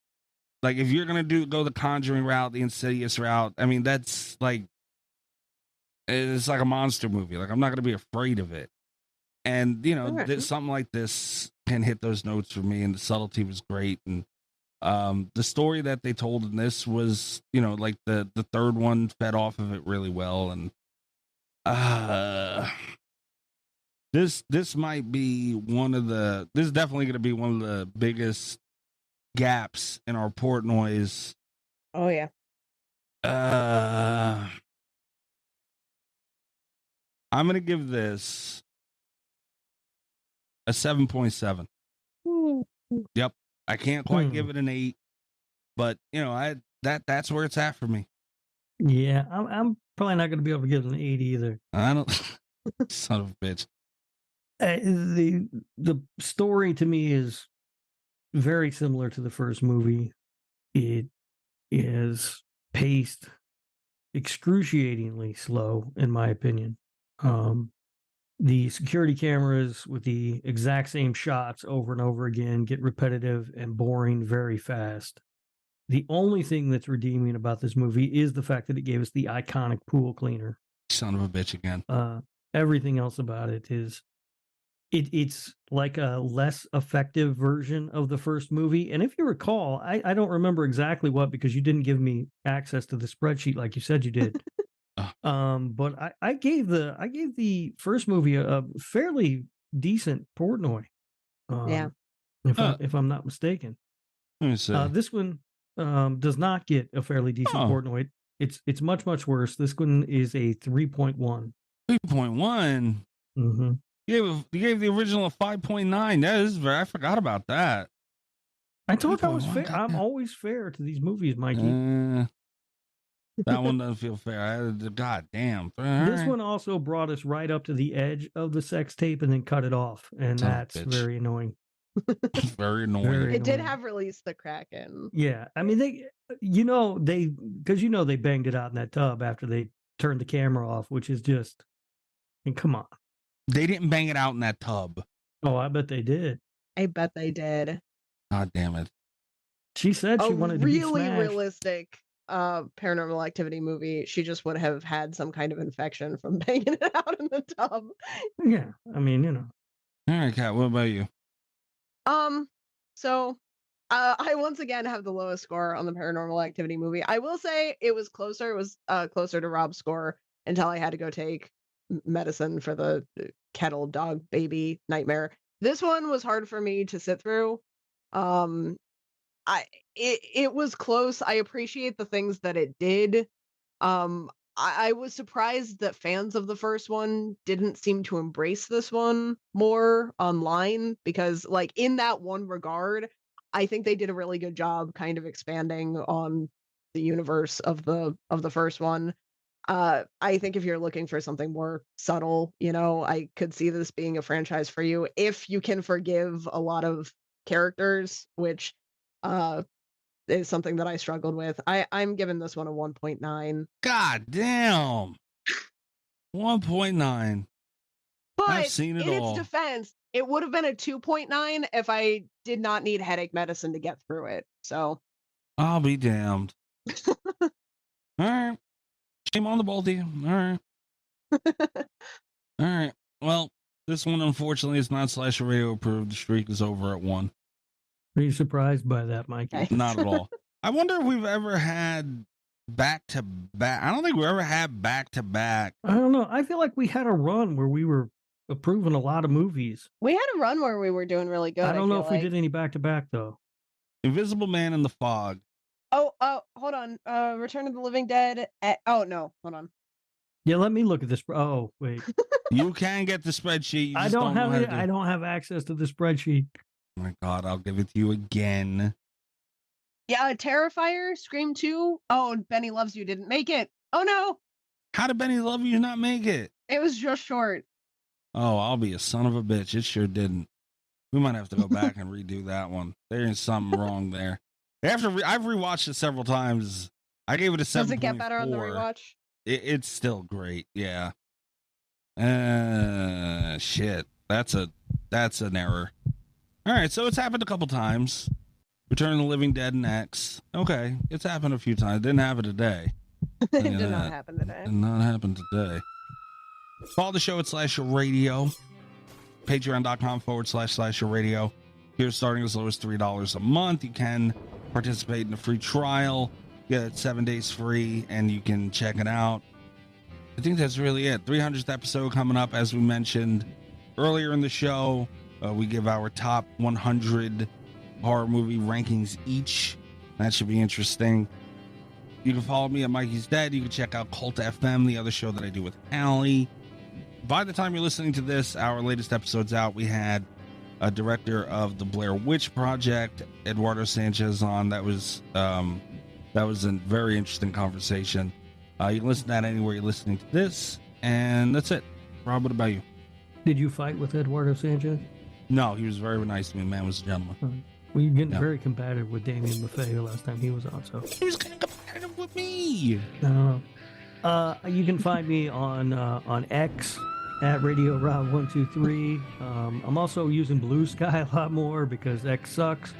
Like, if you're going to go the Conjuring route, the Insidious route, that's like, it's like a monster movie. Like, I'm not going to be afraid of it. And, something like this can hit those notes for me, and the subtlety was great. And the story that they told in this was, like the third one fed off of it really well. And this might be this is definitely going to be one of the biggest gaps in our Portnoy's. Oh, yeah. I'm going to give this a 7.7. Yep. I can't quite give it an 8, but that's where it's at for me. Yeah, I'm probably not going to be able to give it an 8 either. I don't. Son of a bitch. The story to me is very similar to the first movie. It is paced excruciatingly slow, in my opinion. The security cameras with the exact same shots over and over again get repetitive and boring very fast. The only thing that's redeeming about this movie is the fact that it gave us the iconic pool cleaner. Son of a bitch again. Everything else about it is it's like a less effective version of the first movie. And if you recall, I don't remember exactly what, because you didn't give me access to the spreadsheet like you said you did. But I gave the first movie a fairly decent Portnoy. Yeah. If I'm not mistaken. Let me see. This one does not get a fairly decent Portnoy. It's much worse. This one is a 3.1. 3.1. Mm-hmm. You gave the original a 5.9. That is I forgot about that. I told you I was fair. I'm always fair to these movies, Mikey. That one doesn't feel fair. God damn. This one also brought us right up to the edge of the sex tape and then cut it off, and that's very annoying. Very annoying. It did have Release the Kraken. Yeah, they banged it out in that tub after they turned the camera off, which is just, come on. They didn't bang it out in that tub. Oh, I bet they did. I bet they did. God damn it. She said she wanted to be really smashed. Realistic Paranormal Activity movie. She just would have had some kind of infection from banging it out in the tub. Yeah, All right, Kat, what about you? So I once again have the lowest score on the Paranormal Activity movie. I will say it was closer. It was closer to Rob's score until I had to go take medicine for the kettle dog baby nightmare. This one was hard for me to sit through. It was close. I appreciate the things that it did. I was surprised that fans of the first one didn't seem to embrace this one more online, because like in that one regard, I think they did a really good job kind of expanding on the universe of the first one. I think if you're looking for something more subtle, I could see this being a franchise for you if you can forgive a lot of characters, which is something that I struggled with. I'm giving this one a 1.9. God damn. 1.9. But I've seen it in all. its defense, it would have been a 2.9 if I did not need headache medicine to get through it. So I'll be damned. All right. Shame on the both of you. All right. All right. Well, this one, unfortunately, is not Slasher Radio approved. The streak is over at 1. Are you surprised by that, Mikey? Not at all. I wonder if we've ever had back-to-back. I don't think we ever had back-to-back. I don't know. I feel like we had a run where we were approving a lot of movies. We had a run where we were doing really good. I don't know if we we did any back-to-back, though. Invisible Man in the Fog. Oh, hold on. Return of the Living Dead. Oh, no. Hold on. Yeah, let me look at this. Oh, wait. You can get the spreadsheet. You I just don't have know how it. to- I don't have access to the spreadsheet. Oh my God, I'll give it to you again. Yeah, Terrifier, Scream 2. Oh, Benny Loves You didn't make it. Oh, no. How did Benny Love You not make it? It was just short. Oh, I'll be a son of a bitch. It sure didn't. We might have to go back and redo that one. There is something wrong there. I've rewatched it several times. I gave it a 7.4. Does it get better on the rewatch? It's still great. Yeah. Shit. That's an error. All right, so it's happened a couple times. Return of the Living Dead and X. Okay, it's happened a few times. Didn't happen today. It did not happen today. Did not happen today. Follow the show at Slasher Radio. Patreon.com/Slasher Radio. Here's starting as low as $3 a month. You can participate in a free trial. Get it 7 days free, and you can check it out. I think that's really it. 300th episode coming up, as we mentioned earlier in the show. We give our top 100 horror movie rankings each. That should be interesting. You can follow me at Mikey's Dead. You can check out Cult FM, the other show that I do with Allie. By the time you're listening to this, our latest episode's out. We had a director of the Blair Witch Project, Eduardo Sanchez, on. That was a very interesting conversation. You can listen to that anywhere you're listening to this. And that's it. Rob, what about you? Did you fight with Eduardo Sanchez? No, he was very nice to me. Man was a gentleman. Well, you're getting very competitive with Damien Maffei last time he was on, so. He was kind of competitive with me. I don't know. You can find me on X at Radio Rob 123. I'm also using Blue Sky a lot more because X sucks.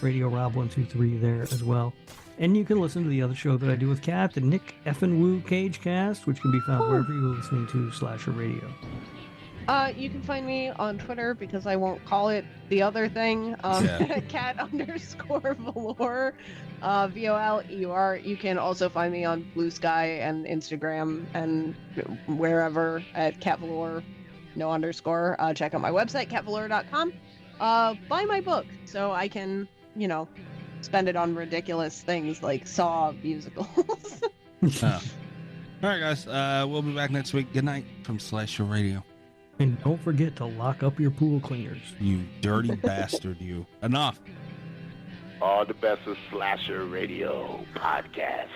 Radio Rob 123 there as well. And you can listen to the other show that I do with Kat, the Nick Effin' Woo Cage Cast, which can be found wherever you're listening to Slasher Radio. You can find me on Twitter because I won't call it the other thing. cat_velour, VOLEUR. You can also find me on Blue Sky and Instagram and wherever at catvelour, no underscore. Check out my website, catvelour.com. Buy my book so I can, spend it on ridiculous things like Saw musicals. All right, guys. We'll be back next week. Good night from Slasher Radio. And don't forget to lock up your pool cleaners. You dirty bastard, you. Enough. All the best of Slasher Radio podcast.